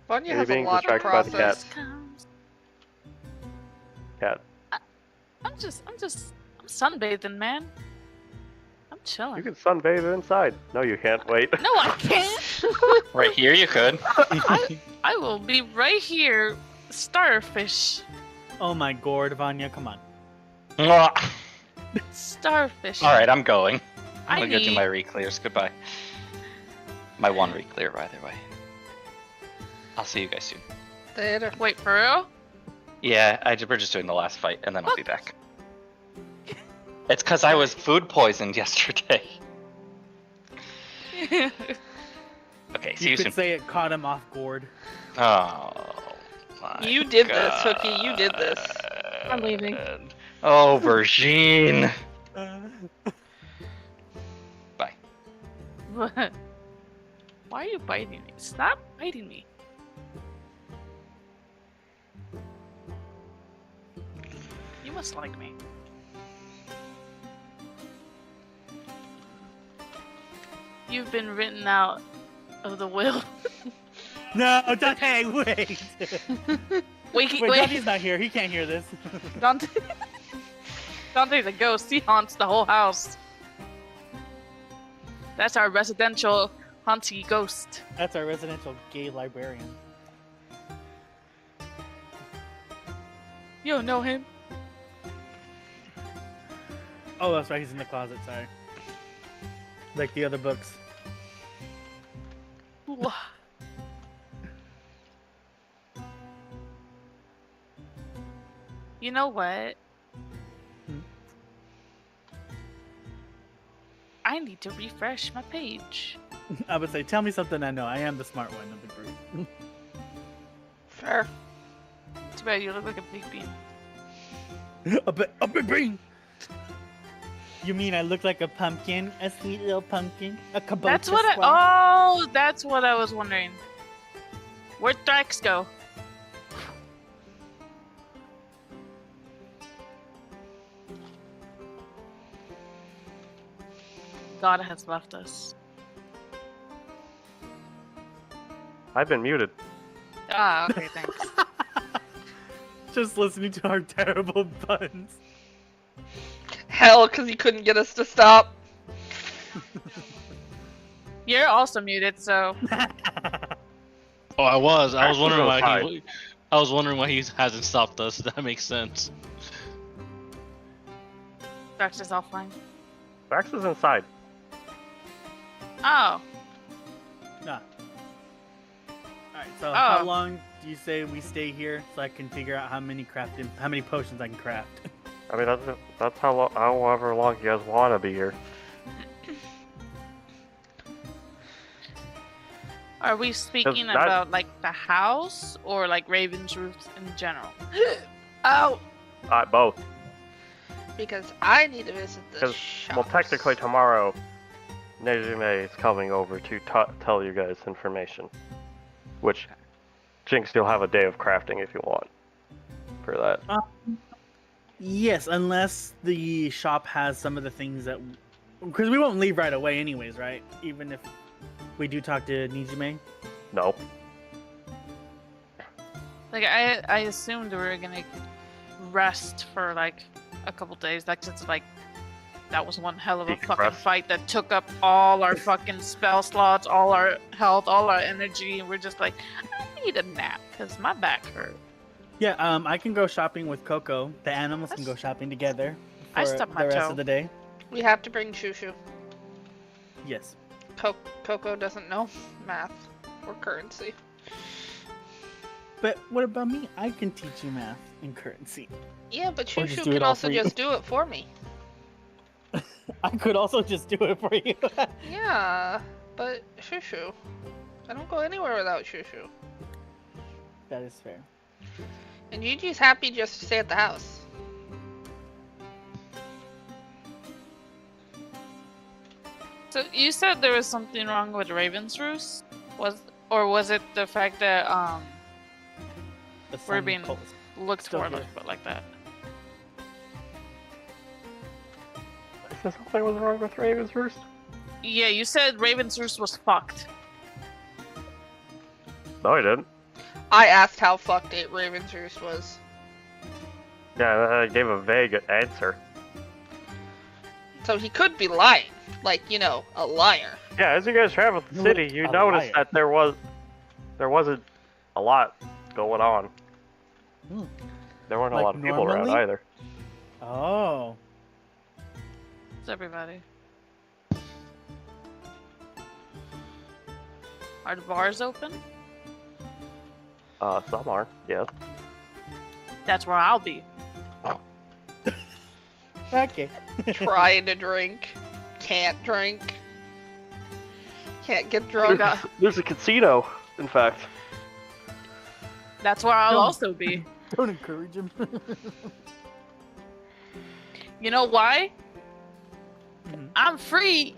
Vanya You're has a being lot to distracted by the process. Cat. I'm sunbathing, man. I'm chilling. You can sunbathe inside. No, you can't. Wait. No, I can't. Right here, you could. I will be right here, starfish. Oh my gourd, Vanya, come on. All Starfish. right, I'm going. I'm I gonna go do need- my re-clears. Goodbye. My one re-clear, by the way. I'll see you guys soon. Later. Wait, for real? Yeah, we're just doing the last fight, and then I'll be back. It's because I was food poisoned yesterday. Okay, see You you could soon. say it caught him off gourd. Oh, my You did this, Hookie. You did this. I'm leaving. God. Oh, Virgin. Bye. What? Why are you biting me? Stop biting me. You must like me. You've been written out of the will. No, Dante, wait. Wait, Wait, Dante's not here. He can't hear this. Dante. Dante's a ghost. He haunts the whole house. That's our residential haunty ghost. That's our residential gay librarian. You don't know him? Oh, that's right. He's in the closet. Sorry. Like the other books. Wha- You know what? Hmm? I need to refresh my page. I would say, tell me something I know. I am the smart one of the group. Fair. Too bad you look like a big bean. a big bean. You mean I look like a pumpkin? A sweet little pumpkin? A kabocha That's what squash? Oh, that's what I was wondering. Where'd Thrax go? God has left us. I've been muted. Ah, okay, thanks. Just listening to our terrible puns. Hell, because he couldn't get us to stop. You're also muted, so Oh, I was wondering why Hi. he. I was wondering why he hasn't stopped us. That makes sense. Thrax is offline. Vax is inside. Oh, Nah. Alright, so Oh. how long do you say we stay here so I can figure out how many potions I can craft? I mean, that's however long you guys want to be here. are we speaking that- about like the house or like Raven's Roost in general? Ow! Both. Because I need to visit the Because, shops. well, technically tomorrow, Nezume is coming over to tell you guys information. Which, Jinx, you'll have a day of crafting if you want. For that. Yes, unless the shop has some of the things that... Because we won't leave right away anyways, right? Even if we do talk to Nijume. No. Like I assumed we were gonna rest for like a couple days. Like since like that was one hell of a fucking Decompress. fight that took up all our fucking spell slots, all our health, all our energy, and we're just like, I need a nap because my back hurt. Yeah, I can go shopping with Coco. The animals can go shopping together for I stubbed my the rest toe. of the day. We have to bring Shushu. Yes. Coco doesn't know math or currency. but what about me? I can teach you math and currency. Yeah, but Or just Shushu do it can all also for you. just do it for me. I could also just do it for you. Yeah, but Shushu. I don't go anywhere without Shushu. That is fair. And Gigi's happy just to stay at the house. So you said there was something wrong with Raven's Roost? Was it the fact that The we're sun being pulse. looked Still for here. but like that? Is there something was wrong with Raven's Roost? Yeah, you said Raven's Roost was fucked. No, I didn't. I asked how fucked it Raven's Roost was. Yeah, I gave a vague answer. So he could be lying. Like, you know, a liar. Yeah, as you guys traveled the You city, look you a noticed liar. that there wasn't a lot going on. Hmm. There weren't a Like lot of people around normally? either. Oh. It's everybody. Are the bars open? Some are, yes. That's where I'll be. Okay. Trying to drink. Can't drink. Can't get drunk. There's a casino, in fact. That's where I'll No. also be. Don't encourage him. You know why? Mhm. I'm free.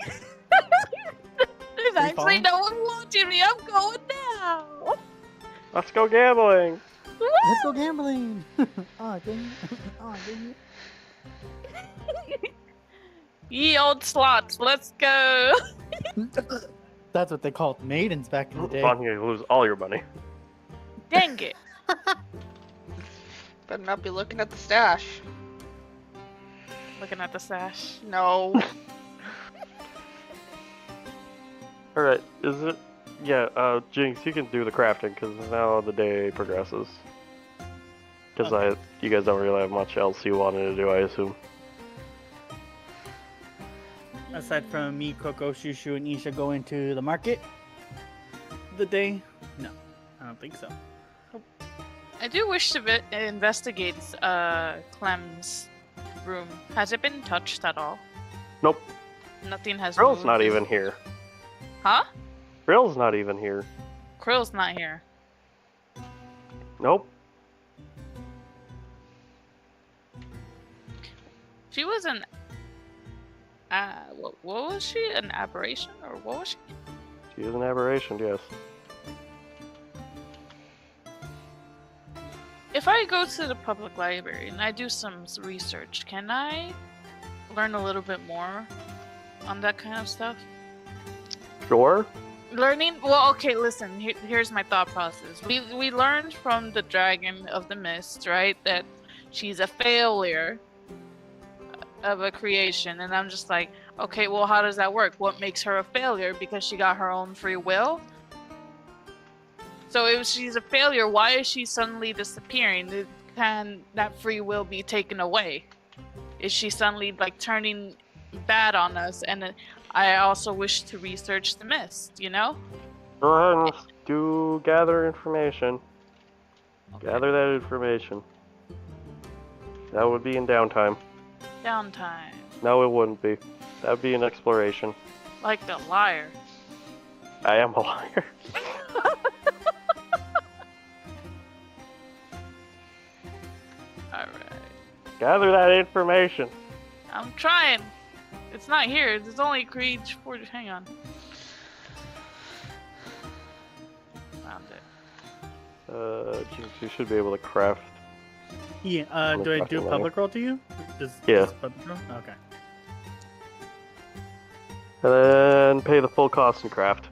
There's actually falling? no one watching me. I'm going now. Let's go gambling! Let's go gambling. Oh, dang it. Oh, dang Ye old slots, let's go. it. That's what they called maidens back in the day. Fun, you lose all your money. Dang it. Better not be looking at the stash. Looking at the stash. No. Alright, is it... Yeah, Jinx, you can do the crafting, because now the day progresses. Because you guys don't really have much else you wanted to do, I assume. Aside from me, Coco, Shushu, and Isha going to the market the day? No, I don't think so. I do wish to investigate Clem's room. Has it been touched at all? Nope. Nothing has Krill's moved. not even here. Huh? Krill's not even here. Krill's not here. Nope. She was an... what was she? An aberration? Or what was she? She is an aberration, yes. If I go to the public library and I do some research, can I learn a little bit more on that kind of stuff? Sure. Learning? Well, okay, listen, here's my thought process. We learned from the Dragon of the Mist, right, that she's a failure of a creation, and I'm just like, okay, well, how does that work? What makes her a failure? Because she got her own free will? So if she's a failure, why is she suddenly disappearing? Can that free will be taken away? Is she suddenly like turning bad on us? And I also wish to research the mist, you know? Go ahead and do gather information. Okay. Gather that information. That would be in downtime. Downtime. No, it wouldn't be. That would be an exploration. Like the liar. I am a liar. Alright. Gather that information. I'm trying. It's not here. There's only Creed 40. Hang on. Found it. Jinx, you should be able to craft. Yeah, I'm do I fucking do liar. public roll to you? Yeah. Does public roll? Okay. And then pay the full cost and craft.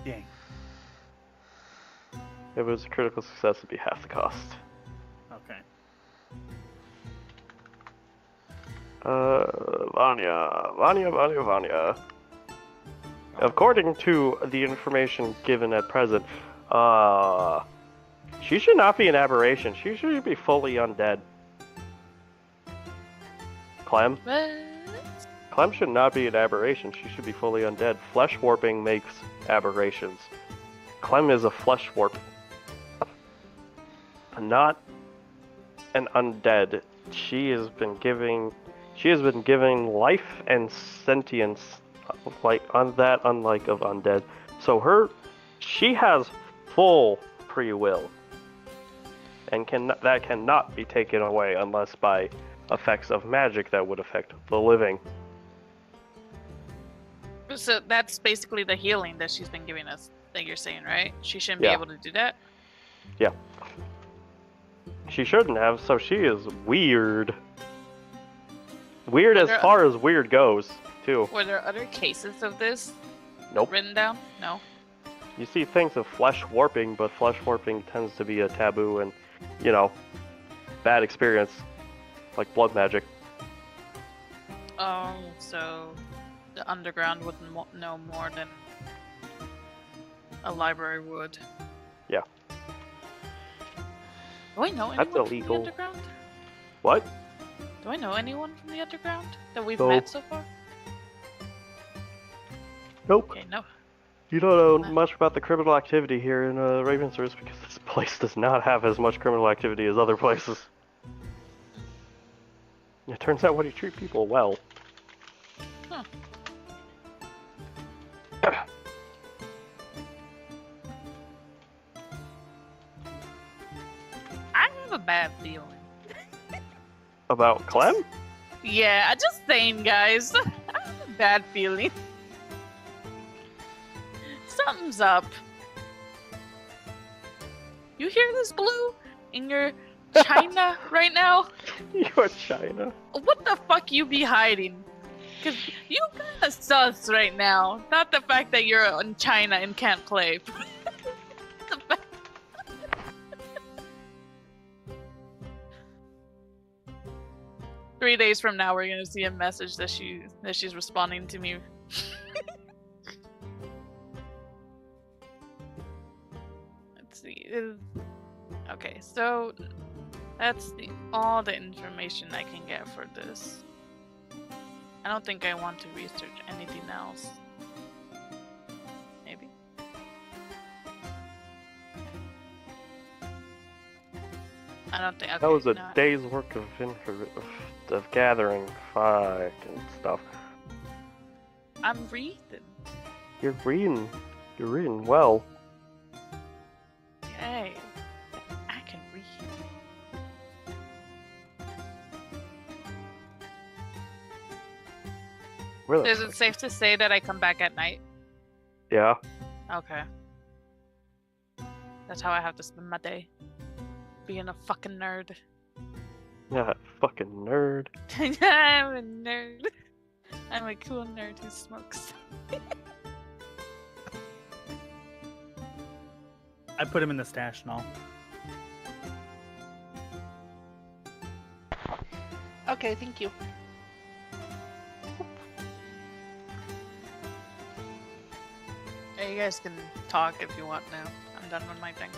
Dang. If it was a critical success, it'd be half the cost. Okay. Vanya. According to the information given at present, she should not be an aberration. She should be fully undead. Clem? What? Clem should not be an aberration. She should be fully undead. Flesh warping makes aberrations. Clem is a flesh warp. not an undead. She has been giving life and sentience, like unlike of undead. So she has full free will, and that cannot be taken away unless by effects of magic that would affect the living. So that's basically the healing that she's been giving us, that you're saying, right? She shouldn't Yeah. be able to do that? Yeah. She shouldn't have, so she is weird. Weird as far as weird goes, too. Were there other cases of this Nope. written down? No. You see things of flesh warping, but flesh warping tends to be a taboo and, bad experience. Like blood magic. Oh, so the underground wouldn't know more than a library would. Yeah. Do I know That's anyone from illegal. the underground? What? Do I know anyone from the underground that we've No. met so far? Nope. Okay, no. You don't know much about the criminal activity here in Ravensthorpe because this place does not have as much criminal activity as other places. It turns out when you treat people well. Huh. I have a bad feeling. About Clem? Yeah, I'm just saying, guys. I have a bad feeling. Something's up. You hear this, Blue? In your China right now? You're China. What the fuck you be hiding? Cause you kinda sus right now. Not the fact that you're in China and can't play. The fact- Three days from now, we're gonna see a message that she's responding to me. Let's see. Okay, so that's all the information I can get for this. I don't think I want to research anything else. Maybe. I don't think. Okay, That was a no. day's work of gathering fight and stuff. I'm reading. You're reading well. Yay. I can read. Where the Is it safe to say that I come back at night? Yeah. Okay. That's how I have to spend my day. Being a fucking nerd. Yeah, fucking nerd. I'm a nerd. I'm a cool nerd who smokes. I put him in the stash and all. Okay, thank you. Yeah, you guys can talk if you want now. I'm done with my thing.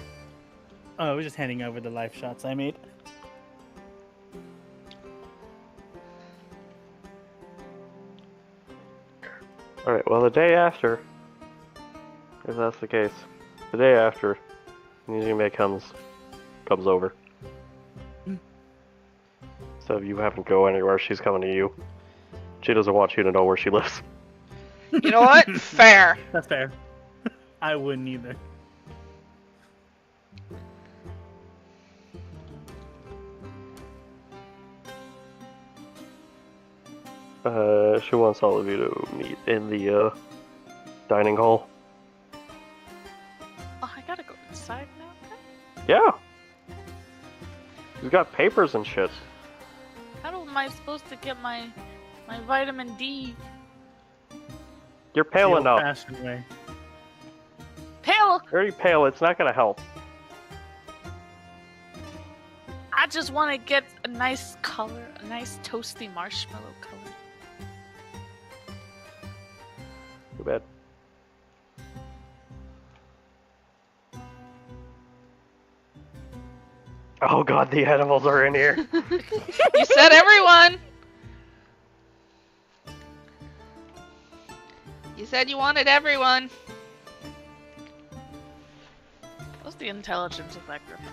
Oh, I was just handing over the life shots I made. Alright, well the day after, if that's the case, the day after, Nizume comes over. So you haven't go anywhere, she's coming to you. She doesn't want you to know where she lives. You know what? Fair. That's fair. I wouldn't either. She wants all of you to meet in the dining hall. Oh, I gotta go inside now? Yeah! You've got papers and shit. How am I supposed to get my vitamin D? You're pale The enough. old-fashioned way. Pale! You're already pale, it's not gonna help. I just want to get a nice color, a nice toasty marshmallow color. Too bad. Oh god, the animals are in here. You said everyone. You said you wanted everyone. What's the intelligence of that griffin?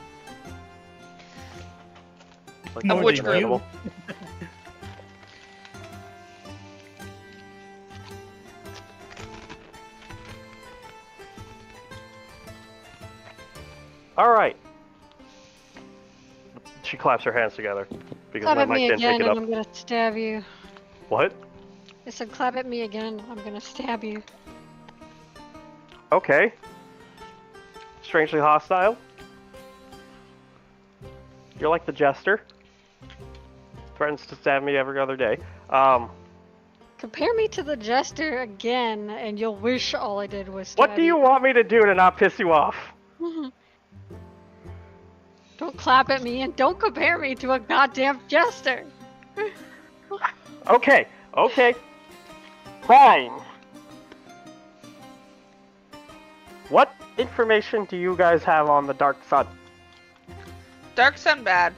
Like, More that which was than group? you. incredible. All right. She claps her hands together because Clap my at mic me didn't pick again it and up. I'm gonna stab you. What? I said clap at me again, I'm gonna stab you. Okay. Strangely hostile. You're like the jester. Threatens to stab me every other day. Compare me to the jester again, and you'll wish all I did was stab What do you want me to do to not piss you off? Don't clap at me and don't compare me to a goddamn jester. Okay, okay. Fine. What information do you guys have on the Dark Sun? Dark Sun bad.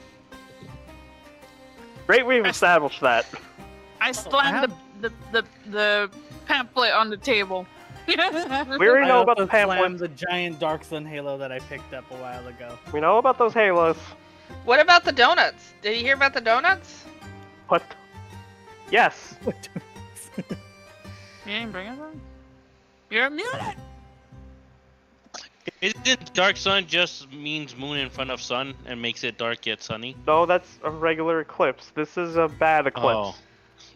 Great, we've established that. I slammed the pamphlet on the table. We already I know about also the pamphlet. slammed the giant Dark Sun halo that I picked up a while ago. We know about those halos. What about the donuts? Did you hear about the donuts? What? Yes. You didn't bring it up? You're muted. Isn't dark sun just means moon in front of sun and makes it dark yet sunny? No, that's a regular eclipse. This is a bad eclipse. Oh.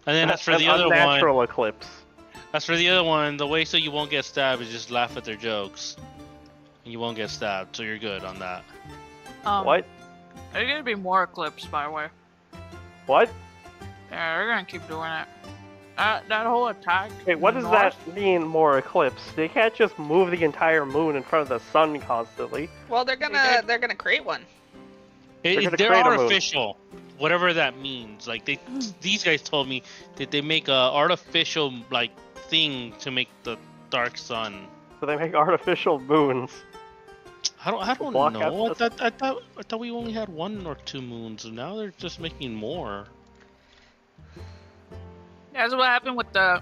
And then as for An the other one, unnatural eclipse. the way so you won't get stabbed is just laugh at their jokes. And you won't get stabbed, so you're good on that. What? There's gonna be more eclipse, by the way. What? Yeah, they're gonna keep doing it. That whole attack. Wait, what in does the that north- mean, more eclipse? They can't just move the entire moon in front of the sun constantly. Well, they're gonna create one. They're gonna They're create a moon. artificial, whatever that means. Like these guys told me that they make a artificial like thing to make the dark sun. So they make artificial moons. I don't block know. out I thought we only had 1 or 2 moons, and now they're just making more. That's what happened with the.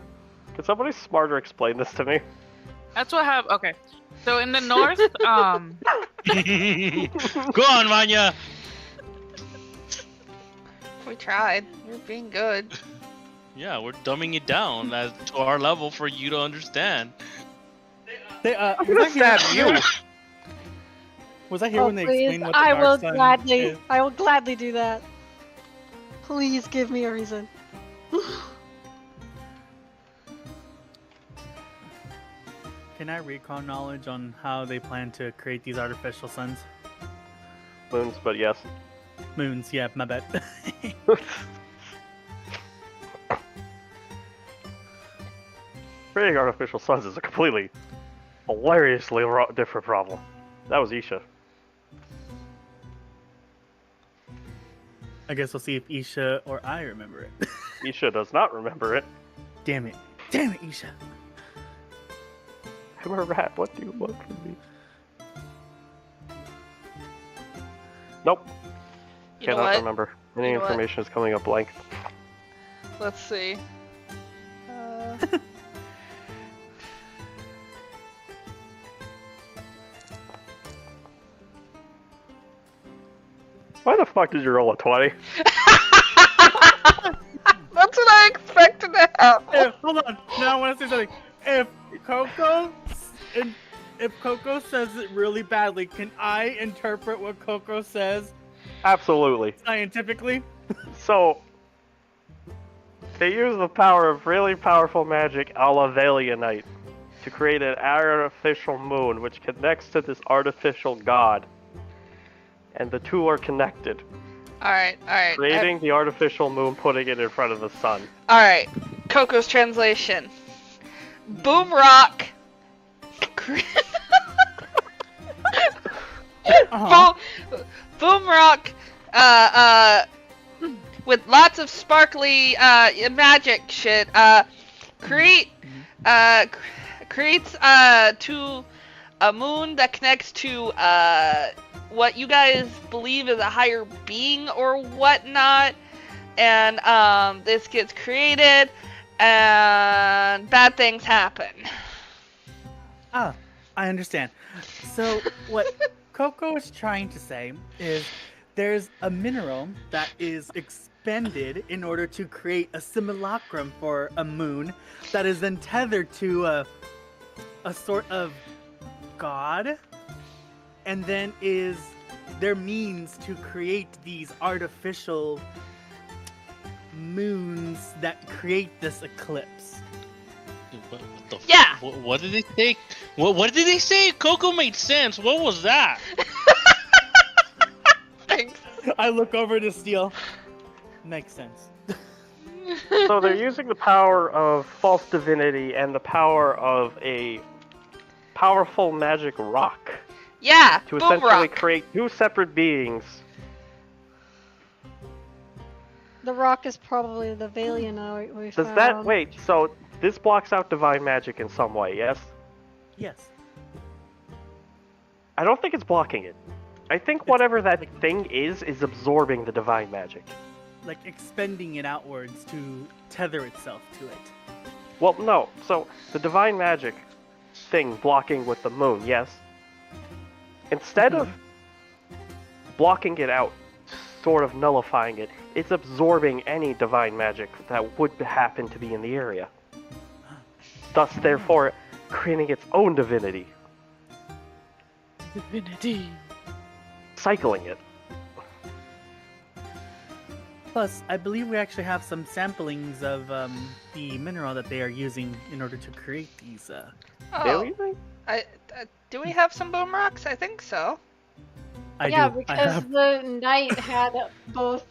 Could somebody smarter explain this to me? That's what happened. Okay, so in the north, Go on, Vanya. We tried. You're being good. Yeah, we're dumbing it down to our level for you to understand. I'm gonna stab you. Was I here Oh when they please, explained what the I will Dark Sun gladly, is? I will gladly do that. Please give me a reason. Can I recon knowledge on how they plan to create these artificial suns? Moons, but yes. Moons, yeah, my bad. Creating artificial suns is a completely, hilariously different problem. That was Isha. I guess we'll see if Isha or I remember it. Isha does not remember it. Damn it. Damn it, Isha. I'm a rat. What do you want from me? Nope. You know Cannot what? remember. Any You know what? information is coming up blank. Let's see. Why the fuck did you roll a 20? That's what I expected to happen. Hold on. Now I want to say something. If Coco says it really badly, can I interpret what Coco says Absolutely. scientifically? So, they use the power of really powerful magic a la Valianite to create an artificial moon which connects to this artificial god. And the two are connected. Alright. Creating the artificial moon, putting it in front of the sun. Alright. Coco's translation. Boom rock. Boom rock. With lots of sparkly magic shit. Creates to a moon that connects to what you guys believe is a higher being or whatnot, and this gets created, and bad things happen. Ah, I understand. So what Coco is trying to say is there's a mineral that is expended in order to create a simulacrum for a moon that is then tethered to a sort of god, and then is their means to create these artificial moons that create this eclipse. What the Yeah. What did they say? What did they say? Coco made sense. What was that? Thanks. I look over to Steel. Makes sense. So they're using the power of false divinity and the power of a powerful magic rock Yeah, to boom essentially rock. create two separate beings. The rock is probably the Valianite we Does found. that wait? So this blocks out divine magic in some way, yes? Yes. I don't think it's blocking it. I think whatever that thing is absorbing the divine magic. Like expending it outwards to tether itself to it. Well, no. So the divine magic thing blocking with the moon, yes. Instead of blocking it out, sort of nullifying it, it's absorbing any divine magic that would happen to be in the area. Thus, therefore, creating its own divinity. Divinity. Cycling it. Plus, I believe we actually have some samplings of the mineral that they are using in order to create these. Oh, Really? do we have some boom rocks? I think so. I yeah, do. I because have. the knight had both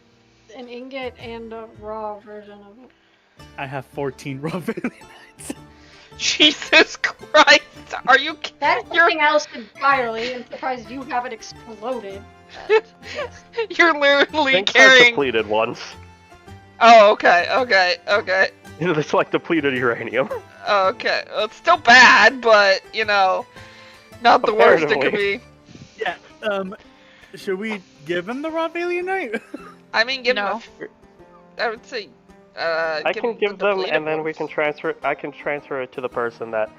an ingot and a raw version of it. I have 14 raw Valianites. Jesus Christ! Are you? That's You're- something else entirely. I'm surprised you haven't exploded. But, yes. You're literally Think of carrying. depleted ones. Oh, okay. It's like depleted uranium. Okay. Well, it's still bad, but not the worst it could Comparatively. be. Yeah. Should we give him the raw Valianite? I mean, give No. him I would say. I can him give the them, depleted and then we ones. can transfer. I can transfer it to the person that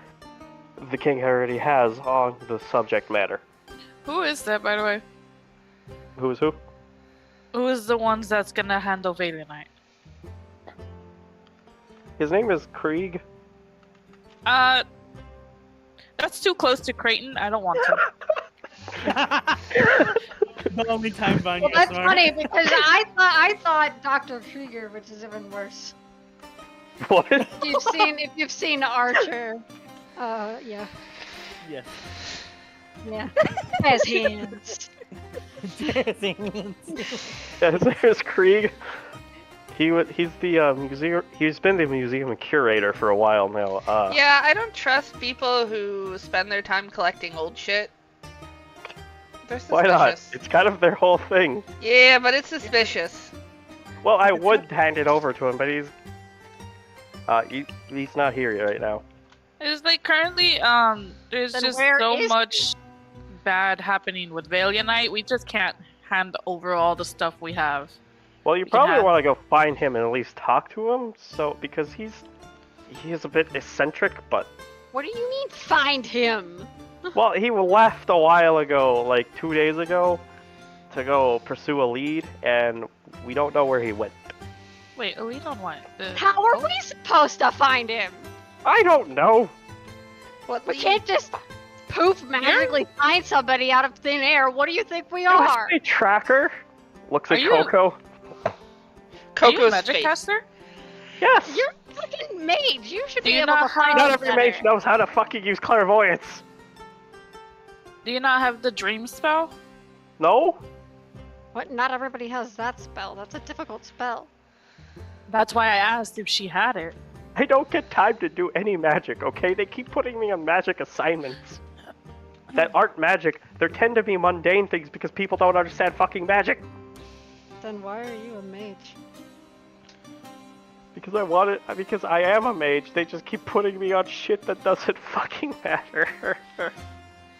the king already has on the subject matter. Who is that, by the way? Who's who? Who is the ones that's gonna handle Valianite? His name is Krieg. That's too close to Creighton. I don't want to. The only time Vanya Well, that's smart. funny because I thought Dr. Krieger, which is even worse. What? If you've seen Archer, yeah, Yes. yeah, has hands. Yeah, his name is Krieg. He's the museum. He's been the museum curator for a while now. Yeah, I don't trust people who spend their time collecting old shit. They're Why suspicious. not? It's kind of their whole thing. Yeah, but it's suspicious. Well, I would hand it over to him, but he's not here right now. It's like currently, there's Then just where so is- much bad happening with Valianite. We just can't hand over all the stuff we have. Well, you probably Yeah. want to go find him and at least talk to him. So because he is a bit eccentric, but What do you mean find him? well, he left a while ago, like 2 days ago, to go pursue a lead, and we don't know where he went. Wait, we don't want the. How are we supposed to find him? I don't know. What We the- can't just poof magically find somebody out of thin air. What do you think we It was are? a tracker. Looks Are at you- Coco. Are you a Coco's magic face. caster? Yes. You're a fucking mage. You should Do be you able not to find have- Not him every better. mage knows how to fucking use clairvoyance. Do you not have the dream spell? No. What? Not everybody has that spell. That's a difficult spell. That's why I asked if she had it. I don't get time to do any magic, okay? They keep putting me on magic assignments that aren't magic. They tend to be mundane things because people don't understand fucking magic. Then why are you a mage? Because I want it. Because I am a mage. They just keep putting me on shit that doesn't fucking matter.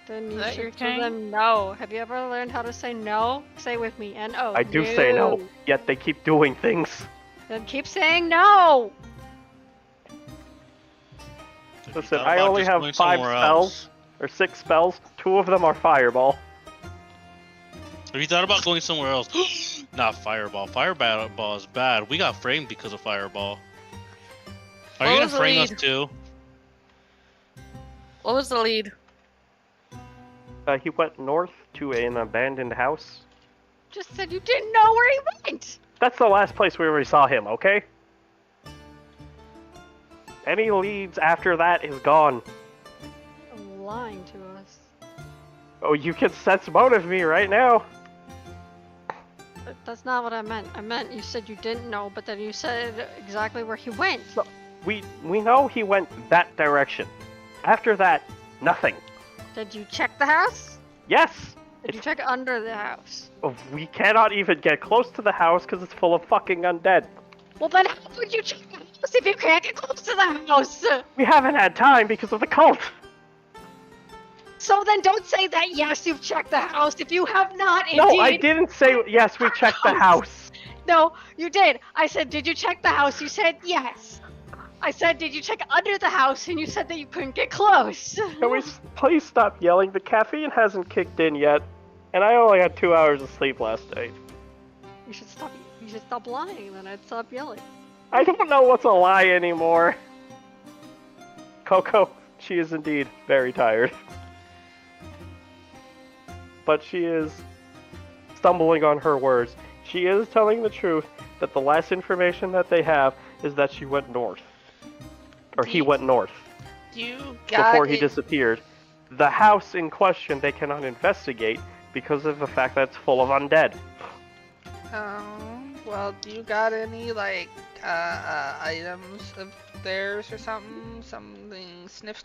Then you that your should tell king? them no. Have you ever learned how to say no? Say with me, N-O. I do say no, yet they keep doing things. Then keep saying no! If you Listen, thought I about only just have going 5 somewhere spells. else, Or 6 spells. 2 of them are fireball. Have you thought about going somewhere else? Not Fireball. Fireball is bad. We got framed because of Fireball. Are What you was gonna the frame us lead? too? What was the lead? He went north to an abandoned house. Just said you didn't know where he went. That's the last place we already saw him, okay? Any leads after that is gone. You're lying to us. Oh, you can sense motive me right now. That's not what I meant. I meant you said you didn't know, but then you said exactly where he went. We know he went that direction. After that, nothing. Did you check the house? Yes! Did you check under the house? We cannot even get close to the house because it's full of fucking undead. Well, then how would you check the house if you can't get close to the house? We haven't had time because of the cult. So then don't say that, yes, you've checked the house if you have not indeed. No, I didn't say yes, we checked the house. No, you did. I said, did you check the house? You said yes. I said, did you check under the house? And you said that you couldn't get close. Can we please stop yelling? The caffeine hasn't kicked in yet, and I only had 2 hours of sleep last night. You should stop lying, then I'd stop yelling. I don't know what's a lie anymore. Coco, she is indeed very tired. But she is stumbling on her words. She is telling the truth that the last information that they have is that she went north. Or he went north You got before he it. disappeared. The house in question they cannot investigate because of the fact that it's full of undead. Well, do you got any, like, items of theirs or something? Something sniff?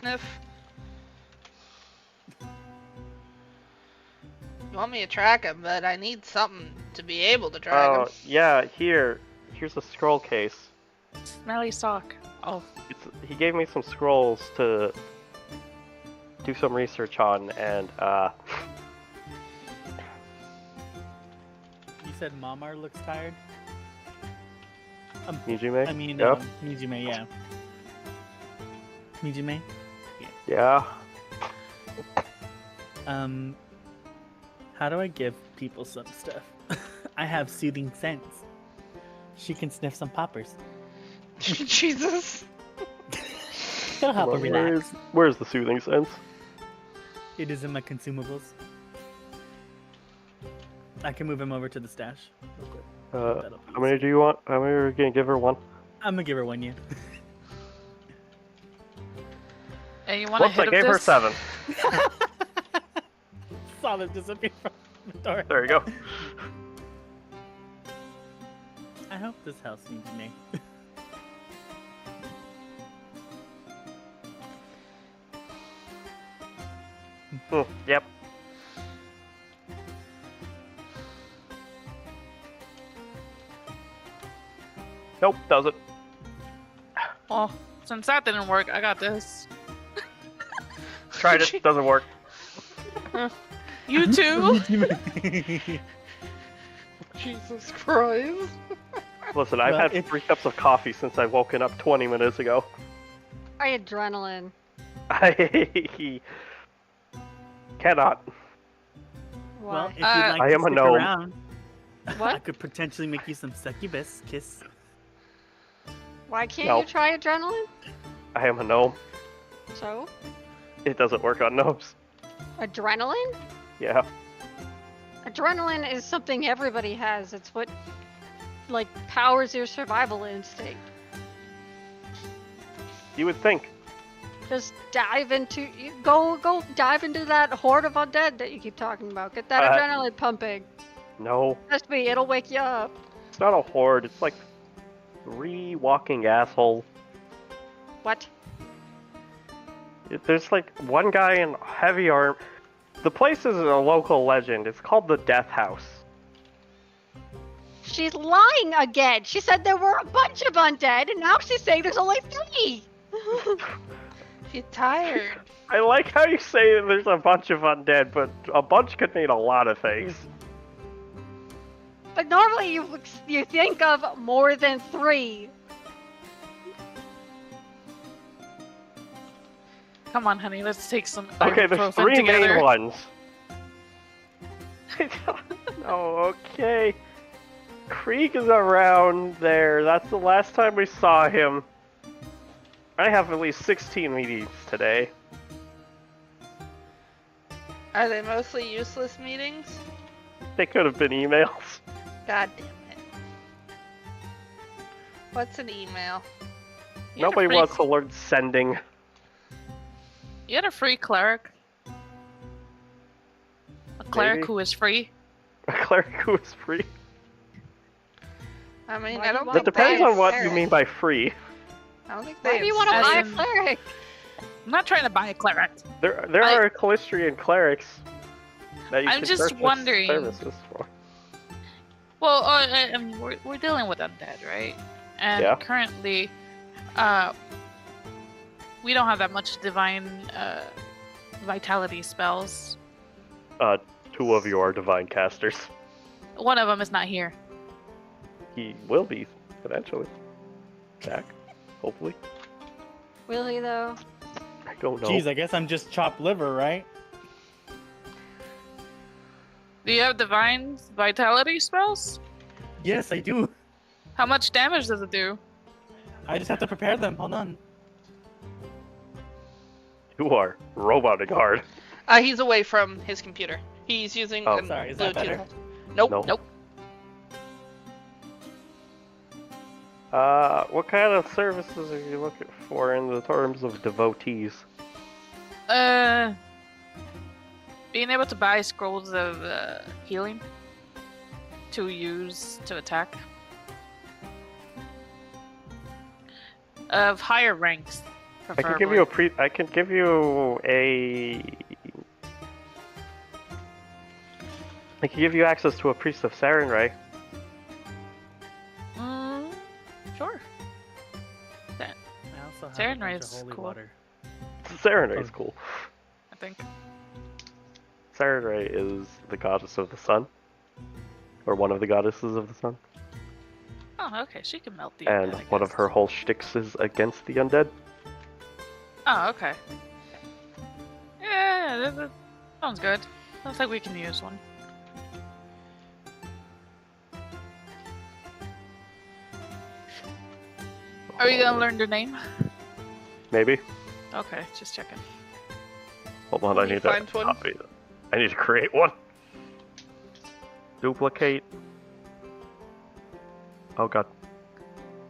You want me to track him, but I need something to be able to track him. Yeah, here's a scroll case. Smelly sock. Oh, He gave me some scrolls to do some research on, and You said Mamar looks tired? Mijume? I mean, Yep. Mijume, yeah. Mijume? Yeah. How do I give people some stuff? I have soothing scents. She can sniff some poppers. Jesus. It'll help her relax. Where's the soothing sense? It is in my consumables. I can move him over to the stash. Real quick. That'll be How many do you want? How many are you gonna give her one? I'm gonna give her one, yeah. and you want to Whoops, I hit gave her this? 7. Saw them disappear from the door. There you go. I hope this helps me. Yep. Nope, doesn't. Well, since that didn't work, I got this. Tried it, doesn't work. You too? Jesus Christ. Listen, I've Well, had 3 cups of coffee since I've woken up 20 minutes ago. I adrenaline. I cannot. Why? Well, if you'd Uh, like I to am a stick gnome. around, I What? could potentially make you some succubus kiss. Why can't No. you try adrenaline? I am a gnome. So? It doesn't work on gnomes. Adrenaline? Yeah. Adrenaline is something everybody has. It's what, like, powers your survival instinct. You would think. Just dive into, go dive into that horde of undead that you keep talking about. Get that Uh, adrenaline pumping. No. Trust me, it'll wake you up. It's not a horde. It's like 3 walking assholes. What? There's like one guy in heavy armor. The place is a local legend. It's called the Death House. She's lying again. She said there were a bunch of undead, and now she's saying there's only 3. She's tired. I like how you say there's a bunch of undead, but a bunch could mean a lot of things. But normally you think of more than 3. Come on, honey, let's take some Okay, there's ibuprofen 3 together. main ones. Oh, okay. Krieg is around there. That's the last time we saw him. I have at least 16 meetings today. Are they mostly useless meetings? They could have been emails. God damn it. What's an email? You had a Nobody free- wants to learn sending. You had a free cleric. A cleric Maybe. who is free. A cleric who is free. I mean, Why I do don't you think It depends they on what you cleric. mean by free. I don't think Why they do you want to As buy a in- cleric? I'm not trying to buy a cleric. There I- are Callistrian clerics that you I'm can just purchase wondering- services for. Well, I mean, we're dealing with undead, right? And Yeah. currently, we don't have that much divine vitality spells. 2 of you are divine casters. One of them is not here. He will be, eventually. Back, hopefully. Will he though? I don't know. Jeez, I guess I'm just chopped liver, right? Do you have divine vitality spells? Yes, I do. How much damage does it do? I just have to prepare them. Hold on. You are roboting hard. He's away from his computer. He's using Oh. a Sorry, is that Bluetooth. better? Nope. No. Nope. What kind of services are you looking for in the terms of devotees? Being able to buy scrolls of healing to use to attack. Of higher ranks, I preferably. can give you a I can give you a. I can give you access to a priest of Sarenrae. Sure. I also have Saren a bunch Rae's of holy cool. water. Sarenrae is cool. I think. Sarenrae is the goddess of the sun, or one of the goddesses of the sun, Oh, okay. She can melt the and undead, I one of guess. her whole shticks is against the undead. Oh, okay. Yeah, that sounds good. Sounds like we can use one. Are you gonna learn their name? Maybe. Okay, just checking. Hold on, Will I you need to find one? copy them. I need to create one. Duplicate. Oh god.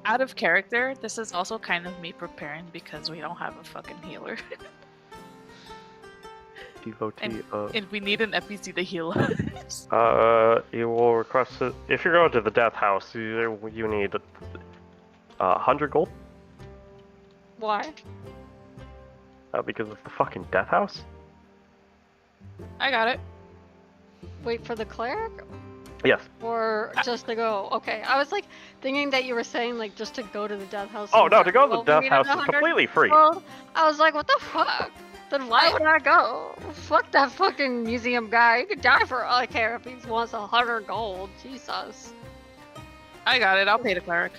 Out of character, this is also kind of me preparing because we don't have a fucking healer. Devotee. And we need an NPC to heal us. You will request it if you're going to the death house. You need 100 gold Why? because it's the fucking death house. I got it. Wait for the cleric? Yes. Or just to go? Okay, I was like thinking that you were saying like just to go to the death house. Oh and no, to go to the well, we death needed house is 100 completely free. gold. I was like, what the fuck? Then why would I go? Fuck that fucking museum guy. He could die for all I care if he wants 100 gold. Jesus. I got it. I'll pay the cleric.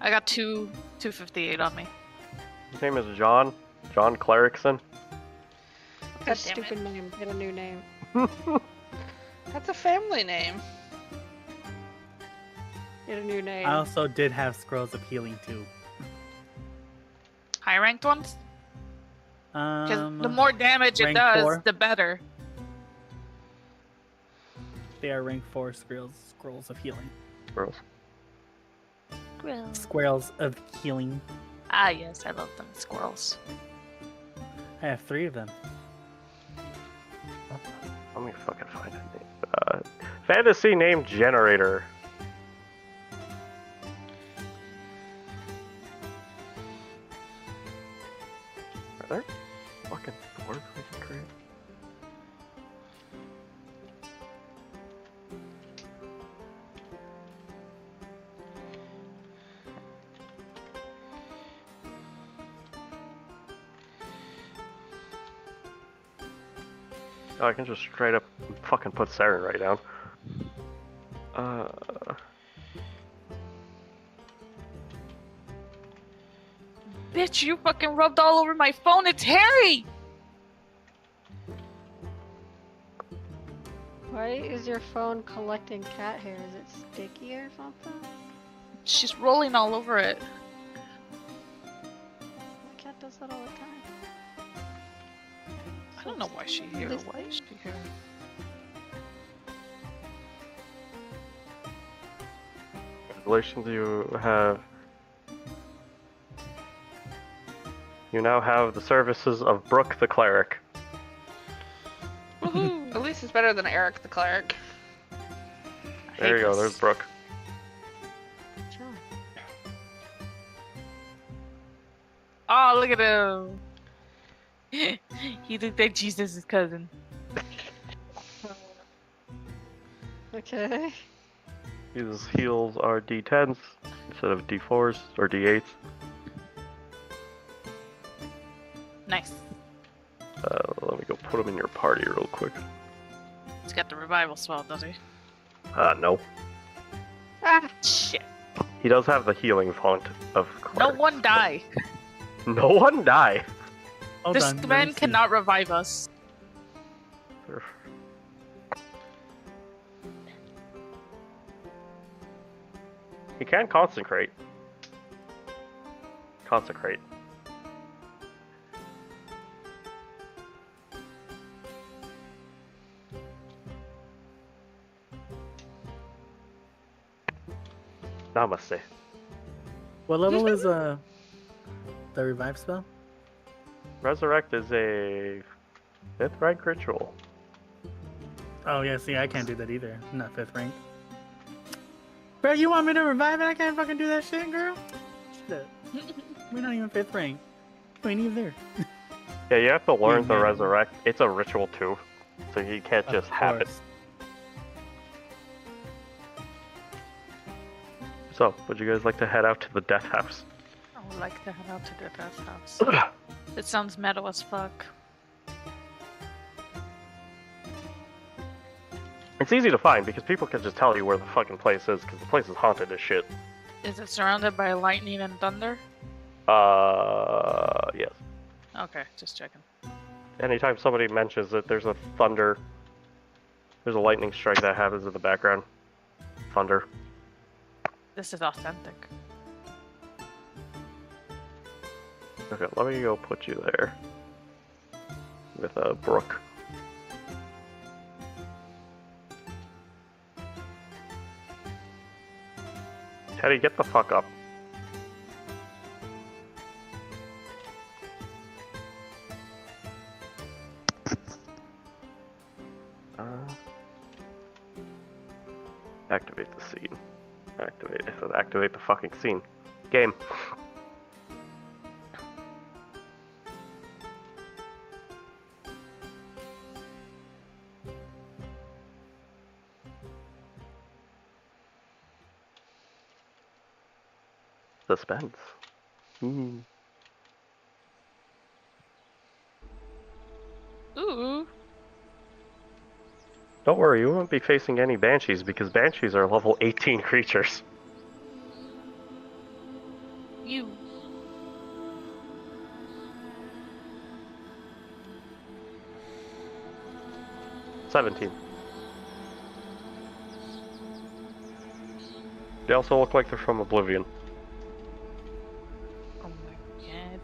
I got 258 on me. His name is John Clerickson. That's a God damn stupid name. Get a new name. That's a family name. Get a new name. I also did have scrolls of healing too. High ranked ones? Because the Um, more damage it rank does, 4. the better. They are rank 4 scrolls of healing. Gross. Squirrels of healing. Ah, yes, I love them squirrels. I have 3 of them. Let me fucking find a name. Fantasy name generator. Are there fucking dwarves we can create? Oh, I can just straight up fucking put Saren right down. Bitch, you fucking rubbed all over my phone. It's Harry! Why Why is your phone collecting cat hair? Is it sticky or something? She's rolling all over it. My cat does that all the time. I don't know why she's here. Why is she here? Congratulations, you now have the services of Brooke the Cleric. Woohoo! At least it's better than Eric the cleric. There you go, there's Brooke. Sure. Oh, look at him. He looked like Jesus' cousin. Okay. His heals are D10s instead of D4s or D8s. Nice. Let me go put him in your party real quick. He's got the revival spell, does he? No. Ah, shit. He does have the healing font of No cleric. one die. No one die. Hold This on, let me man see. cannot revive us. He can consecrate. Consecrate. Namaste. What level is the revive spell? Resurrect is a 5th rank ritual. Oh yeah, see, I can't do that either. I'm not 5th rank. Bro, you want me to revive it? I can't fucking do that shit, girl. Shit. We're not even 5th rank. We ain't even there. Yeah, you have to learn the Yeah. resurrect. It's a ritual too, so you can't just Of have it. course. So, would you guys like to head out to the death house? I would like to head out to the death house. It sounds metal as fuck. It's easy to find because people can just tell you where the fucking place is because the place is haunted as shit. Is it surrounded by lightning and thunder? Yes. Okay, just checking. Anytime somebody mentions that there's a thunder, there's a lightning strike that happens in the background. Thunder. This is authentic. Okay, let me go put you there. With Brooke. Teddy, get the fuck up. Activate the scene. Activate. I said activate the fucking scene. Game. Suspense. Ooh. Don't worry, you won't be facing any banshees because banshees are level 18 creatures. You. $17. They also look like they're from Oblivion. Oh my god.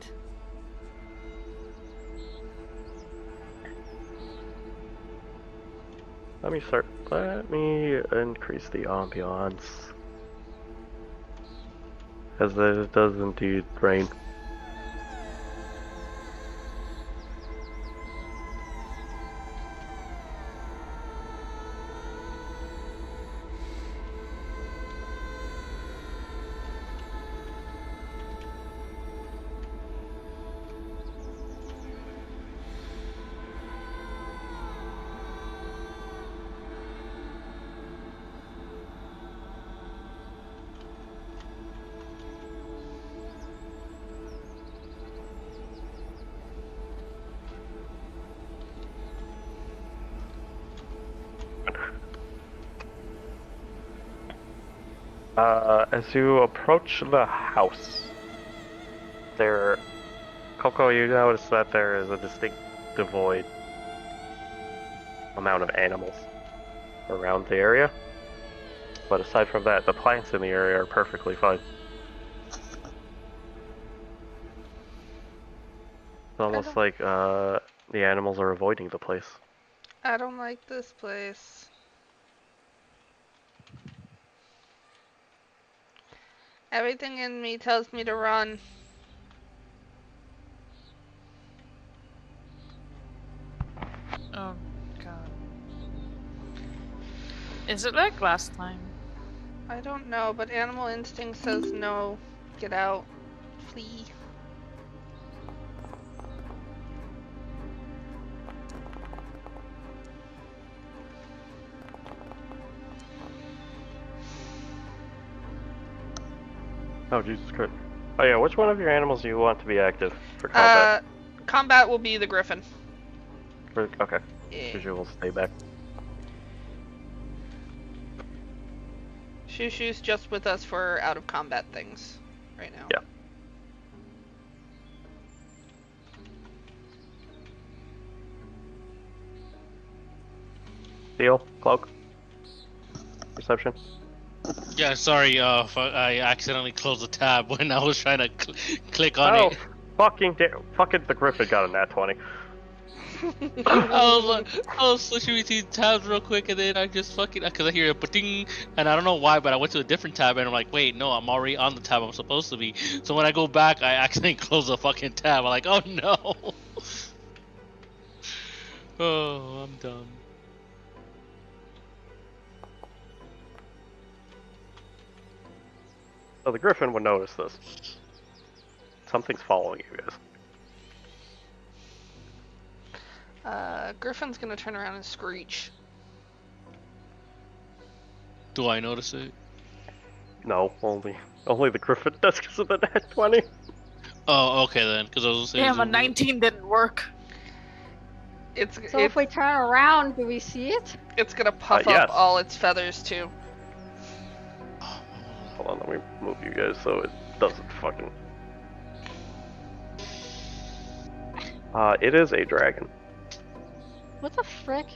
Let me increase the ambiance. As it does indeed rain. As you approach the house, Coco, you notice that there is a distinct devoid amount of animals. around the area. But aside from that, the plants in the area are perfectly fine. It's almost like the animals are avoiding the place. I don't like this place. Everything in me tells me to run. Oh god. Is it like last time? I don't know, but animal instinct says no. Get out. Flee. Oh, Jesus Christ. Oh yeah, which one of your animals do you want to be active for combat? Combat will be the griffin. Okay, Yeah. Shushu will stay back. Shushu's just with us for out of combat things right now. Yeah. Steel, cloak, perception. Yeah, sorry, I accidentally closed the tab when I was trying to click on Oh, it. fucking the Griffin got a nat 20. I was switching between tabs real quick, and then I just because I hear a ding, and I don't know why, but I went to a different tab, and I'm like, wait, no, I'm already on the tab I'm supposed to be. So when I go back, I accidentally close the fucking tab. I'm like, oh no. Oh, I'm dumb. So the Griffin would notice this. Something's following you guys. Griffin's gonna turn around and screech. Do I notice it? No, only the Griffin does because of the nat 20. Oh, okay then, because I was saying. Damn, a 19 didn't work. So if we turn around, do we see it? It's gonna puff yes. up all its feathers too. Hold on, let me move you guys so it doesn't fucking... it is a dragon. What the frick?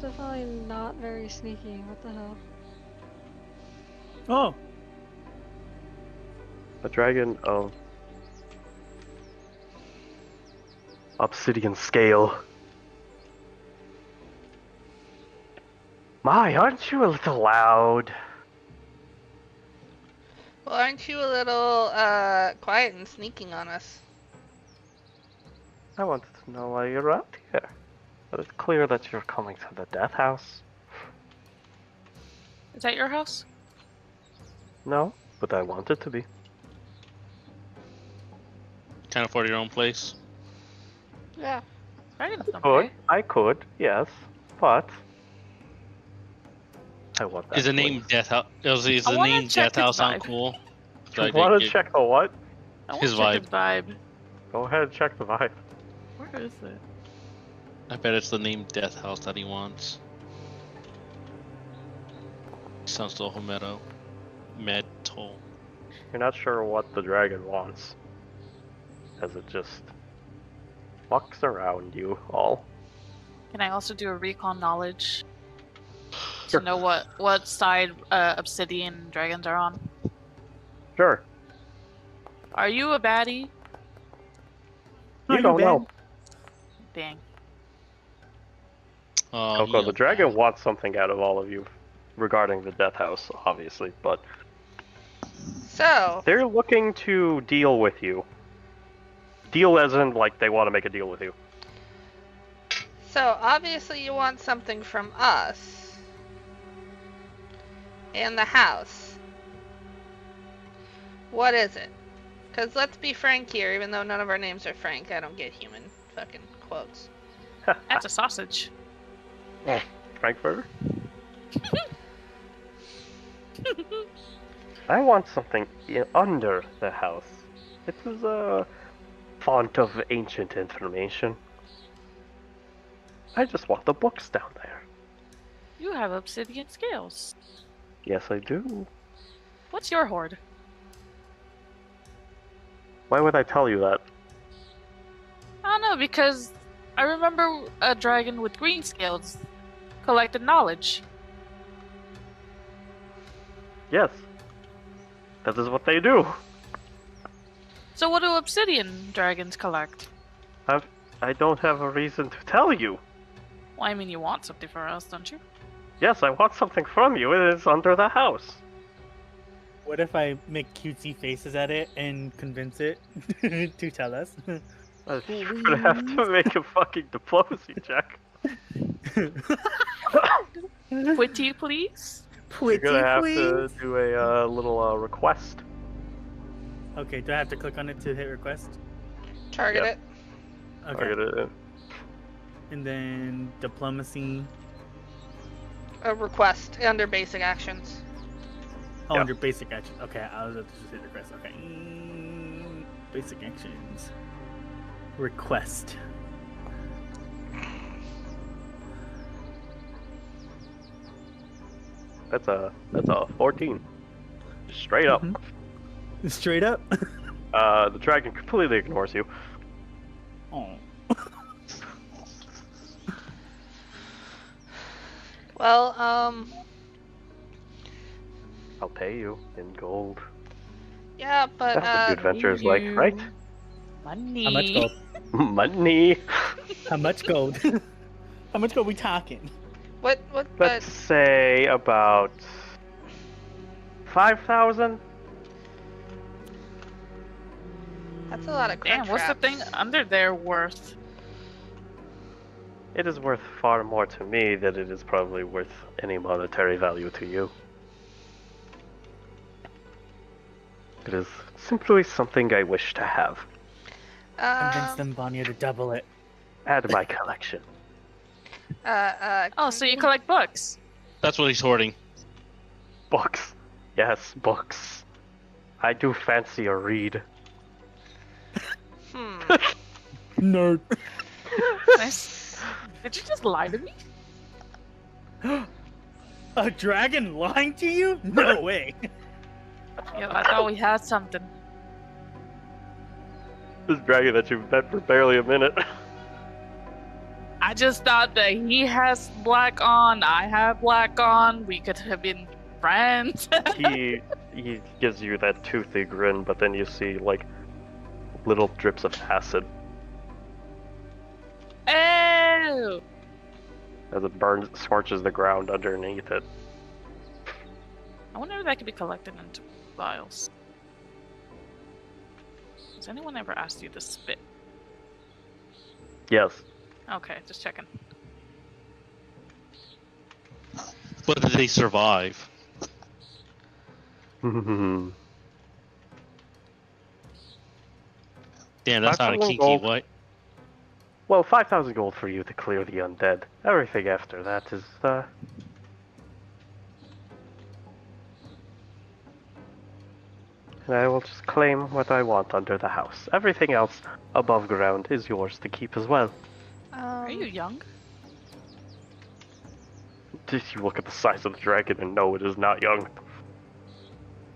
Definitely not very sneaky. What the hell? Oh, A dragon of obsidian scale. My, aren't you a little loud? Well, aren't you a little quiet and sneaking on us? I wanted to know why you're out here. But it's clear that you're coming to the death house. Is that your house? No, but I want it to be. Can't afford your own place. Yeah. Dragon's not Could, okay. I could, yes, but I want that. Is the name place. Death House? Is the I wanna name check Death House his sound vibe. cool? You want to check the what? I want his to check vibe. his vibe. Go ahead and check the vibe. Where is it? I bet it's the name Death House that he wants. Sounds so metal. Metal. You're not sure what the dragon wants, as it just walks around you all. Can I also do a recon knowledge Sure. to know what side obsidian dragons are on? Sure. Are you a baddie? You don't know. Dang. Coco, the dragon wants something out of all of you regarding the death house, obviously, but So, they're looking to deal with you. Deal as in, like, they want to make a deal with you. so obviously you want something from us. And the house. What is it? Because let's be frank here, even though none of our names are Frank, I don't get human fucking quotes. That's a sausage. Frankfurter? I want something under the house. It is a font of ancient information. I just want the books down there. You have obsidian scales. Yes, I do. What's your hoard? Why would I tell you that? I don't know, because I remember a dragon with green scales collected knowledge. Yes. That is what they do. So what do obsidian dragons collect? I don't have a reason to tell you. Well, I mean, you want something from us, don't you? Yes, I want something from you. It is under the house. What if I make cutesy faces at it and convince it to tell us? You're gonna have to make a fucking diplomacy check. Witty, please. You're gonna have to do a little request. Okay, do I have to click on it to hit request? Target Yep. it. Okay. Target it. And then diplomacy. A request under basic actions. Oh, Yeah. under basic action. Okay, I was about to just hit request. Okay. Basic actions. Request. That's a 14. Straight up. Straight up. The dragon completely ignores you. Oh. Well, I'll pay you in gold. yeah, but That's what the adventure is like, right? Money. How much gold? Money. How much gold? How much gold we talking? what, Let's say about 5,000. that's a lot of Damn, crunch what's the wraps. thing under there worth? It is worth far more to me than it is probably worth any monetary value to you. It is simply something I wish to have. Convince them, Vanya, to double it. Add my collection. Oh, so you collect books. That's what he's hoarding. Books. Yes, books. I do fancy a read. Nerd. Nice. Did you just lie to me? A dragon lying to you? No way. Yo, I thought we had something. This dragon that you've met for barely a minute. I just thought that he has black on, I have black on, we could have been friends. he gives you that toothy grin, but then you see like little drips of acid Oh! as it burns, scorches the ground underneath it. I wonder if that could be collected into vials. Has anyone ever asked you to spit? Yes. Okay, just checking. But did they survive? Well, Damn, that's not a 5,000 kinky gold. what? 5,000 gold for you to clear the undead. Everything after that is, and I will just claim what I want under the house. Everything else above ground is yours to keep as well. Are you young? Did you look at the size of the dragon and know it is not young?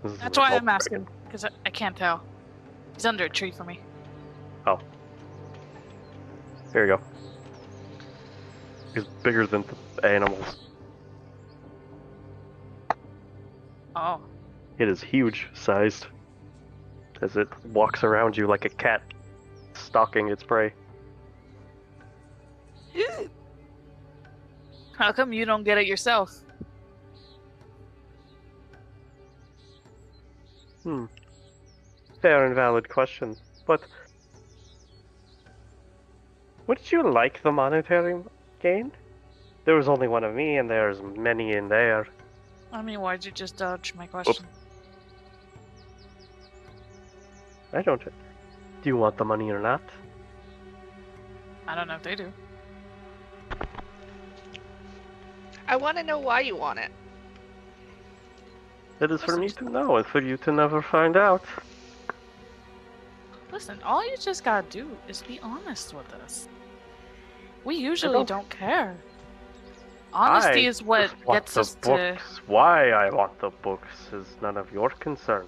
This is That's an why adult I'm asking, dragon. because I can't tell. He's under a tree for me. Oh. There you go. He's bigger than the animals. Oh. It is huge sized. As it walks around you like a cat stalking its prey. How come you don't get it yourself? Fair and valid question. But wouldn't you like the monetary gain? There was only one of me and there's many in there. I mean, why'd you just dodge my question? I don't. Do you want the money or not? I don't know if they do. I want to know why you want it. It is for me to know and for you to never find out. Listen, all you just gotta do is be honest with us. We usually don't care. Honesty is what just want gets the us to. books. Why I want the books is none of your concern.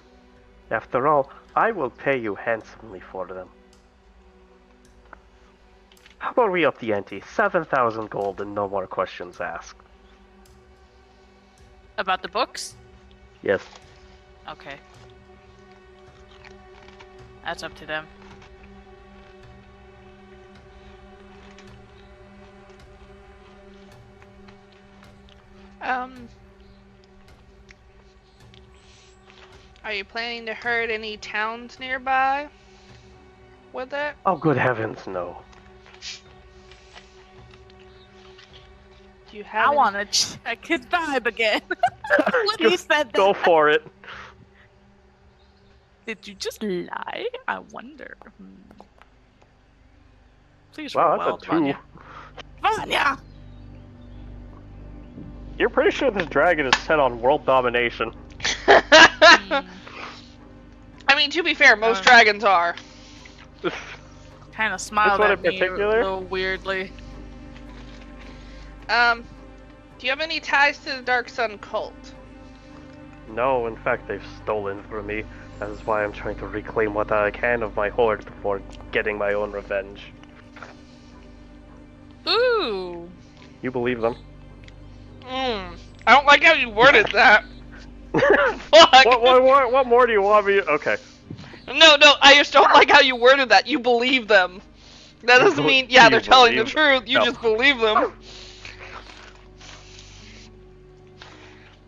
After all, I will pay you handsomely for them. How about we up the ante? 7,000 gold and no more questions asked. About the books? Yes. Okay. That's up to them. Are you planning to herd any towns nearby with it? Oh, good heavens, no. Do you have I want to check his vibe again. When he said that. Go for it. Did you just lie? I wonder. Please Wow, roll that's well, a 2. Vanya. Vanya! You're pretty sure this dragon is set on world domination. I mean, to be fair, most dragons are. Kind of smiled one at in me a particular? little weirdly. Do you have any ties to the Dark Sun cult? No, in fact, they've stolen from me. That is why I'm trying to reclaim what I can of my hoard before getting my own revenge. Ooh. You believe them? I don't like how you worded that. Fuck. What more do you want me? Okay. No, I just don't like how you worded that. You believe them. That doesn't mean, yeah, they're telling the truth. You just believe them.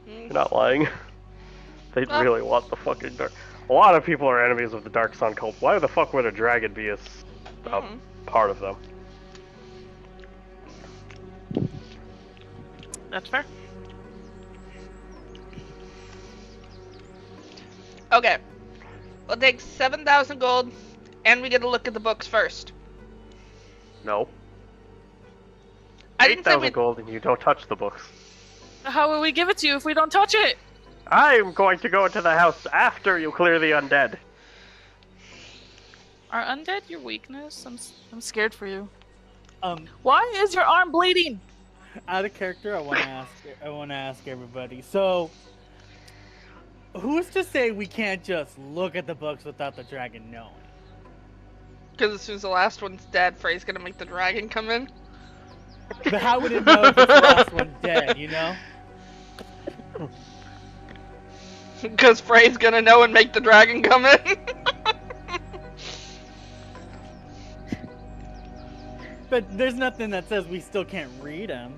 You're not lying. They really want the fucking dark. A lot of people are enemies of the Dark Sun cult. Why the fuck would a dragon be a part of them? That's fair. Okay. We'll take 7,000 gold, and we get a look at the books first. No. I didn't say 8,000 gold and you don't touch the books. How will we give it to you if we don't touch it? I'm going to go into the house after you clear the undead. Are undead your weakness? I'm scared for you. Why is your arm bleeding? Out of character, I want to ask everybody. So, who's to say we can't just look at the books without the dragon knowing? Because as soon as the last one's dead, Frey's gonna make the dragon come in. But how would it know if it's the last one dead? You know? Because Frey's gonna know and make the dragon come in. But there's nothing that says we still can't read them.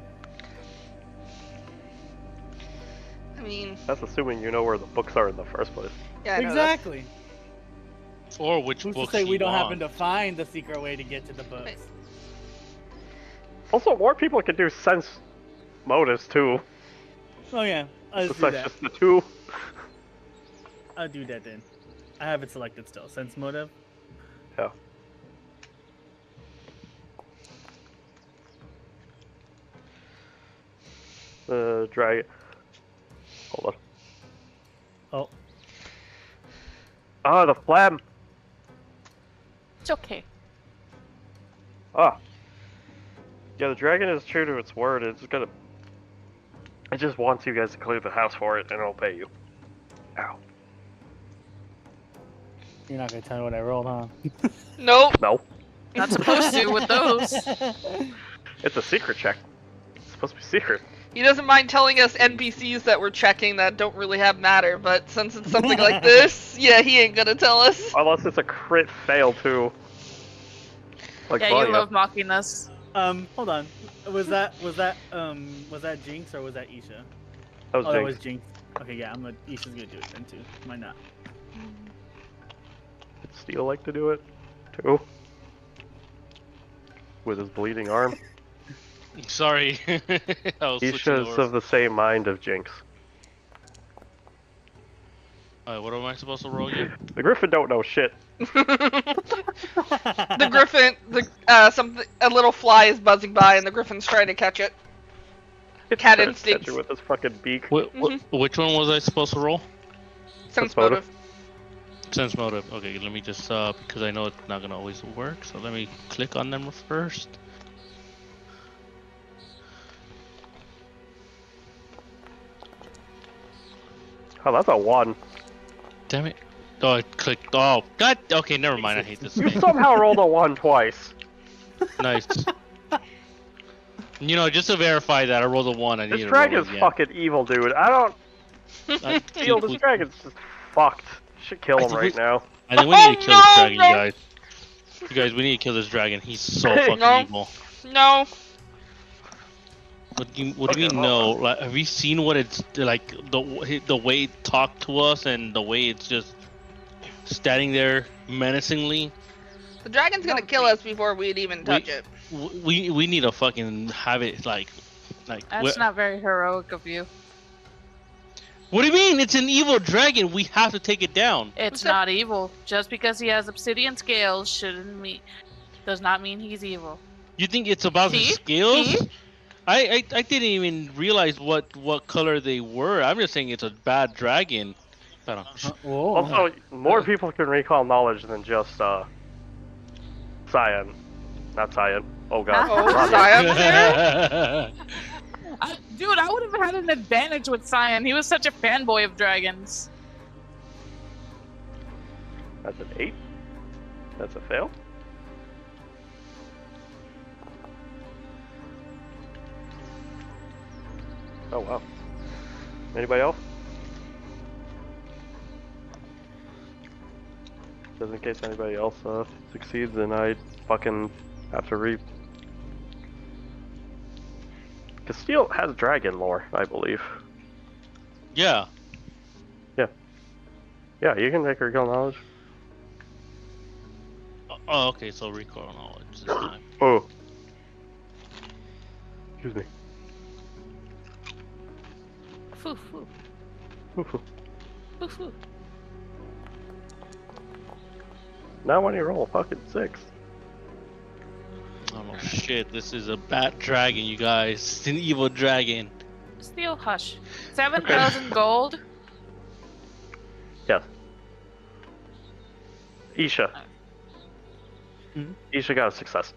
I mean, That's assuming you know where the books are in the first place. yeah, I know that. Exactly. Or which Who's to books say we you don't want. happen to find the secret way to get to the books? Wait. Also, more people can do sense motives too. Oh yeah, I'll just do Besides that. just the 2. I'll do that then. I have it selected still. Sense motive. Yeah. The dragon. Hold on. Oh, Ah, the phlegm. It's okay. Ah. Yeah, the dragon is true to its word. It's gonna. It just wants you guys to clear the house for it, and it'll pay you. Ow. you're not gonna tell me what I rolled, huh? Nope. No. Not supposed to with those. It's a secret check. It's supposed to be secret. He doesn't mind telling us NPCs that we're checking that don't really have matter, but since it's something like this, yeah, he ain't gonna tell us. Unless it's a crit fail too. Like Yeah, Vanya. you love mocking us. Hold on. Was that Jinx or was that Isha? That was Oh, that Jinx. was Jinx. Okay, yeah, Isha's gonna do it then too. Why not? Did Steel like to do it too? With his bleeding arm. Sorry. I was switching Isha's over. of the same mind of Jinx. Alright, what am I supposed to roll again? The Griffin don't know shit. The griffin, a little fly is buzzing by, and the griffin's trying to catch it. It's Cat trying to instincts. catch it with his fucking beak. Which one was I supposed to roll? Sense motive. motive. Sense motive. Okay, let me just because I know it's not gonna always work, so let me click on them first. Oh, that's a 1. Damn it! Oh, I clicked. Oh, God. Okay, never mind. I hate this. You thing. somehow rolled a 1 twice. Nice. You know, just to verify that I rolled a 1, I need This to roll dragon's again. fucking evil, dude. I don't feel this dragon's just fucked. Should kill I him think right now. I think we need to kill this dragon, no. you guys. You guys, we need to kill this dragon. He's so fucking No. evil. No. What do you Okay, mean no? Like, have you seen what it's like? The way it talked to us and the way it's just standing there menacingly. The dragon's gonna kill us before we'd even touch it. We need to fucking have it like. That's not very heroic of you. What do you mean? It's an evil dragon. We have to take it down. It's not evil. Just because he has obsidian scales does not mean he's evil. You think it's about the See? scales? See? I didn't even realize what color they were. I'm just saying it's a bad dragon. Whoa. Also, more people can recall knowledge than just Cyan. Not Cyan. Oh god. Oh, Vanya. Cyan. Dude, I would have had an advantage with Cyan. He was such a fanboy of dragons. That's an 8. That's a fail. Oh wow. Anybody else? Just in case anybody else succeeds, then I fucking have to read. Castile has dragon lore, I believe. Yeah. Yeah, you can make her recall knowledge. Oh, okay. So recall knowledge this time. Oh. Excuse me. Foo foo. Ooh. Foo foo. Now when you roll a fucking 6. Oh shit! This is a bad dragon, you guys. It's an evil dragon. Steel hush. 7,000 gold. Yes. Isha. Mhm. Isha got a success.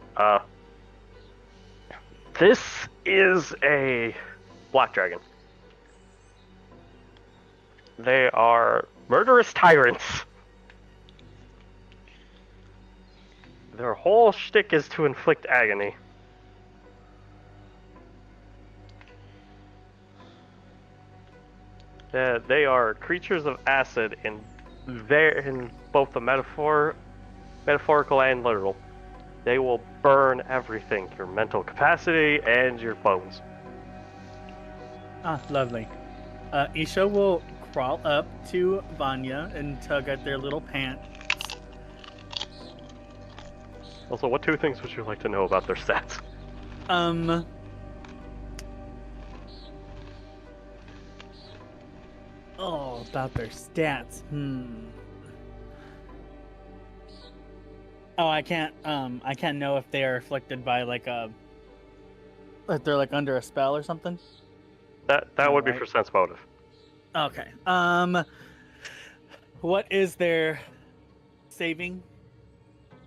This is a black dragon. They are murderous tyrants. Their whole shtick is to inflict agony. They are creatures of acid in both the metaphorical and literal. They will burn everything, your mental capacity and your bones. Ah, lovely. Isha will crawl up to Vanya and tug at their little pants. Also, what 2 things would you like to know about their stats? Oh, about their stats. Oh, I can't know if they are afflicted by like if they're like under a spell or something. That would be Right. for sense motive. Okay. What is their saving?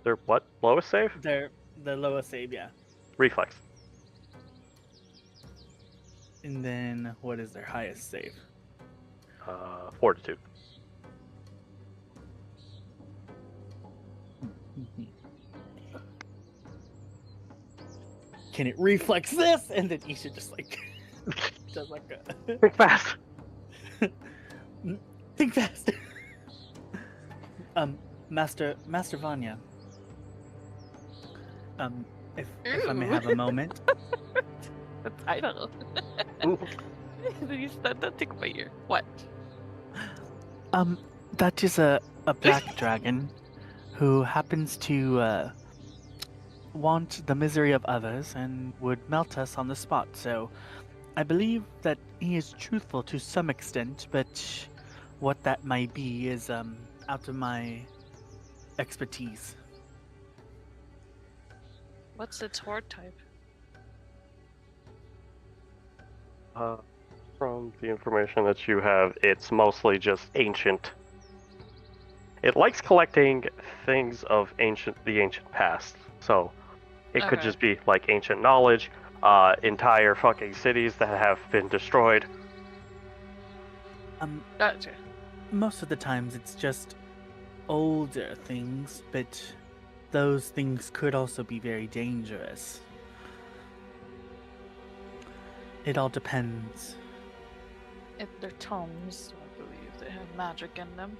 Their what? Lowest save? The lowest save, yeah. Reflex. And then what is their highest save? Fortitude. Can it reflex this? And then Isha just like does like a Think fast. think fast. Master Vanya. If I may have a moment. I don't know. That tickle my ear. What? That is a black dragon who happens to want the misery of others and would melt us on the spot. So I believe that he is truthful to some extent, but what that might be is out of my expertise. What's its horde type? From the information that you have, it's mostly just ancient. It likes collecting things of the ancient past. So it could Okay. just be like ancient knowledge, entire fucking cities that have been destroyed. Gotcha. Most of the times it's just older things, but those things could also be very dangerous. It all depends. If they're tomes, I believe they have magic in them.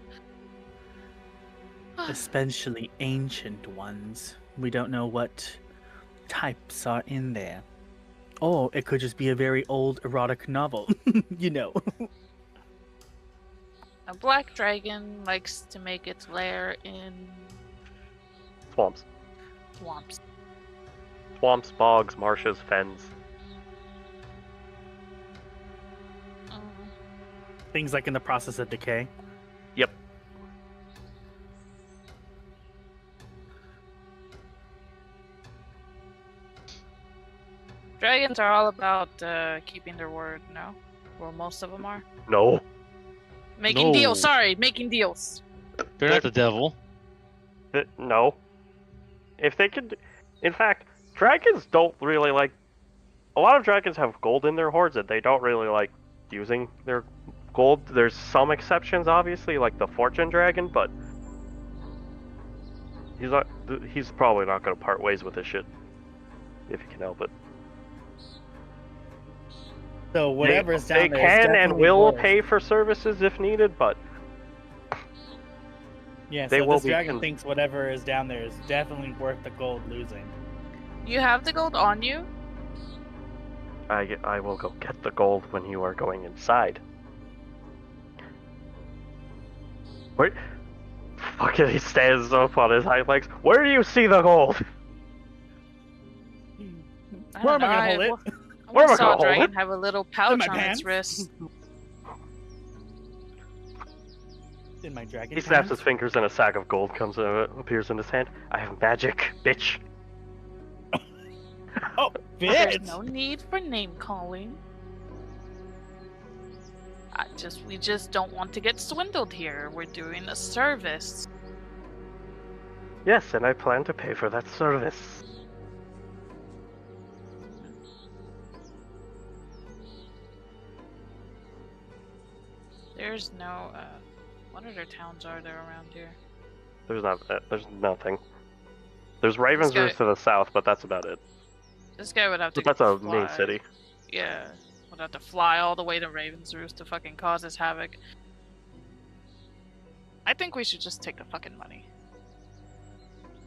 Especially ancient ones. We don't know what types are in there. Or it could just be a very old erotic novel. You know. A black dragon likes to make its lair in Swamps. swamps. Swamps, bogs, marshes, fens. Things like in the process of decay. Yep. Dragons are all about keeping their word, no? Well, most of them are. No. Making No. deals, sorry, making deals. They're not the devil. No. If they could... In fact, dragons don't really like... A lot of dragons have gold in their hoards, and they don't really like using their gold. There's some exceptions, obviously, like the fortune dragon, but... He's probably not going to part ways with this shit. If he can help it. So whatever's down They there. is can and definitely will worth. pay for services if needed, but... Yeah, they so will this be dragon con- thinks whatever is down there is definitely worth the gold losing. You have the gold on you? I will go get the gold when you are going inside. Where? Fucking he stands up on his hind legs. Where do you see the gold? I Where don't am I gonna know, hold it? I Where am I once saw gonna a hold dragon it? have a little pouch my on pants? its wrist. In my dragon. He snaps his pants? fingers and a sack of gold appears in his hand. I have magic, bitch. Oh, There's bitch! no need for name calling. We just don't want to get swindled here. We're doing a service. Yes, and I plan to pay for that service. There's no, what other towns are there around here? There's nothing. There's Ravensroost to the south, but that's about it. This guy would have to But that's a fly. main city. Yeah. Would have to fly all the way to Ravensroost to fucking cause us havoc. I think we should just take the fucking money.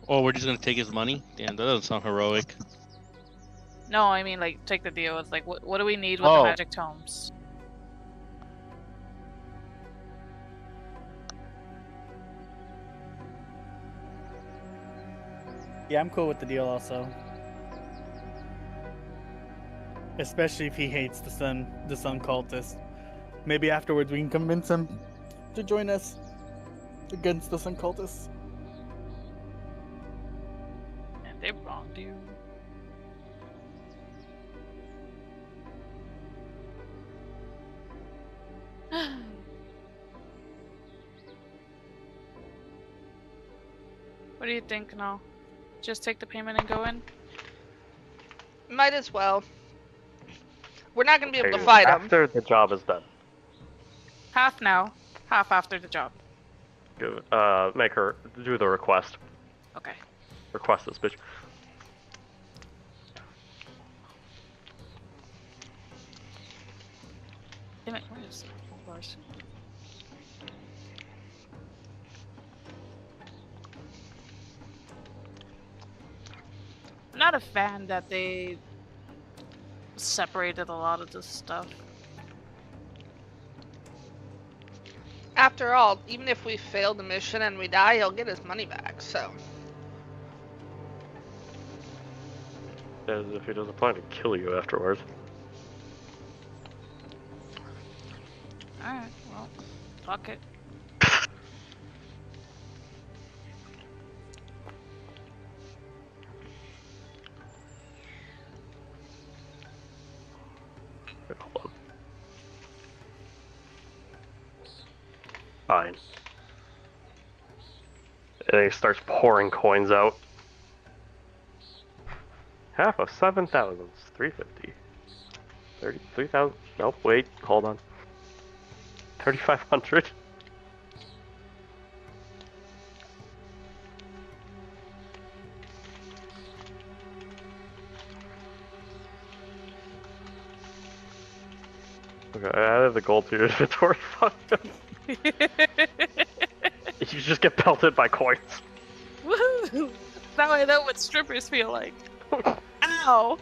Oh, we're just gonna take his money? Damn, that doesn't sound heroic. No, I mean, like, take the deal. It's like, what do we need with the Oh. magic tomes? Yeah, I'm cool with the deal also. Especially if he hates the sun cultist. Maybe afterwards we can convince him to join us against the sun cultists. And they wronged you. What do you think, now? Just take the payment and go in? Might as well. We're not gonna be able to Okay, fight them. after the job is done. Half now, half after the job. Make her do the request. Okay. Request this bitch. Damn it, where is it? Of course. I'm not a fan that they separated a lot of this stuff. After all, even if we fail the mission and we die, he'll get his money back, so. As if he doesn't plan to kill you afterwards. Alright, well, fuck it. Wait, hold on. Fine. And he starts pouring coins out. Half of 7,000 is 350. 33,000. Nope, wait, hold on. 3,500. Okay, I added the gold to your inventory. Fuck. You just get pelted by coins. Woohoo! Now I know what strippers feel like. Ow!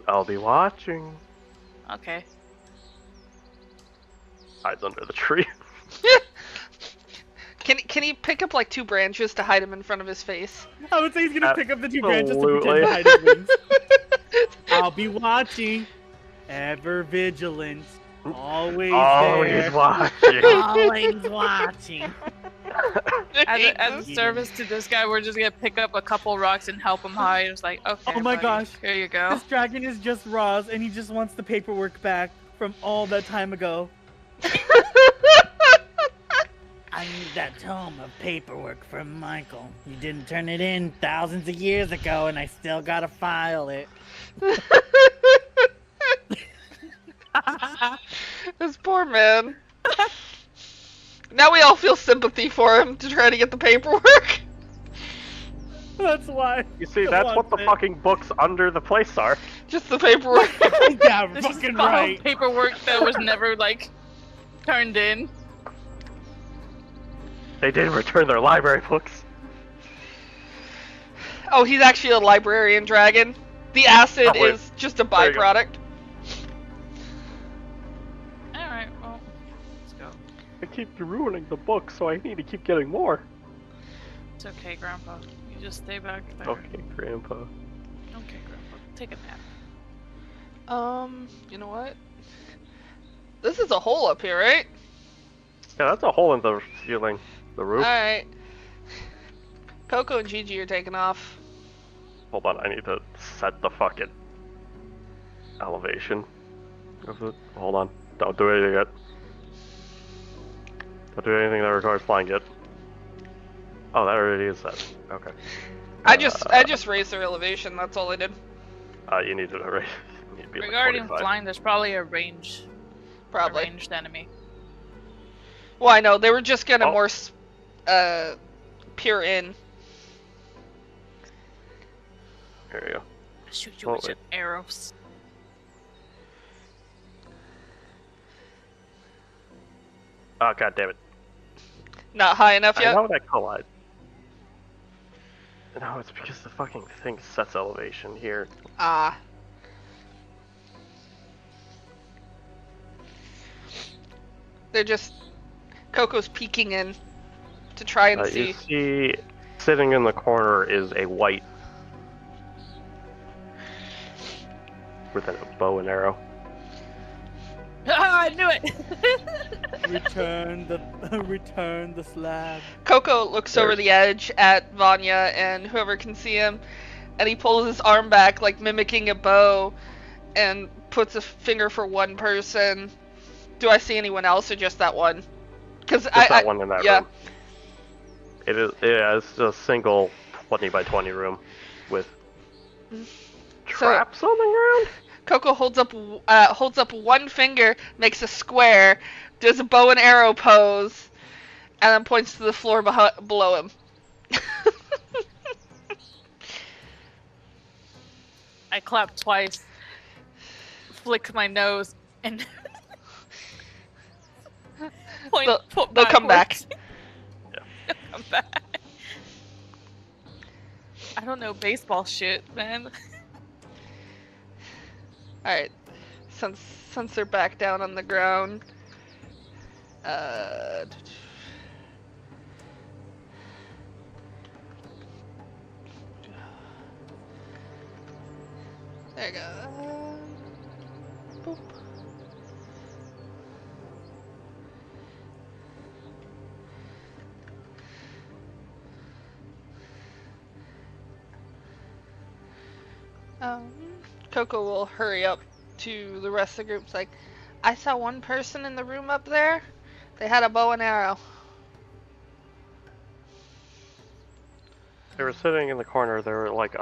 I'll be watching. Okay. Hides under the tree. Can he pick up like 2 branches to hide him in front of his face? I would say he's gonna pick up the 2 branches to Absolutely. pretend to hide his wings. I'll be watching, ever vigilant, always there, watching. always watching. As a service to this guy, we're just gonna pick up a couple rocks and help him hide. It's like, okay. Oh my buddy, gosh. Here you go. This dragon is just Roz, and he just wants the paperwork back from all that time ago. I need that tome of paperwork from Michael. You didn't turn it in thousands of years ago, and I still gotta file it. This poor man. Now we all feel sympathy for him to try to get the paperwork. That's why. You see, that's what the fucking books under the place are. Just the paperwork. Yeah, This is fucking filed right. paperwork that was never like turned in. They did return their library books. Oh, he's actually a librarian dragon. The acid Oh, wait. is just a There you go. byproduct. Alright, well, let's go. I keep ruining the book, so I need to keep getting more. It's okay, Grandpa. You just stay back there. Okay, Grandpa. Okay, Grandpa. Take a nap. You know what? This is a hole up here, right? Yeah, that's a hole in the ceiling. The roof. Alright. Coco and Gigi are taking off. Hold on, I need to set the fucking elevation of it. Hold on. Don't do anything yet. Don't do anything that requires flying yet. Oh, that already is set. Okay. I just raised their elevation, that's all I did. You need to raise. You need to be like Regarding 45. flying, there's probably a ranged Probably. enemy. Well, I know, they were just gonna Oh. more peer in. There you go. Shoot you Oh, with wait. your arrows. Oh, god damn it. Not high enough I yet? know that collide. No, it's because the fucking thing sets elevation here. Ah. They're just... Coco's peeking in to try and see. You see, sitting in the corner is a white with a bow and arrow. Ah, I knew it! Return the slab. Coco looks over the edge at Vanya and whoever can see him, and he pulls his arm back, like mimicking a bow, and puts a finger for one person. Do I see anyone else or just that one? Because Just that one in that yeah. room. It is. Yeah, it's a single 20 by 20 room with traps on the ground. Coco holds up one finger, makes a square, does a bow and arrow pose, and then points to the floor below him. I clap twice, flick my nose, and point. They'll come back. They'll come back. I don't know baseball shit, man. Alright, since they're back down on the ground, there you go. Boop. Coco will hurry up to the rest of the group. It's like, I saw one person in the room up there. They had a bow and arrow. They were sitting in the corner. They were like,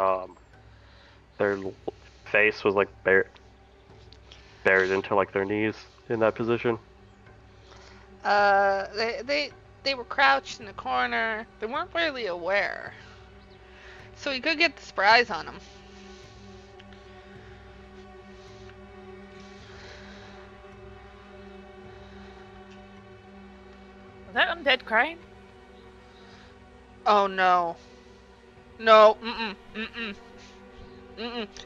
their face was like buried into like their knees in that position. They were crouched in the corner. They weren't really aware. So we could get the surprise on him. Was that undead crying? Oh no. No,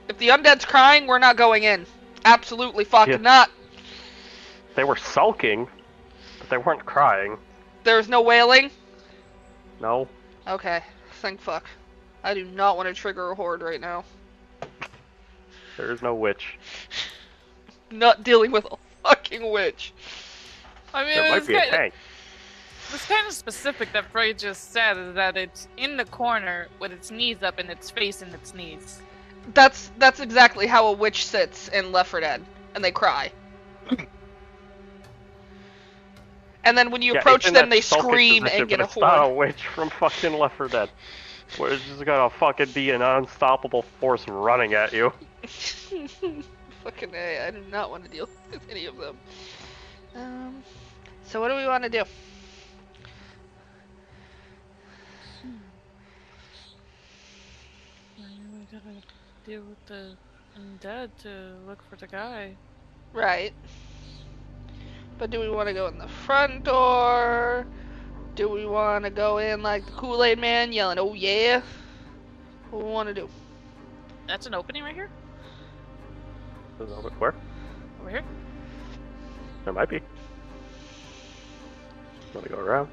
If the undead's crying, we're not going in. Absolutely fucking Yeah. not. They were sulking, but they weren't crying. There's no wailing? No. Okay, thank fuck. I do not want to trigger a horde right now. There is no witch. Not dealing with a fucking witch. I mean, There might be a tank. what's kind of specific that Freud just said is that it's in the corner with its knees up and its face in its knees. That's exactly how a witch sits in Left 4 Dead, and they cry. And then when you approach it's in them, that they sulking scream position, and get but a it's not a horde. witch from fucking Left 4 Dead. Where it's just gonna fucking be an unstoppable force running at you. Fucking A, I do not want to deal with any of them. So what do we want to do? We gotta deal with the undead to look for the guy. Right. But do we want to go in the front door? Do we want to go in like the Kool-Aid Man yelling, oh yeah? What do we want to do? That's an opening right here? Where? Over here? There might be. Want to go around?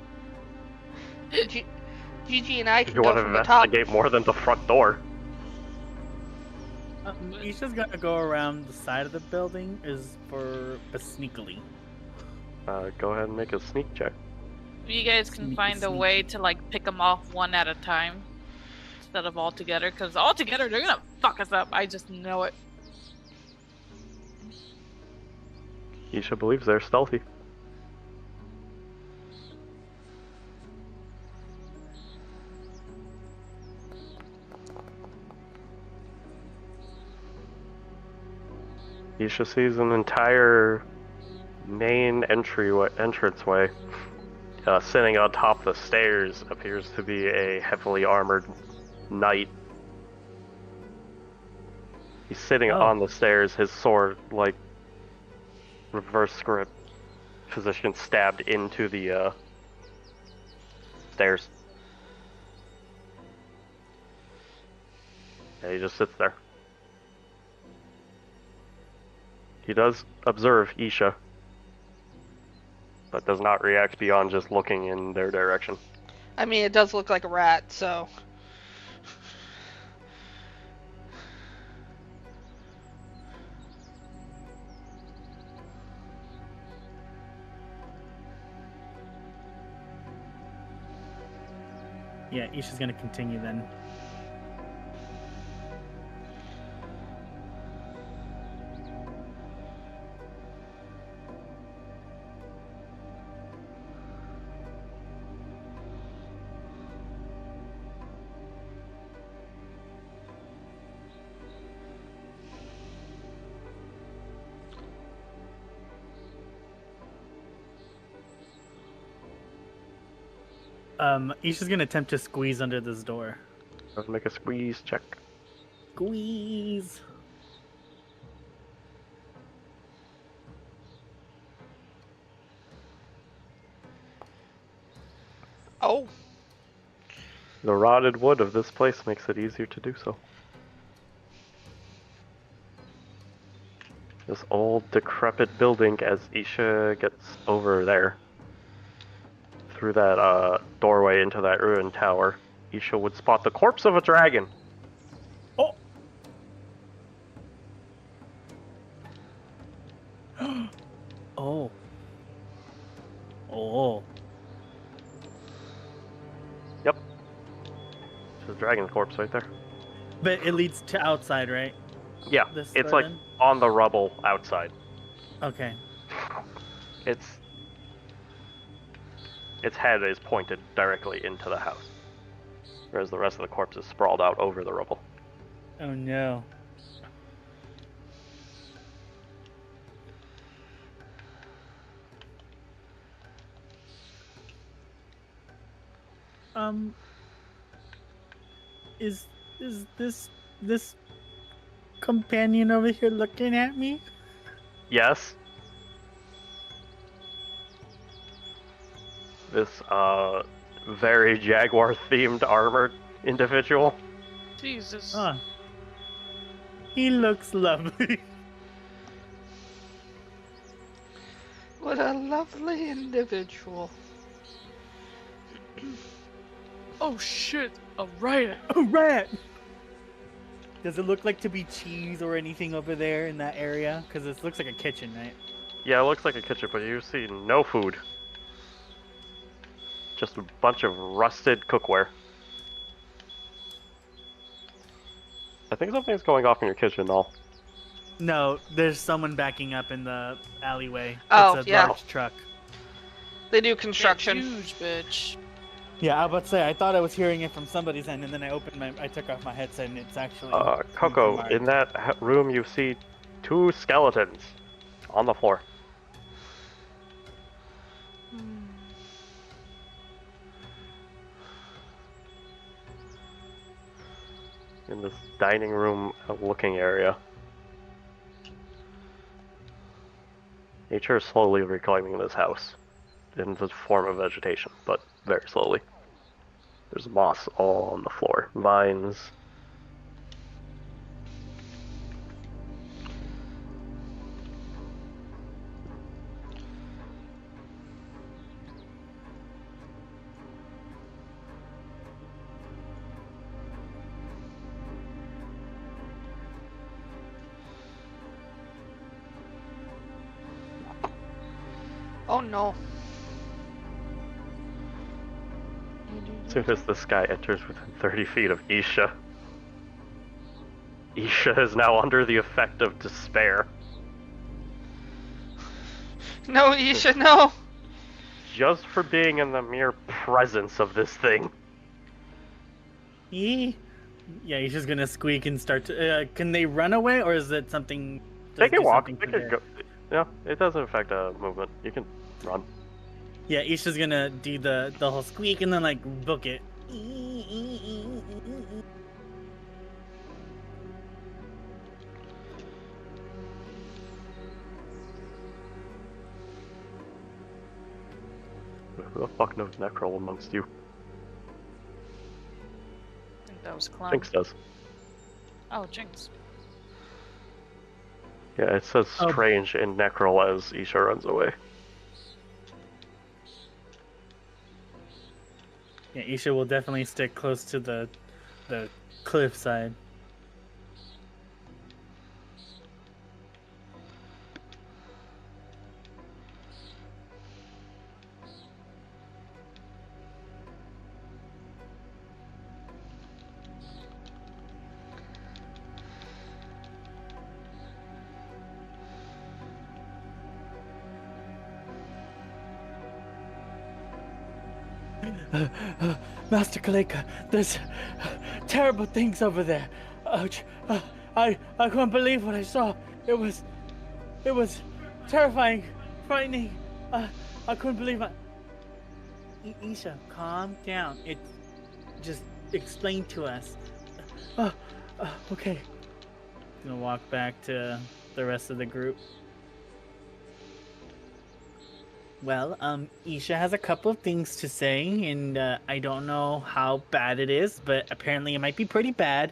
Gigi and I If can you go want to from the top. investigate more than the front door. Isha's gonna go around the side of the building is for sneakily. Go ahead and make a sneak check. You guys can find a way to like pick them off one at a time instead of all together, because all together they're gonna fuck us up. I just know it. Isha believes they're stealthy. Isha sees an entire main entranceway. Sitting on top of the stairs appears to be a heavily armored knight. He's sitting on the stairs, his sword, like, reverse grip position, stabbed into the stairs. And he just sits there. He does observe Isha, but does not react beyond just looking in their direction. I mean, it does look like a rat, so... Yeah, Isha's gonna continue then. Isha's gonna attempt to squeeze under this door. Let's make a squeeze check. Squeeze! Oh. The rotted wood of this place makes it easier to do so. This old, decrepit building, as Isha gets over there, through that doorway into that ruined tower, Isha would spot the corpse of a dragon. Oh! Oh. Oh. Yep. There's a dragon corpse right there. But it leads to outside, right? Yeah, This it's door like then? on the rubble outside. Okay. Its head is pointed directly into the house, whereas the rest of the corpse is sprawled out over the rubble. Oh no. Is Is this companion over here looking at me? Yes. This very Jaguar-themed armored individual. Jesus. He looks lovely. What a lovely individual. Oh shit, a riot. A rat! Does it look like to be cheese or anything over there in that area? Because it looks like a kitchen, right? Yeah, it looks like a kitchen, but you see no food. Just a bunch of rusted cookware. I think something's going off in your kitchen, Null. No, there's someone backing up in the alleyway. Oh, it's a yeah. large truck. They do construction. Huge bitch. Yeah, I was about to say, I thought I was hearing it from somebody's end, and then I took off my headset, and it's actually... Coco, coming from in that room you see 2 skeletons on the floor. In this dining room looking area. Nature is slowly reclaiming this house in the form of vegetation, but very slowly. There's moss all on the floor, vines. Oh no. As soon as this guy enters within 30 feet of Isha, Isha is now under the effect of despair. No, Isha, no. Just for being in the mere presence of this thing. Yeah, he's just gonna squeak and start to... can they run away, or is it something... They can do walk, something they to can their- go. No, it doesn't affect movement. You can run. Yeah, Isha's gonna do the whole squeak and then, like, book it. Who the fuck knows Necrol amongst you? I think that was Clown. Jinx does. Oh, Jinx. Yeah, it says Oh. strange in Necrol as Isha runs away. Yeah, Isha will definitely stick close to the cliff side. Master Kaleka, there's terrible things over there. I couldn't believe what I saw. It was terrifying, frightening. I couldn't believe it. Isha, calm down. Just explain to us. Okay. Gonna walk back to the rest of the group. Well, Isha has a couple of things to say, and I don't know how bad it is, but apparently it might be pretty bad.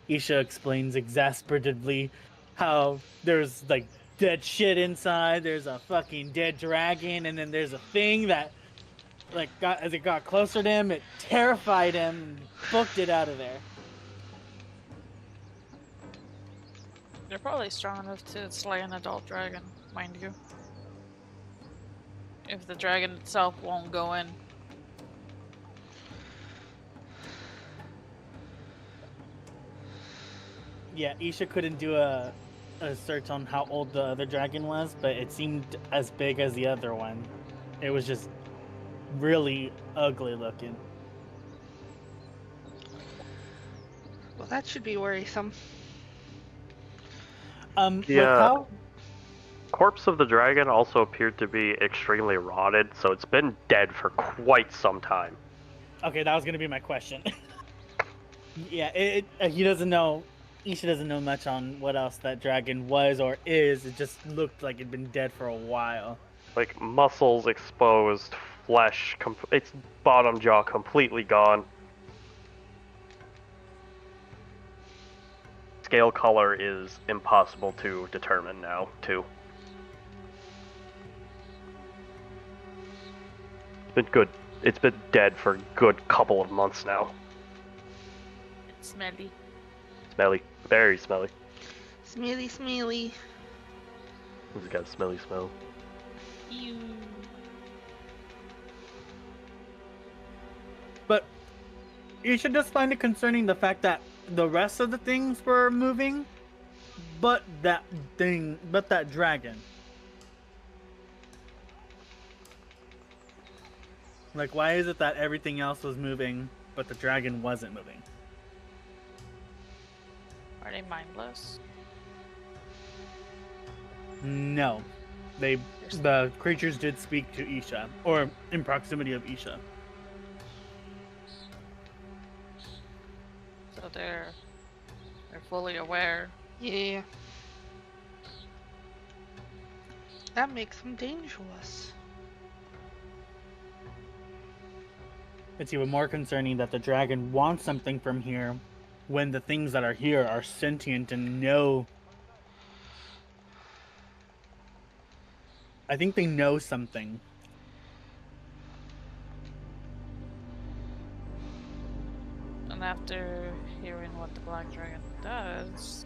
Isha explains exasperatedly how there's, like, dead shit inside, there's a fucking dead dragon, and then there's a thing that, like, as it got closer to him, it terrified him and booked it out of there. They're probably strong enough to slay an adult dragon, mind you. If the dragon itself won't go in. Yeah, Isha couldn't do a search on how old the other dragon was, but it seemed as big as the other one. It was just really ugly looking. Well, that should be worrisome. With Yeah. how Corpse of the dragon also appeared to be extremely rotted, so it's been dead for quite some time. Okay, that was gonna be my question. Yeah, he doesn't know. Isha doesn't know much on what else that dragon was or is. It just looked like it'd been dead for a while. Like muscles exposed, flesh, its bottom jaw completely gone. Scale color is impossible to determine now, too. It's been good. It's been dead for a good couple of months now. It's smelly. Smelly. Very smelly. Smelly, smelly. It's got a smelly smell. Ew. But you should just find it concerning the fact that the rest of the things were moving, but that dragon. Like, why is it that everything else was moving, but the dragon wasn't moving? Are they mindless? No. The creatures did speak to Isha, or in proximity of Isha. So they're fully aware. Yeah. That makes them dangerous. It's even more concerning that the dragon wants something from here when the things that are here are sentient and know. I think they know something. And after hearing what the Black Dragon does,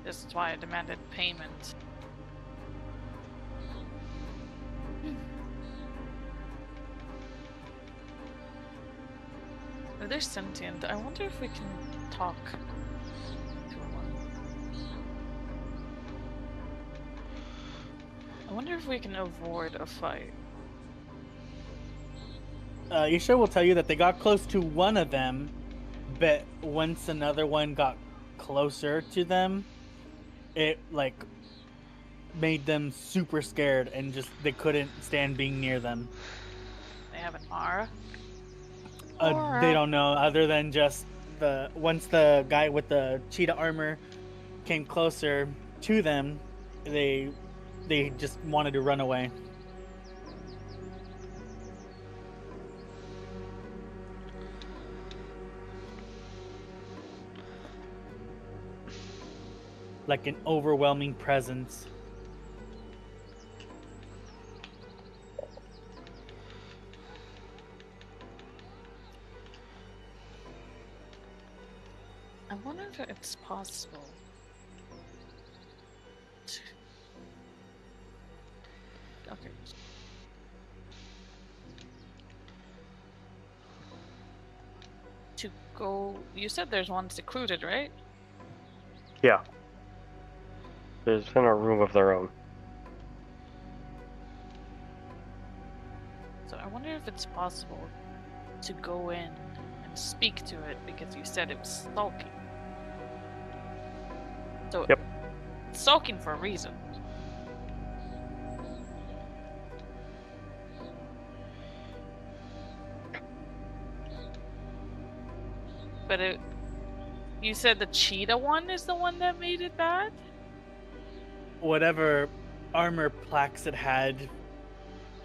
this is why I demanded payment. If they're sentient, I wonder if we can talk to one. I wonder if we can avoid a fight. Isha will tell you that they got close to one of them, but once another one got closer to them, it like made them super scared and just they couldn't stand being near them. They have an aura. They don't know, other than just once the guy with the cheetah armor came closer to them, they just wanted to run away. Like an overwhelming presence. I wonder if it's possible to... Okay. To go... You said there's one secluded, right? Yeah. There's in a room of their own. So I wonder if it's possible to go in and speak to it, because you said it was sulking. So Yep. it's sulking for a reason. But you said the cheetah one is the one that made it bad? Whatever armor plaques it had,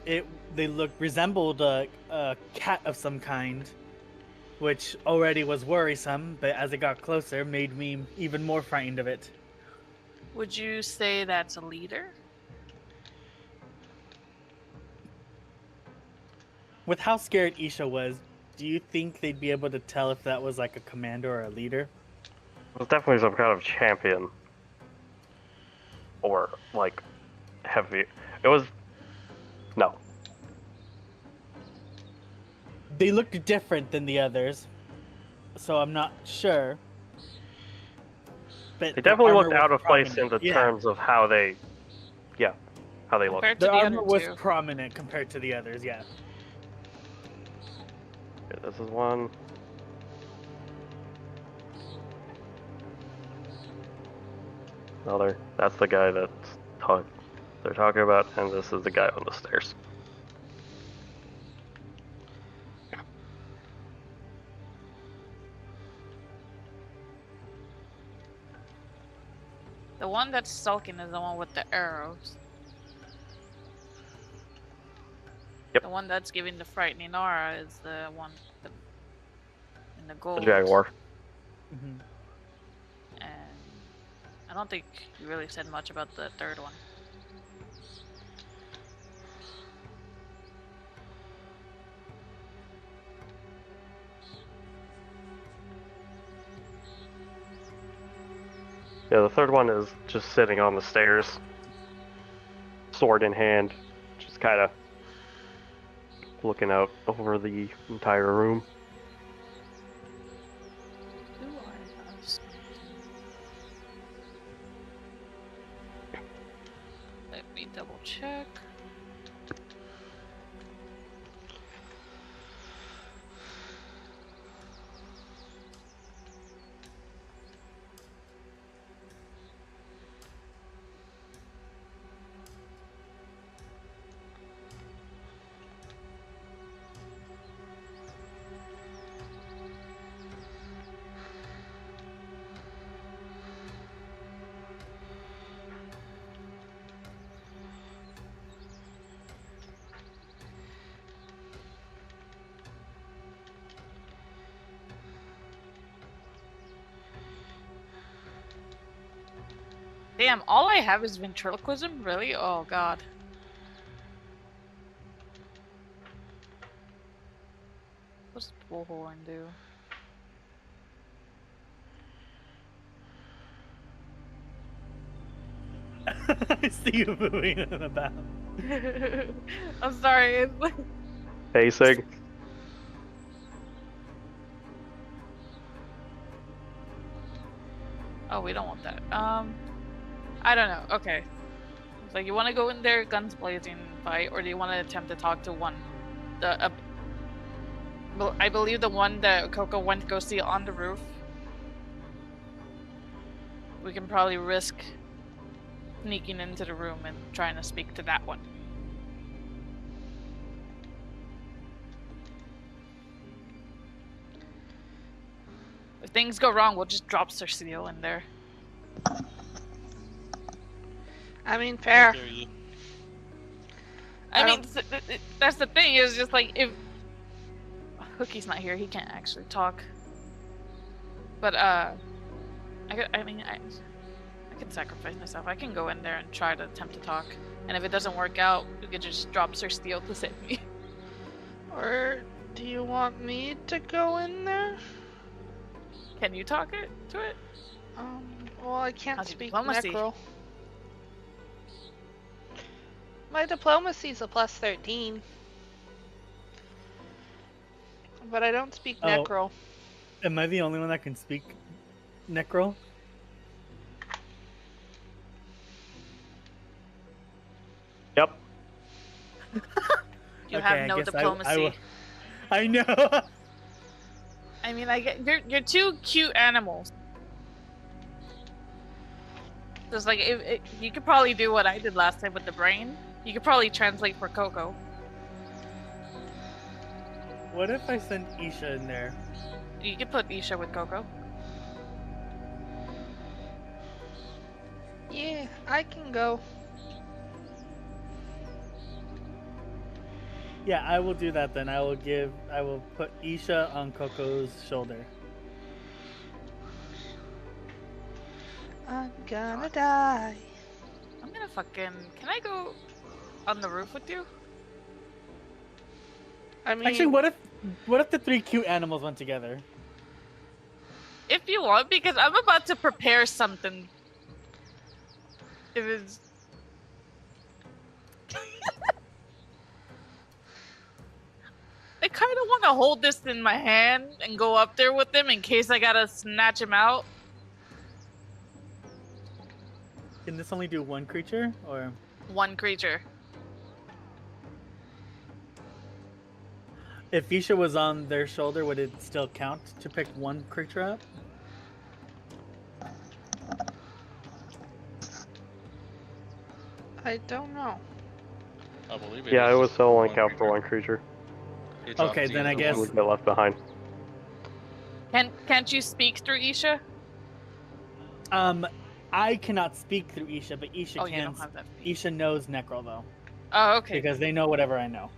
they resembled a cat of some kind, which already was worrisome, but as it got closer made me even more frightened of it. Would you say that's a leader? With how scared Isha was, do you think they'd be able to tell if that was like a commander or a leader? It was definitely some kind of champion. Or, like, heavy. It was. No. They looked different than the others, so I'm not sure. But They definitely the looked armor out was of place in prominent. the Yeah. terms of how they. Yeah. How they look. Compared to The the armor other was two. prominent compared to the others, yeah. Okay, this is one. Another. That's the guy they're talking about, and this is the guy on the stairs. The one that's sulking is the one with the arrows. Yep. The one that's giving the frightening aura is the one in the gold. The Jaguar. Mhm. And I don't think you really said much about the third one. Yeah, the third one is just sitting on the stairs, sword in hand, just kind of looking out over the entire room. Do I have something? Let me double check. Damn, all I have is ventriloquism? Really? Oh god. What's Bullhorn do? I see you moving about. I'm sorry. It's like... Pacing. Oh, we don't want that. I don't know. Okay. It's like, you want to go in there, guns blazing, fight, or do you want to attempt to talk to one? Well, I believe the one that Coco went to go see on the roof. We can probably risk sneaking into the room and trying to speak to that one. If things go wrong, we'll just drop Cercio in there. I mean, fair. How dare you. I mean, that's the thing, is just like, if Hookie's not here, he can't actually talk. But, I can sacrifice myself. I can go in there and try to attempt to talk. And if it doesn't work out, we could just drop Cercio to save me. Or do you want me to go in there? Can you talk to it? Well, I can't How's your speak diplomacy? Necro. My diplomacy's a plus 13. But I don't speak Oh. Necro. Am I the only one that can speak Necro? Yep. You Okay, have I no guess diplomacy. I know. I mean, I get you're two cute animals. Just like you could probably do what I did last time with the brain. You could probably translate for Coco. What if I send Isha in there? You could put Isha with Coco. Yeah, I can go. Yeah, I will do that then. I will put Isha on Coco's shoulder. I'm gonna die. I'm gonna fucking. Can I go on the roof with you? I mean, Actually, what if the three cute animals went together? If you want, because I'm about to prepare something. If it's. I kind of want to hold this in my hand and go up there with him in case I gotta snatch him out. Can this only do one creature, or? One creature. If Isha was on their shoulder, would it still count to pick one creature up? I don't know. I believe it. Yeah, is it was just only one count for creature. one creature. It drops Okay, the then I other guess- We one. get left behind. Can't you speak through Isha? I cannot speak through Isha, but Isha Oh, you can. don't have that feat. Isha knows Necro though, Oh, okay. because they know whatever I know.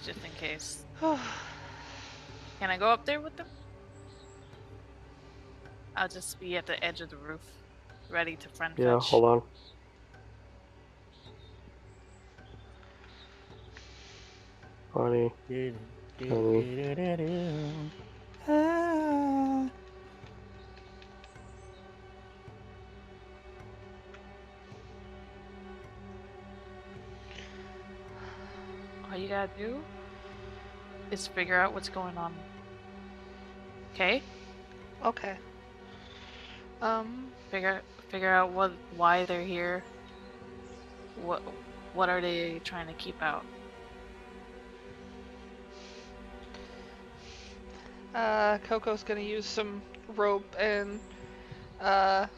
Just in case. Can I go up there with them? I'll just be at the edge of the roof, ready to friend Yeah, fetch. hold on. Funny. Ah. All you gotta do is figure out what's going on. Okay? Okay. Figure out why they're here. What are they trying to keep out? Coco's gonna use some rope and tie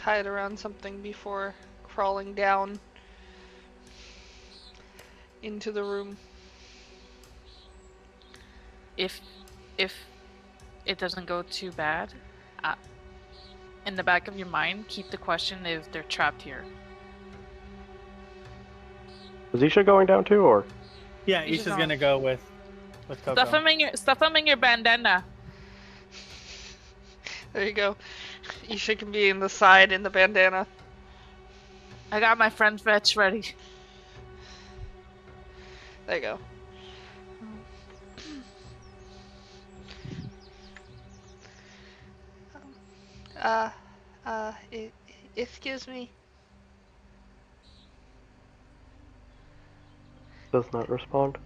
it around something before crawling down into the room. If it doesn't go too bad, in the back of your mind, keep the question if they're trapped here. Is Isha going down too, or? Yeah, Isha's Isha's on. gonna go with Coco. Stuff them in your bandana. There you go. Isha can be in the side in the bandana. I got my friend fetch ready. There you go. Excuse me. Does not respond.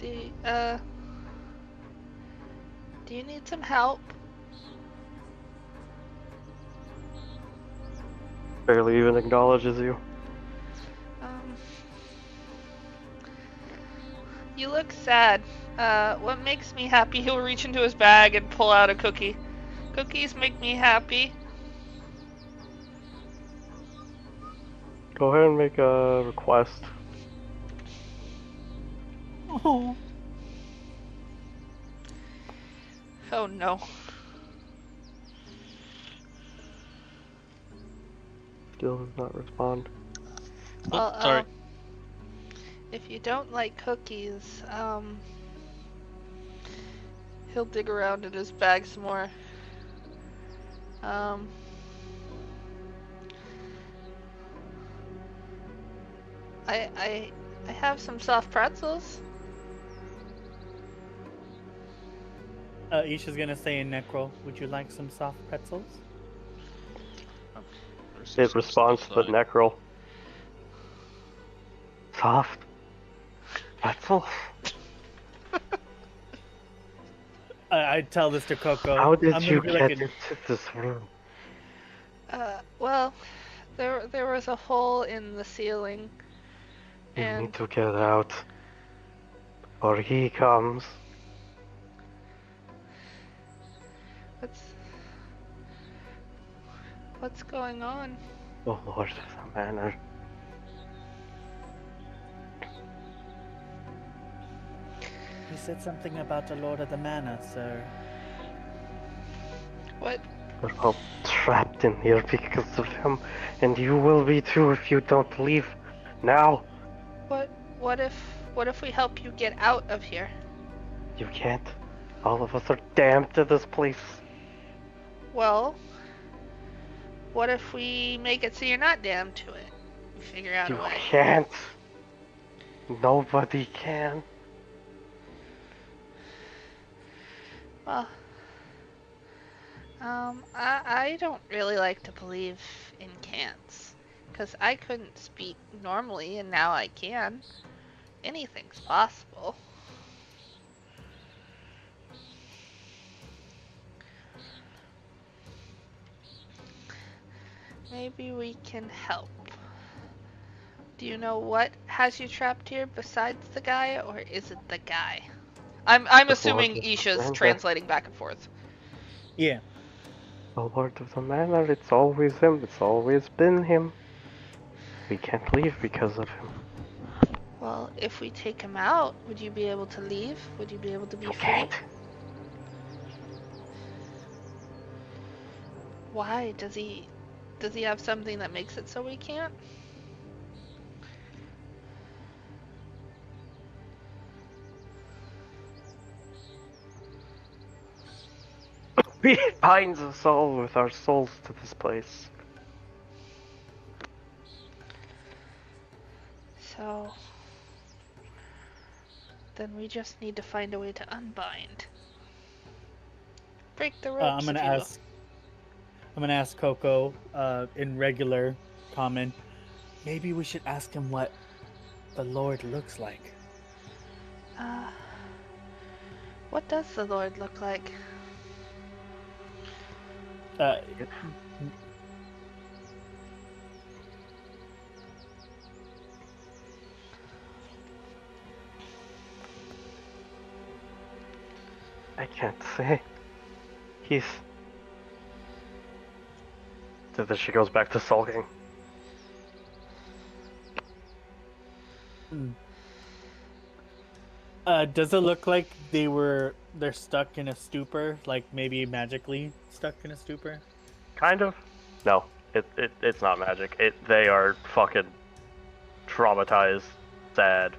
Do you need some help? Barely even acknowledges you. You look sad. What makes me happy? He'll reach into his bag and pull out a cookie. Cookies make me happy. Go ahead and make a request. Oh. Oh no. Still does not respond. Well, sorry. If you don't like cookies, he'll dig around in his bag some more. I have some soft pretzels. Isha's gonna say in Necro, would you like some soft pretzels? It responds to the Necrol. Soft. Pretzel? I'd tell this to Coco. How did I'm you gonna be get like into this room? Well, there was a hole in the ceiling, You and need to get out. Or he comes. what's going on? Oh Lord of the Manor. He said something about the Lord of the Manor, sir. What? We're all trapped in here because of him, and you will be too if you don't leave now. What if we help you get out of here? You can't. All of us are damned to this place. Well, what if we make it so you're not damned to it? We figure out You a way. can't. Nobody can. Well, I don't really like to believe in can'ts, because I couldn't speak normally and now I can. Anything's possible. Maybe we can help. Do you know what has you trapped here besides the guy, or is it the guy? I'm The assuming Lord of Isha's the Manor. translating back and forth. Yeah. The Lord of the Manor, it's always him. It's always been him. We can't leave because of him. Well, if we take him out, would you be able to leave? Would you be able to be You free? can't. Why? Does he have something that makes it so he can't? He binds us all with our souls to this place. So then we just need to find a way to unbind. Break the ropes. I'm gonna ask Coco in regular common. Maybe we should ask him what the Lord looks like. What does the Lord look like? I can't say. He's... So then she goes back to sulking. Does it look like they're stuck in a stupor, like maybe magically stuck in a stupor? Kind of. No, it's not magic. They are fucking traumatized, sad.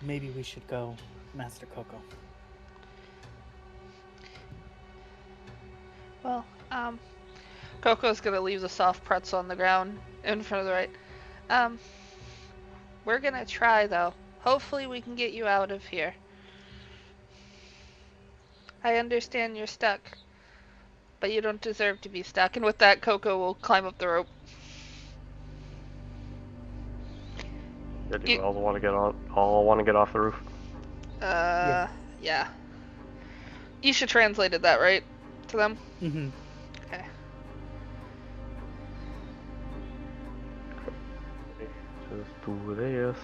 Maybe we should go, Master Coco. Well, Coco's gonna leave the soft pretzel on the ground in front of the right. We're gonna try though. Hopefully we can get you out of here. I understand you're stuck, but you don't deserve to be stuck. And with that, Coco will climb up the rope. Did you all want to get off the roof? Yeah. You should translated that, right? To them? Mm-hmm. Okay. Just do this.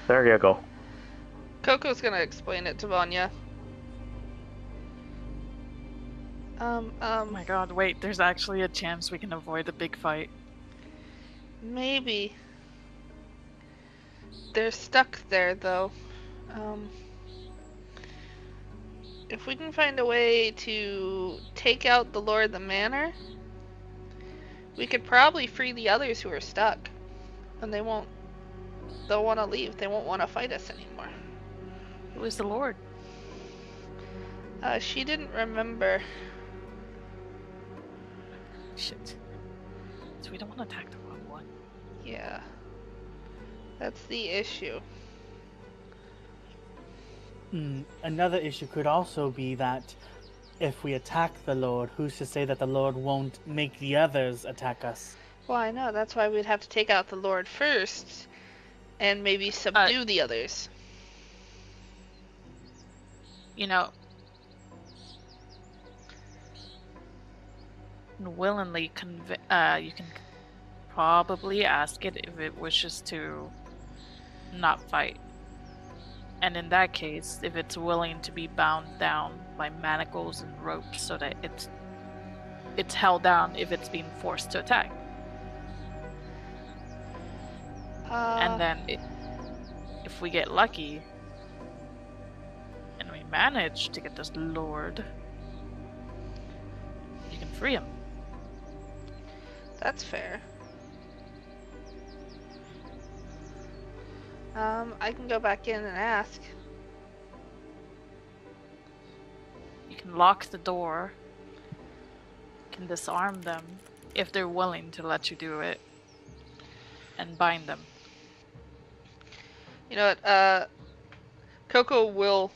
There you go. Coco's gonna explain it to Vanya. Oh my god, wait, there's actually a chance we can avoid a big fight. Maybe. They're stuck there, though. If we can find a way to take out the Lord of the Manor, we could probably free the others who are stuck. And they'll want to leave. They won't want to fight us anymore. Who is the Lord? She didn't remember. Shit. So we don't want to attack the wrong one. Yeah. That's the issue. Another issue could also be that if we attack the Lord, who's to say that the Lord won't make the others attack us? Well, I know. That's why we'd have to take out the Lord first, and maybe subdue the others. You know, willingly you can probably ask it if it wishes to not fight. And in that case, if it's willing to be bound down by manacles and ropes so that it's held down if it's being forced to attack. And then if we get lucky and we manage to get this Lord, you can free him. That's fair. I can go back in and ask. You can lock the door. You can disarm them if they're willing to let you do it. And bind them. You know what, Coco will,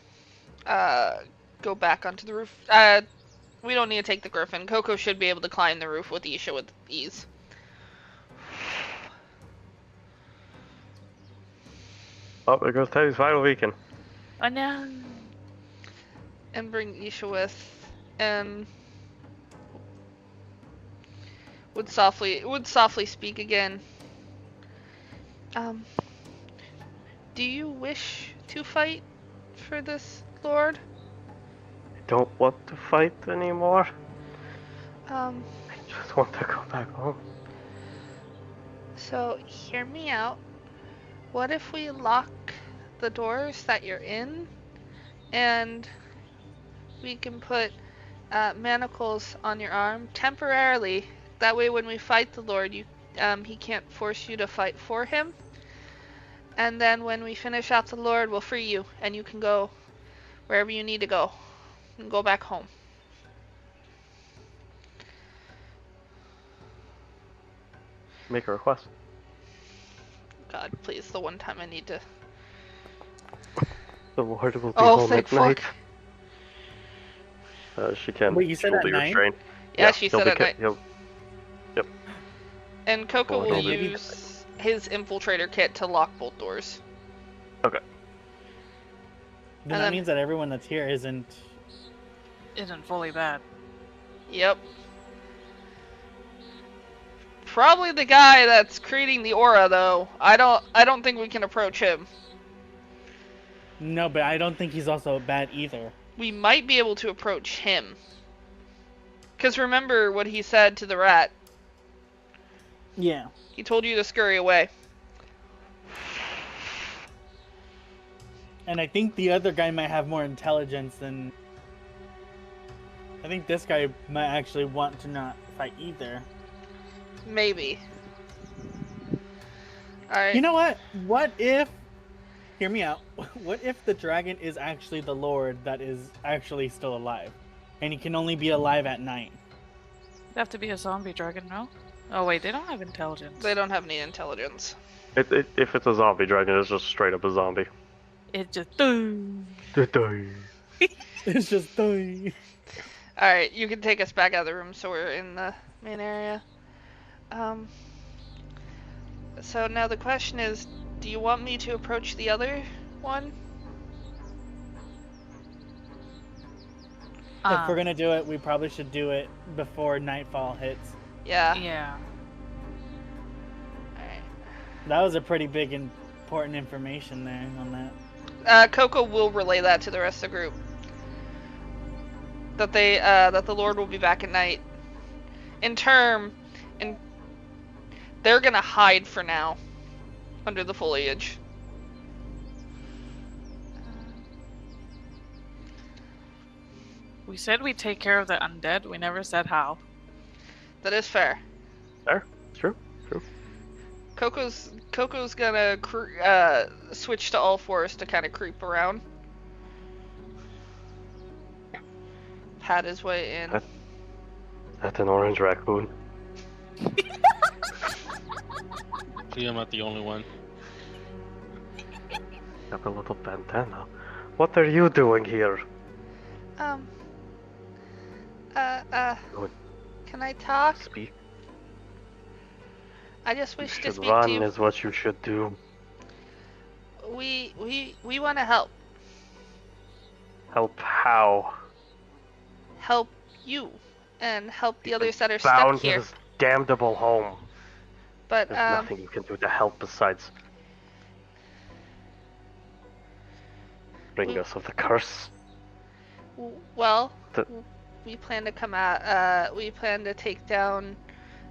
go back onto the roof. We don't need to take the Griffin. Coco should be able to climb the roof with Isha with ease. Oh, there goes Teddy's final beacon. Oh no! And bring Isha with, and would softly speak again. Do you wish to fight for this, Lord? I don't want to fight anymore. Um, I just want to go back home. so hear me out. What if we lock the doors that you're in, and we can put manacles on your arm temporarily? That way, when we fight the Lord, he can't force you to fight for him. And then when we finish off the Lord, we'll free you, and you can go wherever you need to go, and go back home. Make a request. God, please, the one time I need to. The Lord will be Oh, home thank at night. fuck. She can. Wait, you said she'll at be night? restrained. Yeah, she he'll said be at night. Yep. And Coco Well, will maybe- use his infiltrator kit to lock both doors. Okay. Then And that then- means that everyone that's here isn't. Isn't fully bad. Yep. Probably the guy that's creating the aura, though. I don't think we can approach him. No, but I don't think he's also bad either. We might be able to approach him. Because remember what he said to the rat. Yeah. He told you to scurry away. And I think the other guy might have more intelligence than. I think this guy might actually want to not fight either. Maybe. Alright. You know what? What if. Hear me out. What if the dragon is actually the Lord that is actually still alive? And he can only be alive at night? It'd have to be a zombie dragon, no? Oh wait, they don't have intelligence. They don't have any intelligence. If it's a zombie dragon, it's just straight up a zombie. It just. It's just. Alright, you can take us back out of the room so we're in the main area. So now the question is, do you want me to approach the other one? If we're gonna do it, we probably should do it before nightfall hits. Yeah. Yeah. Alright. That was a pretty big important information there on that. Coco will relay that to the rest of the group. That that the Lord will be back at night. They're gonna hide for now. Under the foliage. We said we'd take care of the undead. We never said how. That is fair. There. True. Coco's gonna switch to all fours to kind of creep around. Pat his way in. That's an orange raccoon. See, I'm not the only one. Got a little bandana. What are you doing here? Good. Can I talk? Speak. I just You wish to should speak run to you. is what you should do. We want to help. Help how? Help you. And help the others that are Bound stuck to here. this damnable home. But, There's nothing you can do to help besides bring us of the curse. well, The- we plan to come out, we plan to take down,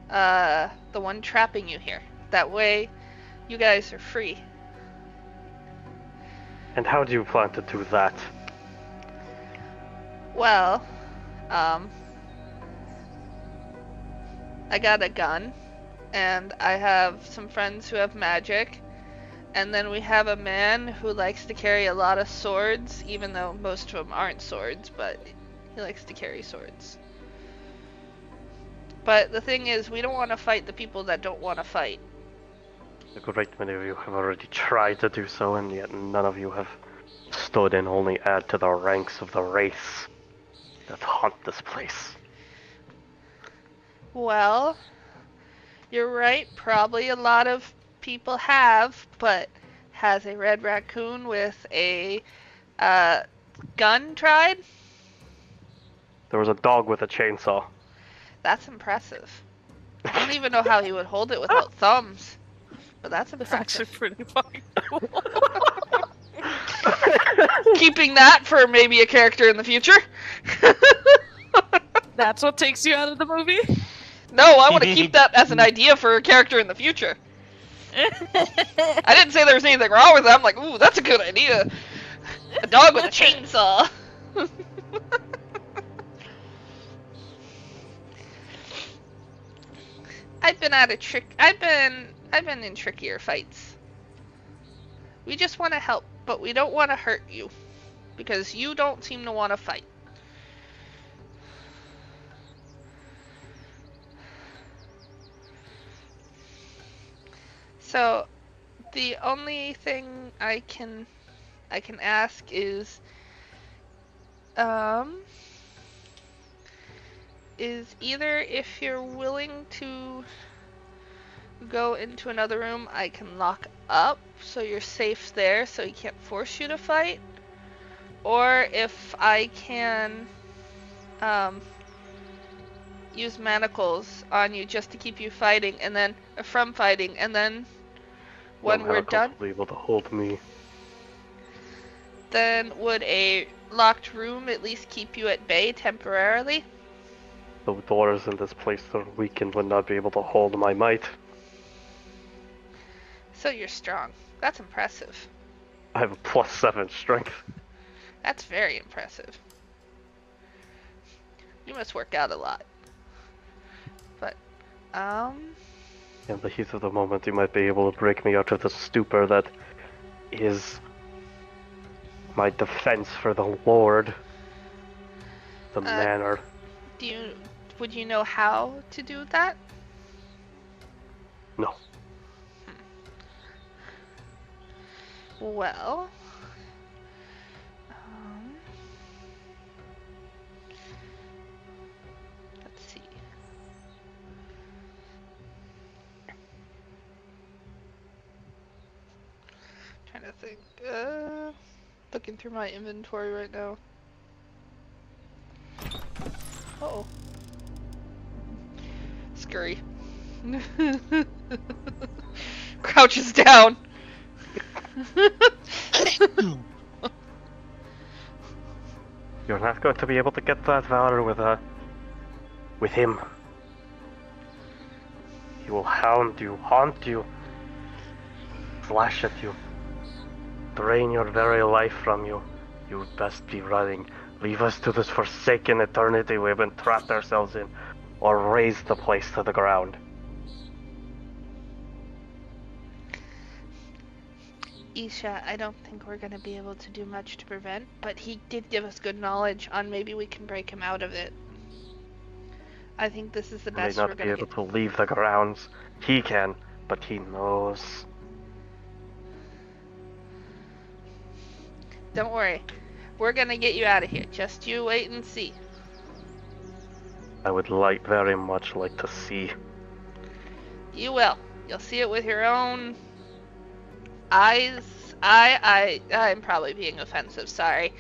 the one trapping you here. That way, you guys are free. And how do you plan to do that? Well, I got a gun, and I have some friends who have magic, and then we have a man who likes to carry a lot of swords, even though most of them aren't swords, but he likes to carry swords. But the thing is, we don't want to fight the people that don't want to fight. A great many of you have already tried to do so, and yet none of you have stood and only add to the ranks of the race that haunt this place. Well, you're right, probably a lot of people have, but has a red raccoon with a gun tried? There was a dog with a chainsaw. That's impressive. I don't even know how he would hold it without thumbs. But that's That's actually impressive. pretty fucking cool. Keeping that for maybe a character in the future. That's what takes you out of the movie? No, I want to keep that as an idea for a character in the future. I didn't say there was anything wrong with it. I'm like, ooh, that's a good idea. A dog with a chainsaw. I've been in trickier fights. We just want to help, but we don't want to hurt you. Because you don't seem to want to fight. So, the only thing I can ask is either if you're willing to go into another room, I can lock up so you're safe there so he can't force you to fight, or if I can use manacles on you just to keep you fighting and then from fighting, and then when No we're manacles done, will be able to hold me. then would a locked room at least keep you at bay temporarily? The doors in this place are weak and would not be able to hold my might. So you're strong. That's impressive. I have a +7 strength. That's very impressive. You must work out a lot. But, In the heat of the moment, you might be able to break me out of the stupor that is my defense for the Lord. The manor. would you know how to do that? No. Well, let's see. Trying to think. Looking through my inventory right now. Uh-oh. Scurry. Crouches down. You're not going to be able to get that valor with him. He will hound you, haunt you, slash at you, drain your very life from you. You would best be running. Leave us to this forsaken eternity we've been trapped ourselves in, or raze the place to the ground. Isha, I don't think we're gonna be able to do much to prevent, but he did give us good knowledge on maybe we can break him out of it. I think this is the He may best we're not be gonna able get. to leave the grounds. He can, but he knows. Don't worry. We're gonna get you out of here. Just you wait and see. I would very much like to see. You will. You'll see it with your own eyes. I'm probably being offensive, sorry.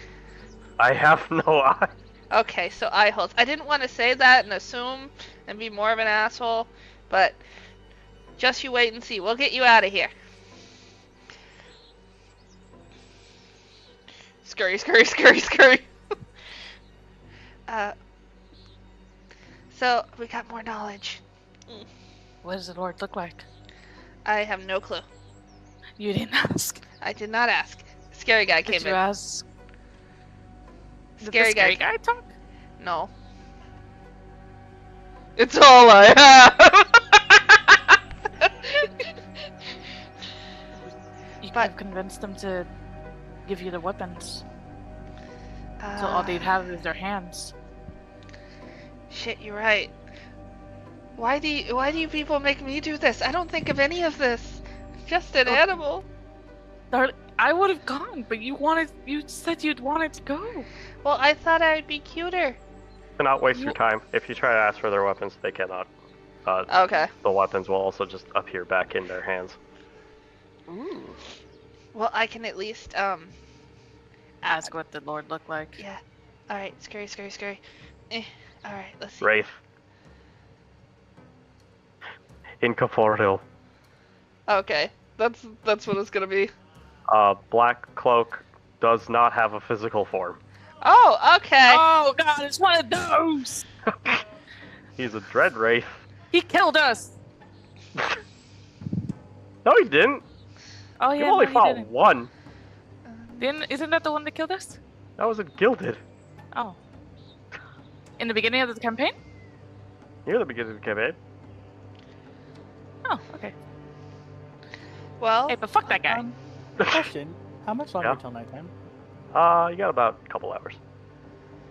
I have no eye. Okay, so eye holes. I didn't want to say that and assume and be more of an asshole, but just you wait and see. We'll get you out of here. Scurry, scurry, scurry, scurry. So, we got more knowledge. What does the Lord look like? I have no clue. You didn't ask. I did not ask. Scary guy Did came you in. ask? Did the Scary scary guy. guy talk? No. It's all I have. You could But- have convinced them to give you the weapons. So all they'd have is their hands. Shit, you're right. Why do you people make me do this? I don't think of any of this. Just an Oh. animal. I would have gone, but you said you'd wanted to go. Well, I thought I'd be cuter. Do not waste your You- time. If you try to ask for their weapons, they cannot. Okay. The weapons will also just appear back in their hands. Ooh. Well, I can at least Ask what the Lord looked like. yeah. All right, scary, scary, scary. All right, let's see. Wraith. incorporeal. Okay, that's what it's gonna be. Black Cloak does not have a physical form. Oh, okay. Oh god, it's one of those! He's a Dread Wraith. He killed us! No, he didn't. Oh You yeah, only no, fought he didn't. one. Isn't that the one that killed us? That was a Gilded. Oh. In the beginning of the campaign? Near the beginning of the campaign. Oh, okay. Well, Hey, but fuck that guy. Question: how much longer Yeah. till nighttime? You got about a couple hours.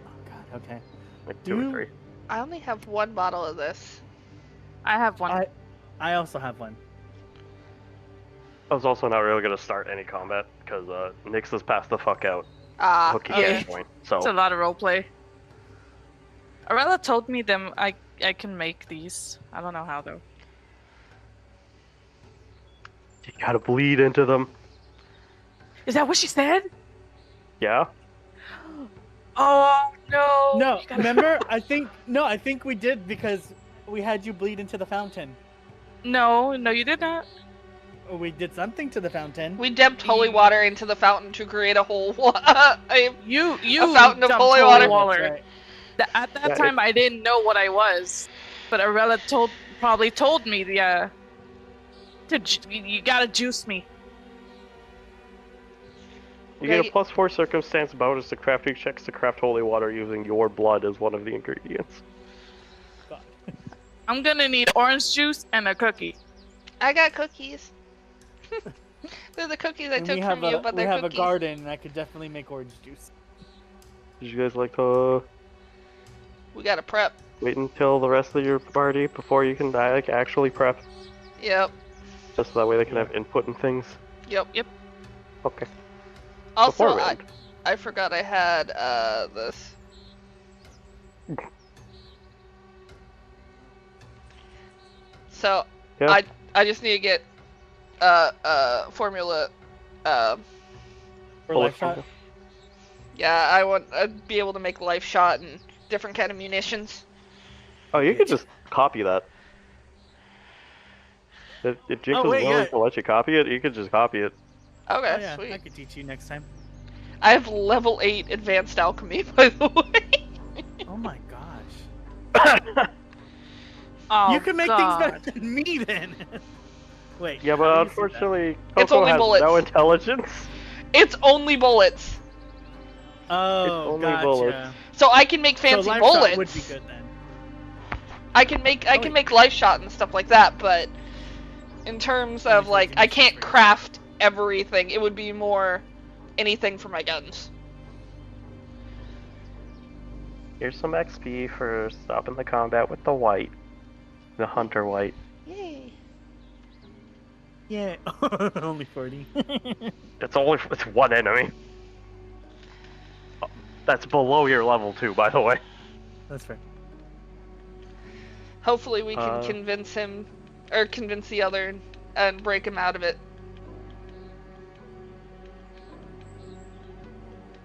Oh god. Okay. Like 2 or Do- 3. I only have one bottle of this. I have one. I also have one. I was also not really gonna start any combat because Nyx has passed the fuck out. Ah, Hooky okay. at this point. So It's a lot of roleplay. Arella told me them I can make these. I don't know how though. you gotta bleed into them. Is that what she said? Yeah. Oh no! No, You gotta- remember? I think we did because we had you bleed into the fountain. No, you did not. Or we did something to the fountain. we dipped holy water into the fountain to create a whole You A fountain of dumped holy holy water. That's right. At that Yeah, time, I didn't know what I was, but Arella probably told me you gotta juice me. You Yeah, get a +4 circumstance bonus to crafting checks to craft holy water using your blood as one of the ingredients. I'm gonna need orange juice and a cookie. I got cookies. They're the cookies I And took we have from you, but we they're have cookies. a garden, and I could definitely make orange juice. Did you guys like to We gotta prep. wait until the rest of your party before you can like actually prep? Yep. Just so that way they can have input and things. Yep. Okay. Also, Beforehand. I forgot I had this. So Yeah. I just need to get formula. For Bullet life shot. formula. Yeah, I'd be able to make life shot and different kind of munitions. Oh, you could just copy that. If Jake Oh, was wait, willing yeah. to let you copy it, you could just copy it. Okay, Oh, yeah, sweet. I could teach you next time. I have level 8 advanced alchemy, by the way. Oh my gosh. Oh, You can make God. things better than me then. Wait. Yeah, how but do you say that? unfortunately, It's Coco only has bullets. no intelligence. It's only bullets. Oh, only gotcha. bullets. So I can make fancy so life bullets. shot would be good then. I can make wait. life shot and stuff like that, but in terms of Anything like can I be can't free. craft everything. It would be more anything for my guns. Here's some XP for stopping the combat with the white. The hunter white. Yay. Yeah. Only 40. It's one enemy. That's below your level 2, by the way. That's fair. Hopefully we can Uh, convince him or convince the other and break him out of it.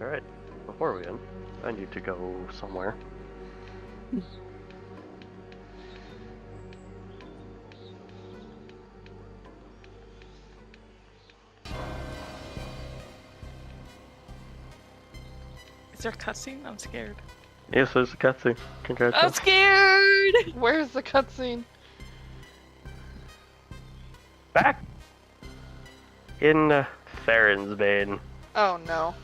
Alright, before we end, I need to go somewhere. Is there a cutscene? I'm scared. Yes, there's a cutscene. I'm Congratulations. scared. Where's the cutscene? Back in Theron's Bane. Oh no.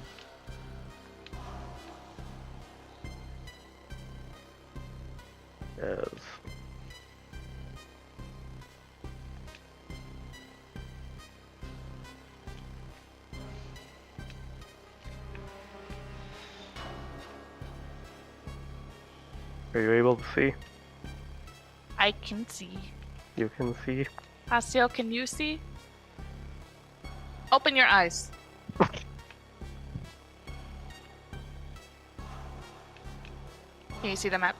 Yes. Are you able to see? I can see. You can see. Hasio, can you see? Open your eyes. Can you see the map?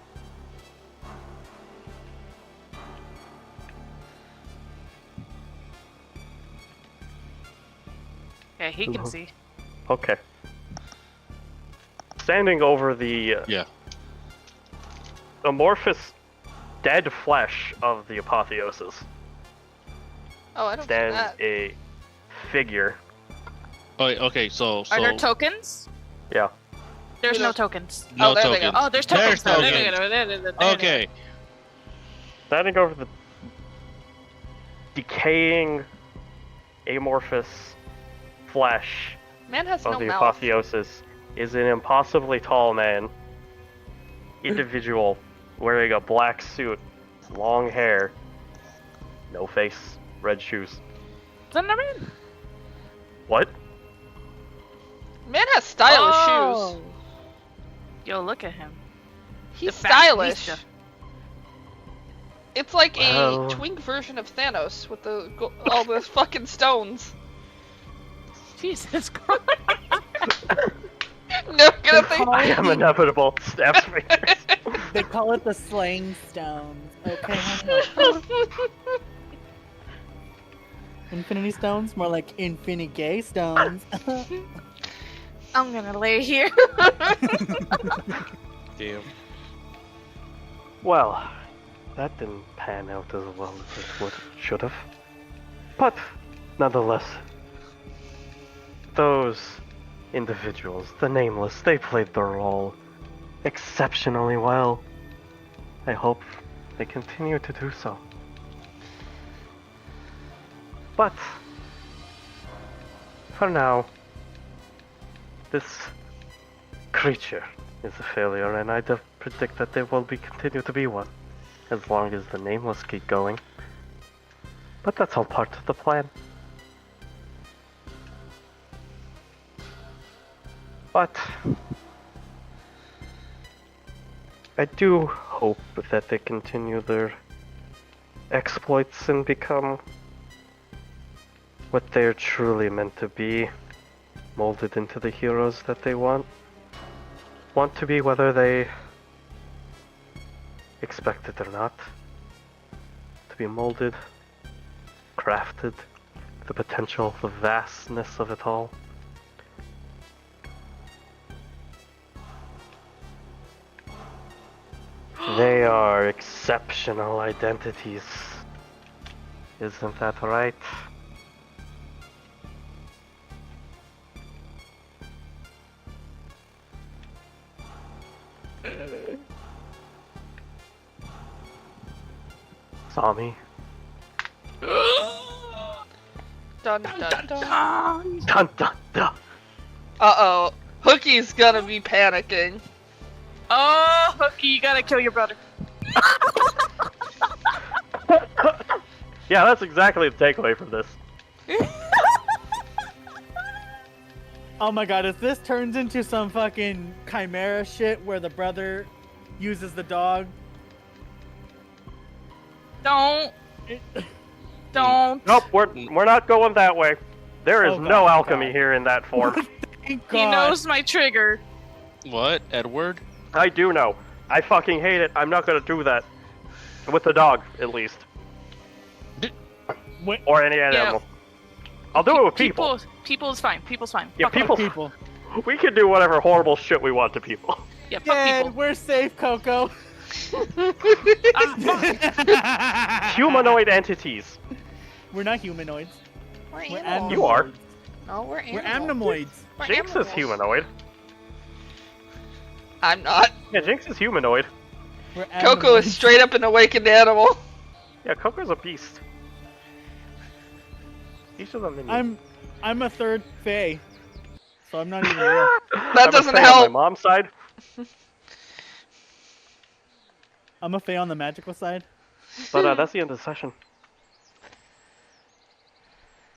Yeah, he can Mhm. see. Okay. Standing over the Yeah. amorphous dead flesh of the apotheosis Oh, I don't see stands that. a figure. Oh, okay. So Are there tokens? Yeah. There's We no don't- tokens. no there they tokens. go. Oh, there's tokens. There's There they tokens. go, there they go. Okay. Standing over the decaying, amorphous flesh Man has of no the mouth. apotheosis is an impossibly tall man, individual, wearing a black suit, long hair, no face, red shoes. Slenderman? What? Man has stylish Oh. shoes. Yo, look at him. He's The stylish. fashionista. It's like Well- a twink version of Thanos with all those fucking stones. Jesus Christ. No, get up there. I am inevitable. Snaps fingers. They call it the slaying stones. Okay, hang on. Infinity stones? More like infinity gay stones. I'm gonna lay here. Damn. Well, that didn't pan out as well as it should have. But, nonetheless, those individuals, the nameless, they played their role exceptionally well. I hope they continue to do so. But, for now, this creature is a failure, and I predict that there will continue to be one, as long as the nameless keep going. But that's all part of the plan. But I do hope that they continue their exploits and become what they're truly meant to be, molded into the heroes that they want to be, whether they expect it or not. To be molded, crafted, the potential, the vastness of it all. They are exceptional identities. Isn't that right? Sami. Dun dun dun. Dun dun dun. Uh-oh. Hookie's gonna be panicking. Oh, Hooky, you gotta kill your brother. Yeah, that's exactly the takeaway from this. Oh my god, if this turns into some fucking chimera shit where the brother uses the dog. Don't. Don't. Nope, we're not going that way. There is Oh, no God, alchemy God. here in that form. Thank He God. knows my trigger. What, Edward? I do know. I fucking hate it. I'm not gonna do that. With the dog, at least. Wait, Or any animal. I'll do it with people. People's fine. People's fine. Yeah, Fuck 'em. people. people. We can do whatever horrible shit we want to people. Yeah, fuck Dead, people. we're safe, Coco. Humanoid entities. We're not humanoids. We're We're animals. You are. No, we're We're animals. amnemoids. We're Jinx is animals. humanoid. I'm not. Yeah, Jinx is humanoid. We're Coco is amnemoids. straight up an awakened animal. Yeah, Coco's a beast. Each of them minions. I'm a third Fae. So I'm not even real. That I'm a doesn't Fae help. On my mom's side. I'm a Fae on the magical side. But that's the end of the session.